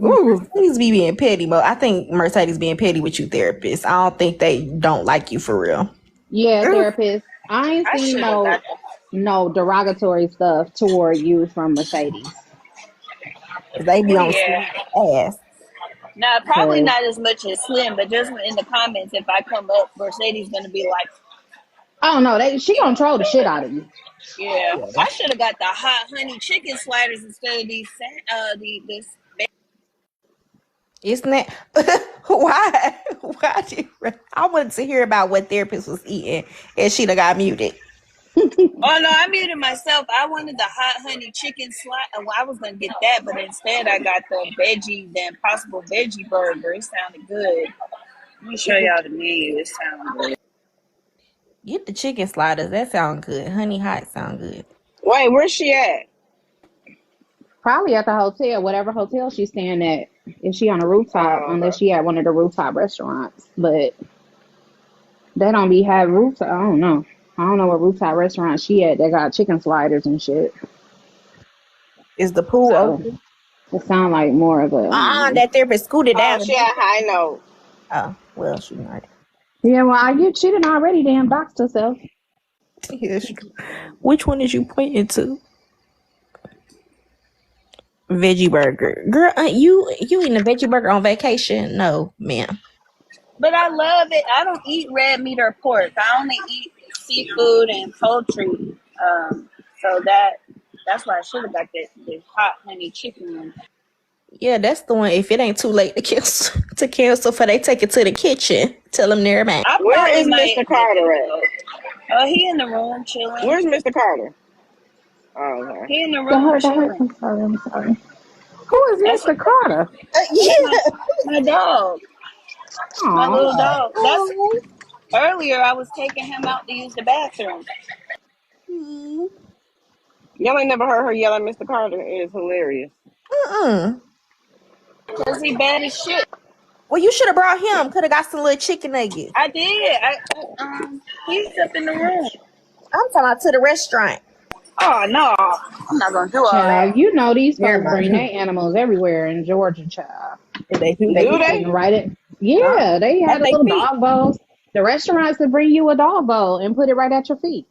Ooh. Mercedes be being petty, but I think Mercedes being petty with you, therapist. I don't think they don't like you for real. Yeah, therapist. I ain't I seen should have got no derogatory stuff toward you from Mercedes. They be on yeah. ass. Nah, probably Cause not as much as Slim, but just in the comments, if I come up, Mercedes gonna be like, I don't know, she gonna troll the shit out of you. yeah. I should have got the hot honey chicken sliders instead of this. Isn't that why? Why did I wanted to hear about what therapist was eating and she'd have got muted. Oh no, I muted myself. I wanted the hot honey chicken slide. Well, I was gonna get that, but instead I got the Impossible Veggie Burger. It sounded good. Let me show y'all the menu. It sounds good. Get the chicken sliders. That sound good. Honey hot sound good. Wait, where's she at? Probably at the hotel, whatever hotel she's staying at. If she on a rooftop, Oh, unless okay. she at one of the rooftop restaurants. But they don't be having rooftop. I don't know. I don't know what rooftop restaurant she at. They got chicken sliders and shit. Is the pool So open? it sound like more of a. That therapist scooted Oh, down. she at High Note. Oh, well, she might. Yeah, well, she done already damn doxed herself. Yes. Which one is you pointing to? Veggie burger. Girl, you eating a veggie burger on vacation? No, ma'am. But I love it. I don't eat red meat or pork. I only eat seafood and poultry. So that's why I should have got the hot honey chicken one. Yeah, that's the one. If it ain't too late to cancel for they take it to the kitchen. Tell them they're back. Where is Mr. Carter at? Oh, he in the room chilling. Where's Mr. Carter? Oh, okay. He in the room chilling. I'm sorry. Who is Mr. Carter? My dog. My Aw. little dog. That's earlier. I was taking him out to use the bathroom. Y'all ain't never heard her yell at Mr. Carter. It is hilarious. Cause he bad as shit. Well, you should have brought him. Could have got some little chicken nuggets. I did. He's up in the room. I'm talking about to the restaurant. Oh no, I'm not gonna do all Child, that. you know these folks Never bring mind. their animals everywhere in Georgia, child. They Do they? Right? Yeah, they had a little dog bowls. The restaurants that bring you a dog bowl and put it right at your feet.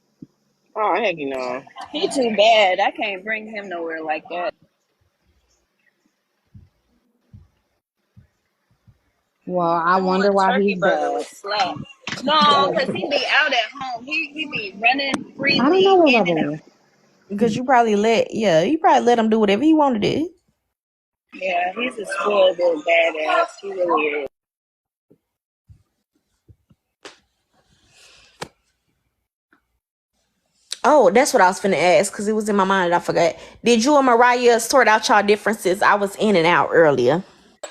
Oh, heck no. He too bad. I can't bring him nowhere like that. Well, I wonder why Turkey he's burger bad. was slap. No, because he be out at home. He be running I don't know freely what in Bubba and was. out. Because you probably let him do whatever he wanted to do. Yeah, he's a spoiled little badass. He really is. Oh, that's what I was finna ask because it was in my mind and I forgot. Did you and Mariah sort out y'all differences? I was in and out earlier.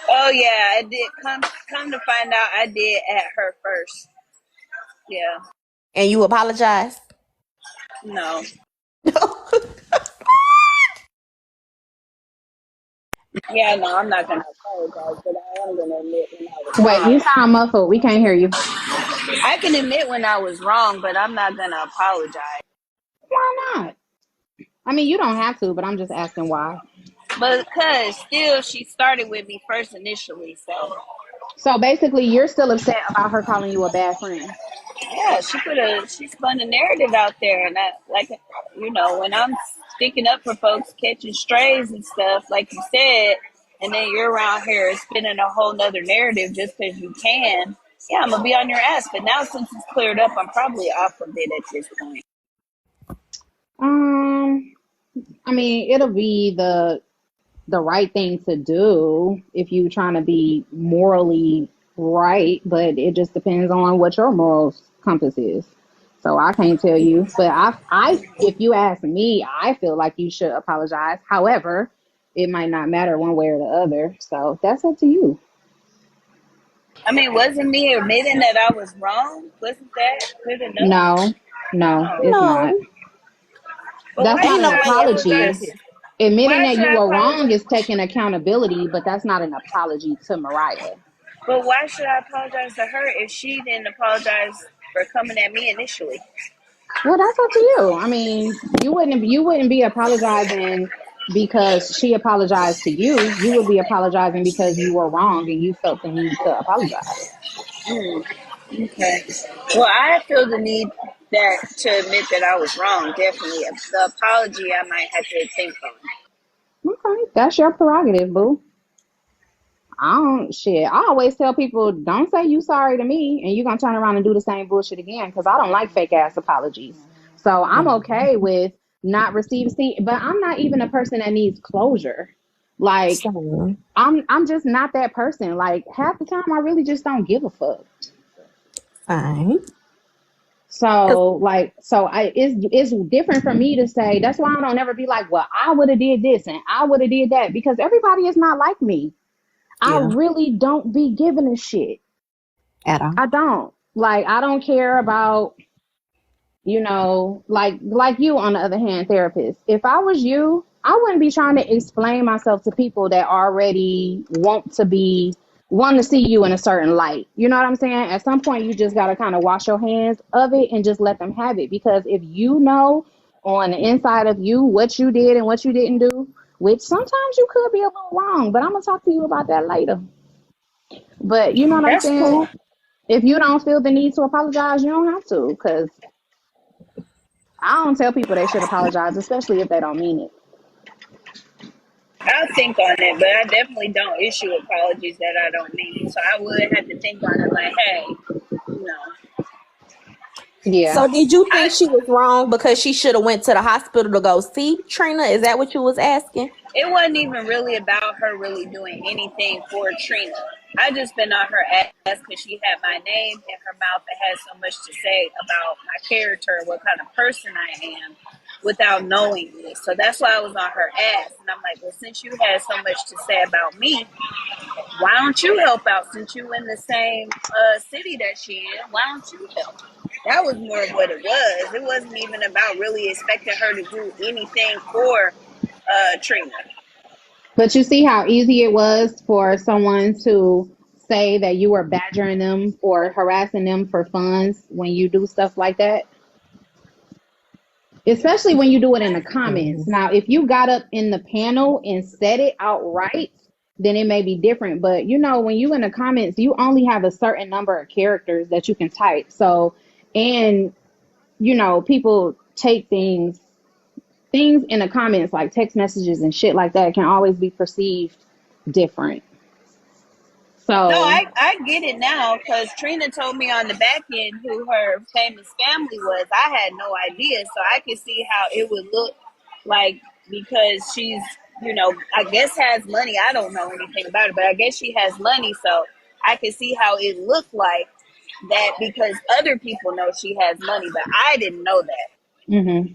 Oh yeah, I did. Come to find out, I did at her first. Yeah. And you apologized? No. Yeah, no, I'm not gonna apologize, but I am gonna admit when I was Wait, you wrong. sound muffled. We can't hear you. I can admit when I was wrong, but I'm not gonna apologize. Why not? I mean, you don't have to, but I'm just asking why. But because still, she started with me first initially, so So basically, you're still upset about her calling you a bad friend. yeah, she spun a narrative out there, and I like, when I'm sticking up for folks, catching strays and stuff, like you said, and then you're around here spinning a whole nother narrative just because you can. Yeah, I'm gonna be on your ass. But now since it's cleared up, I'm probably off of it at this point. I mean, it'll be the right thing to do if you're trying to be morally right, but it just depends on what your moral compass is. So I can't tell you, but if you ask me, I feel like you should apologize. However, it might not matter one way or the other. So that's up to you. I mean, wasn't me admitting that I was wrong? Wasn't that good enough? No, Oh. it's not. No. But That's why not should an I apology. apologize? Admitting Why that should you I were wrong apologize? is taking accountability, but that's not an apology to Mariah. But why should I apologize to her if she didn't apologize for coming at me initially? Well, that's up to you. I mean, you wouldn't be apologizing because she apologized to you. You would be apologizing because you were wrong and you felt the need to apologize. Okay. Well, I feel the need to admit that I was wrong. Definitely, the apology I might have to think on. Okay, that's your prerogative, boo. I always tell people, don't say you sorry to me and you're gonna turn around and do the same bullshit again because I don't like fake ass apologies. So I'm okay with not receiving, but I'm not even a person that needs closure. Like So, I'm just not that person. Like half the time I really just don't give a fuck. fine. It's different for me to say. That's why I don't ever be like, well, I would have did this and I would have did that, because everybody is not like me. I Yeah. really don't be giving a shit. At all. I don't. Like, I don't care about, like you, on the other hand, therapist. If I was you, I wouldn't be trying to explain myself to people that already want to see you in a certain light. You know what I'm saying? At some point, you just got to kind of wash your hands of it and just let them have it. Because if you know on the inside of you what you did and what you didn't do, which sometimes you could be a little wrong, but I'm going to talk to you about that later. But you know what I'm That's saying? cool. If you don't feel the need to apologize, you don't have to. Because I don't tell people they should apologize, especially if they don't mean it. I'll think on it, but I definitely don't issue apologies that I don't mean. So I would have to think on it, like, hey, no. Yeah. So did you think she was wrong because she should have went to the hospital to go see Trina? Is that what you was asking? It wasn't even really about her really doing anything for Trina. I just been on her ass because she had my name in her mouth and had so much to say about my character and what kind of person I am without knowing me. So that's why I was on her ass. And I'm like, well, since you had so much to say about me, why don't you help out? Since you in the same city that she in, why don't you help? That was more of what it was. It wasn't even about really expecting her to do anything for Trina. But you see how easy it was for someone to say that you were badgering them or harassing them for funds when you do stuff like that? Especially when you do it in the comments. Now, if you got up in the panel and said it outright, then it may be different. But when you in the comments, you only have a certain number of characters that you can type. So, and people take things in the comments, like text messages and shit like that, can always be perceived different. No, So, I get it now because Trina told me on the back end who her famous family was. I had no idea, so I could see how it would look like because she's, I guess has money. I don't know anything about it, but I guess she has money, so I could see how it looked like that because other people know she has money, but I didn't know that. mm-hmm.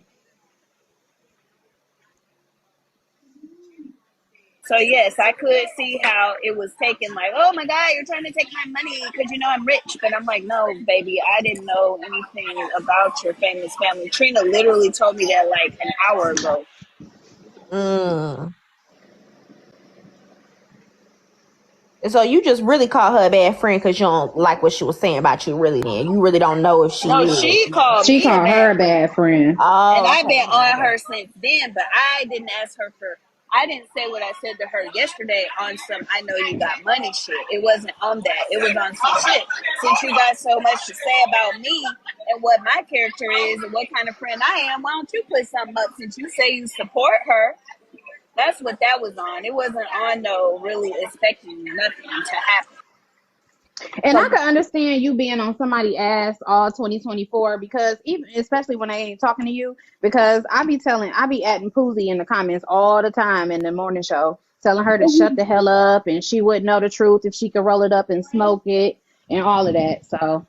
So yes, I could see how it was taken like, oh my God, you're trying to take my money because I'm rich. But I'm like, no, baby, I didn't know anything about your famous family. Trina literally told me that like an hour ago. Mm. So you just really call her a bad friend because you don't like what she was saying about you. Really, then you really don't know if she No, is. she called She me a called her bad a friend, bad friend. and Oh, I've okay. been on her since then. But I didn't ask her for. I didn't say what I said to her yesterday on some I know you got money shit. It wasn't on that. It was on some shit. Since you got so much to say about me and what my character is and what kind of friend I am, why don't you put something up since you say you support her? That's what that was on. It wasn't on no really expecting nothing to happen. And I can understand you being on somebody's ass all 2024 because even especially when they ain't talking to you, because I be adding Poozy in the comments all the time in the morning show, telling her to shut the hell up and she wouldn't know the truth if she could roll it up and smoke it and all of that. So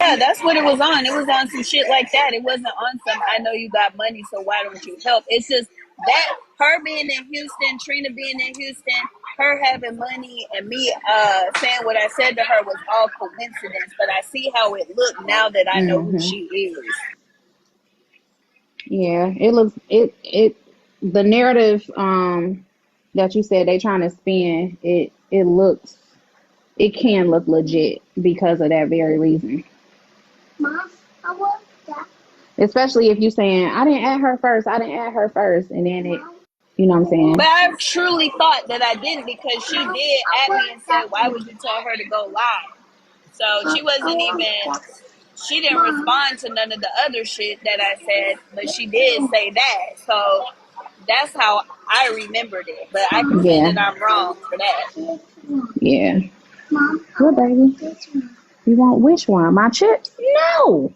Yeah, that's what it was on. It was on some shit like that. It wasn't on some I know you got money, so why don't you help? It's just that her being in Houston, Trina being in Houston, her having money and me saying what I said to her was all coincidence. But I see how it looked now that I know who she is. yeah, the narrative that you said they trying to spin, it can look legit because of that very reason. Mom, I want that. Especially if you saying, I didn't add her first, and then you know what I'm saying? But I truly thought that I didn't because she did at me and said, why would you tell her to go live? So she didn't respond to none of the other shit that I said, but she did say that. So that's how I remembered it. But I can see Yeah, that I'm wrong for that. yeah. Good baby. You want which one? My chips? No.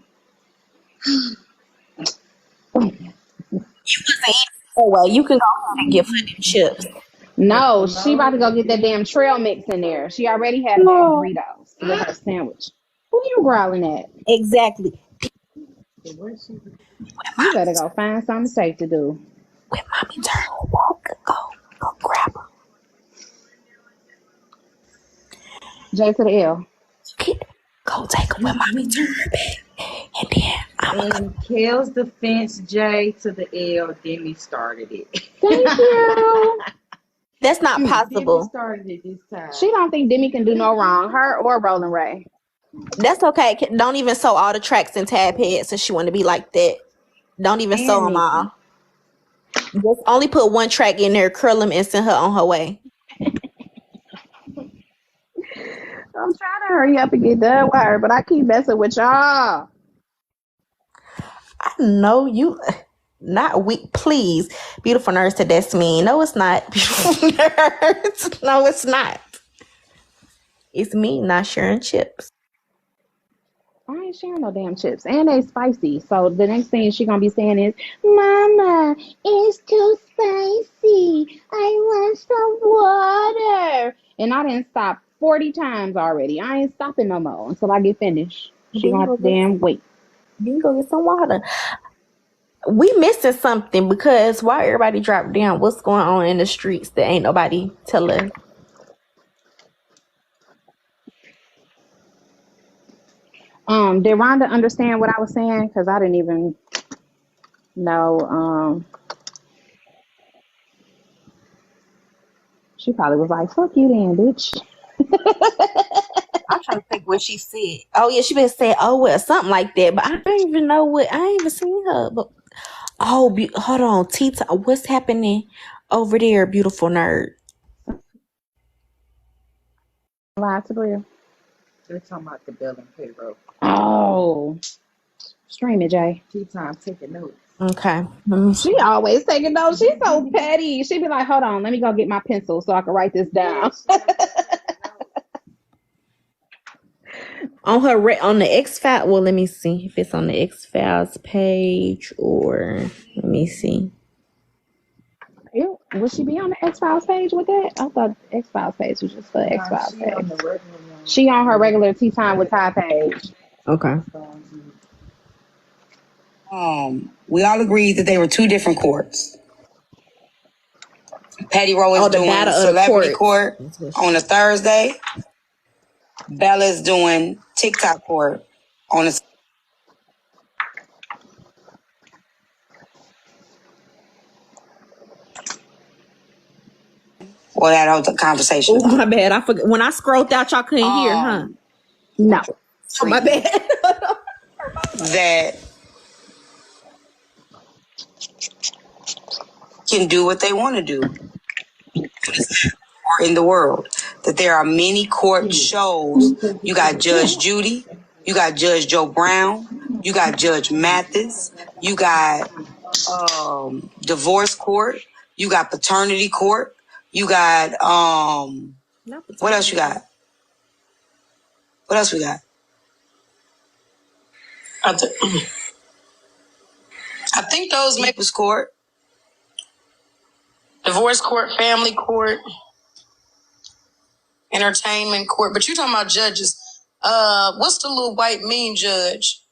Oh well, you can go ahead and give her them chips. No, she about to go get that damn trail mix in there. She already had damn No, Doritos with her sandwich. Who you growling at? exactly. You better go find something safe to do. When mommy turn back, go grab her. J to the L. Go take her when mommy turn back, and then I'm In Kel's defense, J to the L, Demi started it. Thank you. That's not Demi possible. started it this time. She don't think Demi can do no wrong. Her or RollinRay. That's okay. Don't even sew all the tracks in tab heads since she want to be like that. Don't even sew And them Nikki. all. Just only put one track in there, curl them, and send her on her way. I'm trying to hurry up and get done with her, but I keep messing with y'all. I know you. Not weak, please. Beautiful nurse said that's mean. No, it's not. Beautiful nurse. No, it's not. It's me not sharing chips. I ain't sharing no damn chips. And they spicy. So the next thing she gonna be saying is, Mama, it's too spicy. I want some water. And I didn't stop 40 times already. I ain't stopping no more until I get finished. She gonna have to damn wait. Then you go get some water. We missing something because why everybody dropped down? What's going on in the streets that ain't nobody tell us? Did Rhonda understand what I was saying? Because I didn't even know. She probably was like, fuck you then, bitch. I'm trying to think what she said. Oh yeah, she been saying, oh well, something like that. But I don't even know what. I ain't even seen her. But hold on, Tita, what's happening over there, beautiful nerd? Live to Bria. They're talking about the bill and payroll. Oh, stream it, Jay. Tea time taking notes. Okay. She always taking notes. She's so petty. She be like, hold on, let me go get my pencil so I can write this down. On her on the X-Files. Well, let me see if it's on the X-Files page or let me see. Ew, would she be on the X-Files page with that? I thought the X-Files page was just for the X-Files page. She on her regular Tea Time with Ty page. Okay. We all agreed that they were two different courts. Patty Rowe is doing Celebrity Court on a Thursday. Bella is doing TikTok Court on a. Well, that whole conversation. Oh, my bad. I forgot. When I scrolled out, y'all couldn't hear, huh? No. Oh, my bad. That can do what they want to do in the world. That there are many court shows. You got Judge Judy, you got Judge Joe Brown, you got Judge Mathis, you got divorce court, you got paternity court, you got what else you got? What else we got? I think those Maples Court, divorce court, family court, entertainment court. But you talking about judges? What's the little white mean judge?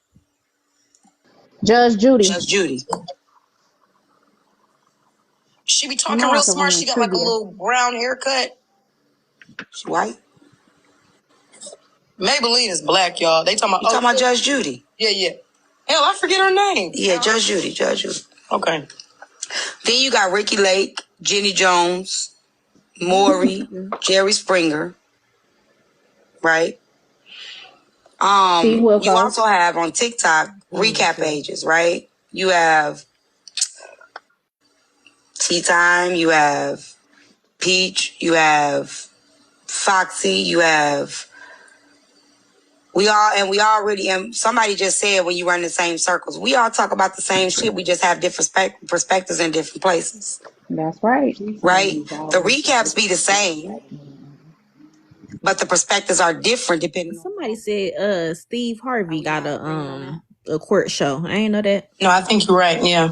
Judge Judy. Judge Judy. She be talking real smart. She got like a little brown haircut. She white. Maybelline is black, y'all. They talking about. You talking about Judge Judy? Yeah. Hell, I forget her name. Yeah, Judge Judy. Okay. Then you got Ricky Lake, Jenny Jones, Maury, Jerry Springer, right? You also have on TikTok recap pages, right? You have Tea Time, you have Peach, you have Foxy, you have somebody just said when you run the same circles, we all talk about the same shit. We just have different perspectives in different places. That's right. Right? The recaps be the same, but the perspectives are different depending. Somebody said Steve Harvey got a court show. I ain't know that. No, I think you're right. Yeah.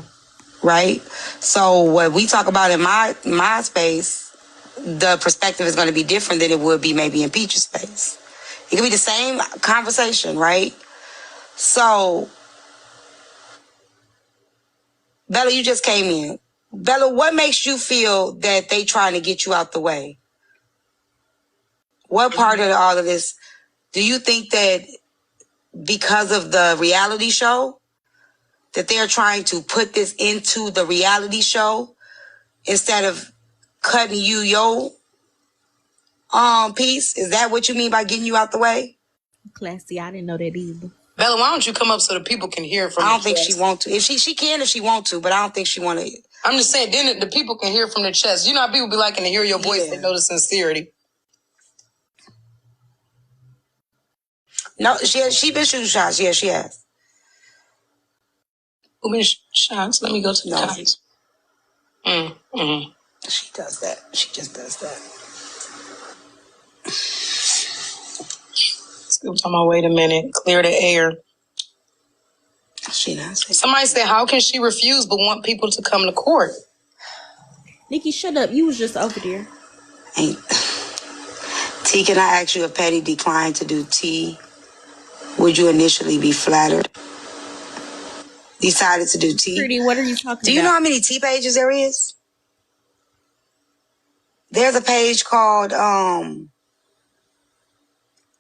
Right? So what we talk about in my space, the perspective is going to be different than it would be maybe in Peach's space. It could be the same conversation, right? So, Bella, you just came in. Bella, what makes you feel that they trying to get you out the way? What part of all of this, do you think that because of the reality show, that they're trying to put this into the reality show instead of cutting you your piece? Is that what you mean by getting you out the way? Classy, I didn't know that either. Bella, why don't you come up so that people can hear from I don't think chest. She want to. If she can if she want to, but I don't think she want to. I'm just saying, then the people can hear from the chest. You know how people be liking to hear your voice, They know the sincerity. No, she been shooting shots. Yeah, she has. Who been shots? Let me go to the comments. She does that. She just does that. Scoop on my wait a minute. Clear the air. She does. Somebody said, how can she refuse but want people to come to court? Nikki, shut up. You was just over there. T, can I ask you if Patty declined to do T? Would you initially be flattered? Decided to do T? Pretty, what are you talking about? Do you know how many T pages there is? There's a page called,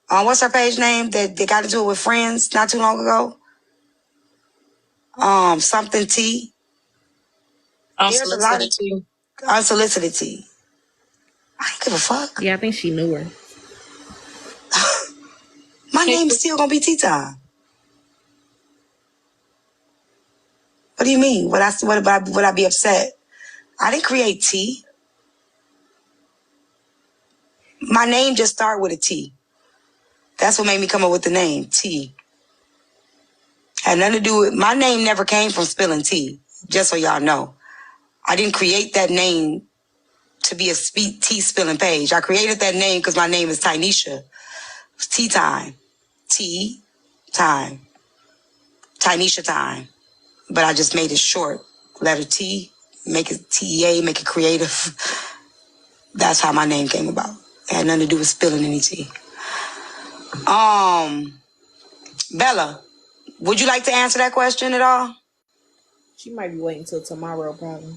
what's her page name that they got into it with friends not too long ago? Something T. Unsolicited T. Unsolicited T. I don't give a fuck. Yeah, I think she knew her. My name's still gonna be Tea Time. What do you mean? Would I be upset? I didn't create T. My name just started with a T. That's what made me come up with the name T. Had nothing to do with my name. Never came from spilling tea. Just so y'all know, I didn't create that name to be a tea spilling page. I created that name because my name is Tynesha. Tea Time. T time. Tynesha time. But I just made it short. Letter T, make it TEA, make it creative. That's how my name came about. It had nothing to do with spilling any tea. Bella, would you like to answer that question at all? She might be waiting till tomorrow, probably.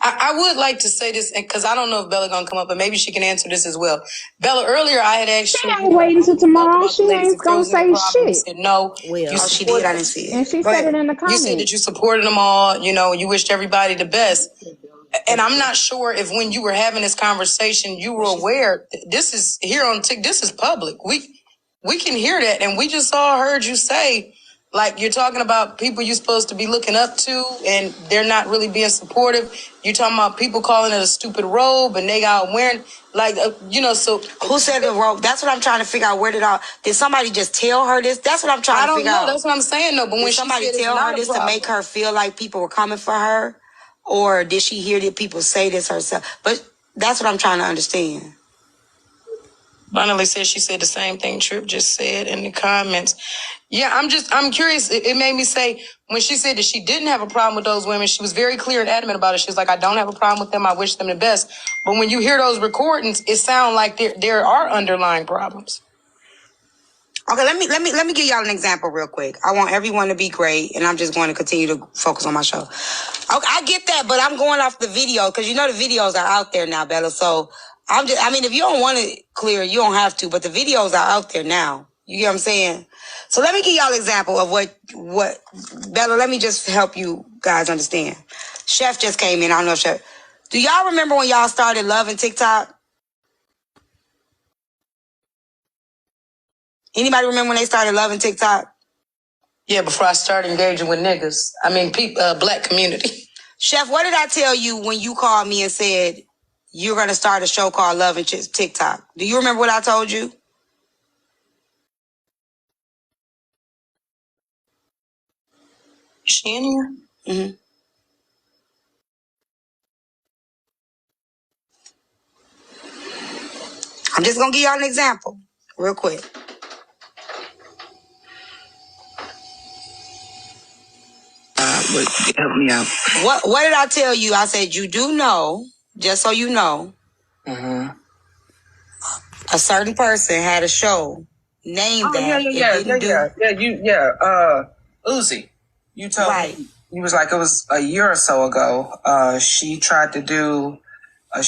I would like to say this, because I don't know if Bella gonna come up, but maybe she can answer this as well. Bella, earlier I had asked She you, ain't waiting till tomorrow. She ain't gonna say you shit. said no. Well, she did. I didn't see it. And she Go said ahead. it in the You said that comments. you supported them all, you wished everybody the best. And I'm not sure if when you were having this conversation, you were aware, this is here on TikTok, this is public. We can hear that. And we just heard you say, like, you're talking about people you're supposed to be looking up to and they're not really being supportive. You're talking about people calling it a stupid robe and they got wearing, like, so. Who said the robe? That's what I'm trying to figure out. Did somebody just tell her this? That's what I'm trying to figure out. I don't know. That's what I'm saying, though. But when somebody tell her this to make her feel like people were coming for her? Or did she hear that people say this herself? But that's what I'm trying to understand. Bonnie said she said the same thing Tripp just said in the comments. Yeah, I'm curious. It made me say, when she said that she didn't have a problem with those women, she was very clear and adamant about it. She was like, I don't have a problem with them. I wish them the best. But when you hear those recordings, it sounds like there are underlying problems. Okay, let me give y'all an example real quick. I want everyone to be great, and I'm just going to continue to focus on my show. Okay, I get that, but I'm going off the video because the videos are out there now, Bella. So if you don't want it clear, you don't have to, but the videos are out there now. You get what I'm saying? So let me give y'all an example of what Bella, let me just help you guys understand. Chef just came in. I don't know if Chef. Do y'all remember when y'all started loving TikTok? Anybody remember when they started loving TikTok? Yeah, before I started engaging with niggas. Black community. Chef, what did I tell you when you called me and said you're going to start a show called Love and TikTok? Do you remember what I told you? Is she in here? Mm-hmm. I'm just going to give y'all an example real quick. But help me out. What did I tell you? I said, you do know, just so you know, a certain person had a show named Uzi. You told me, you was like, it was a year or so ago. She tried to do a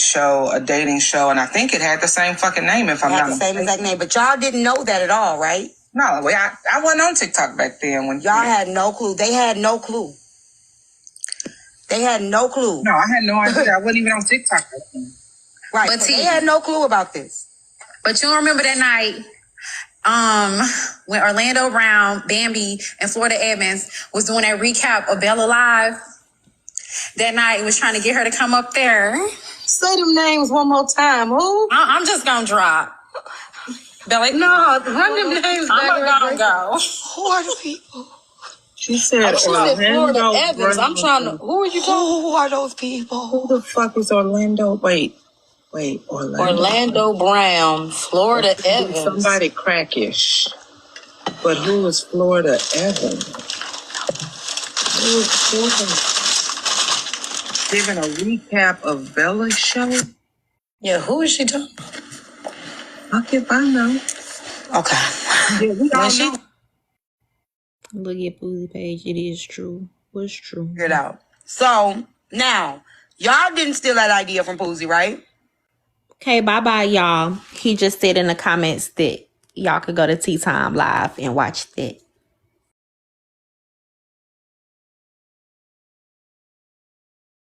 dating show, and I think it had the same fucking name, if I'm not mistaken. Same exact name, but y'all didn't know that at all, right? No, I wasn't on TikTok back then. When y'all had no clue. They had no clue. They had no clue. No, I had no idea. I wasn't even on TikTok back then. Right, but they had no clue about this. But you don't remember that night when Orlando Brown, Bambi, and Florida Evans was doing that recap of Bella Live? That night, was trying to get her to come up there. Say them names one more time. Who? I'm just going to drop. Bella, no, run them names back. I'm going to go. Who are the people? She said Orlando Evans. I'm trying to. Who are you talking? Who are those people? Who the fuck is Orlando? Wait, Orlando Brown, Florida Evans. Somebody crackish. But who is Florida Evans? Who is Florida? Giving a recap of Bella's show? Yeah, who is she talking? Okay, I know. Okay. Yeah, we all know. Look at Boozy page. It is true. What's true? Figure it out. So now, y'all didn't steal that idea from Poozy, right? Okay, bye-bye, y'all. He just said in the comments that y'all could go to Tea Time Live and watch that.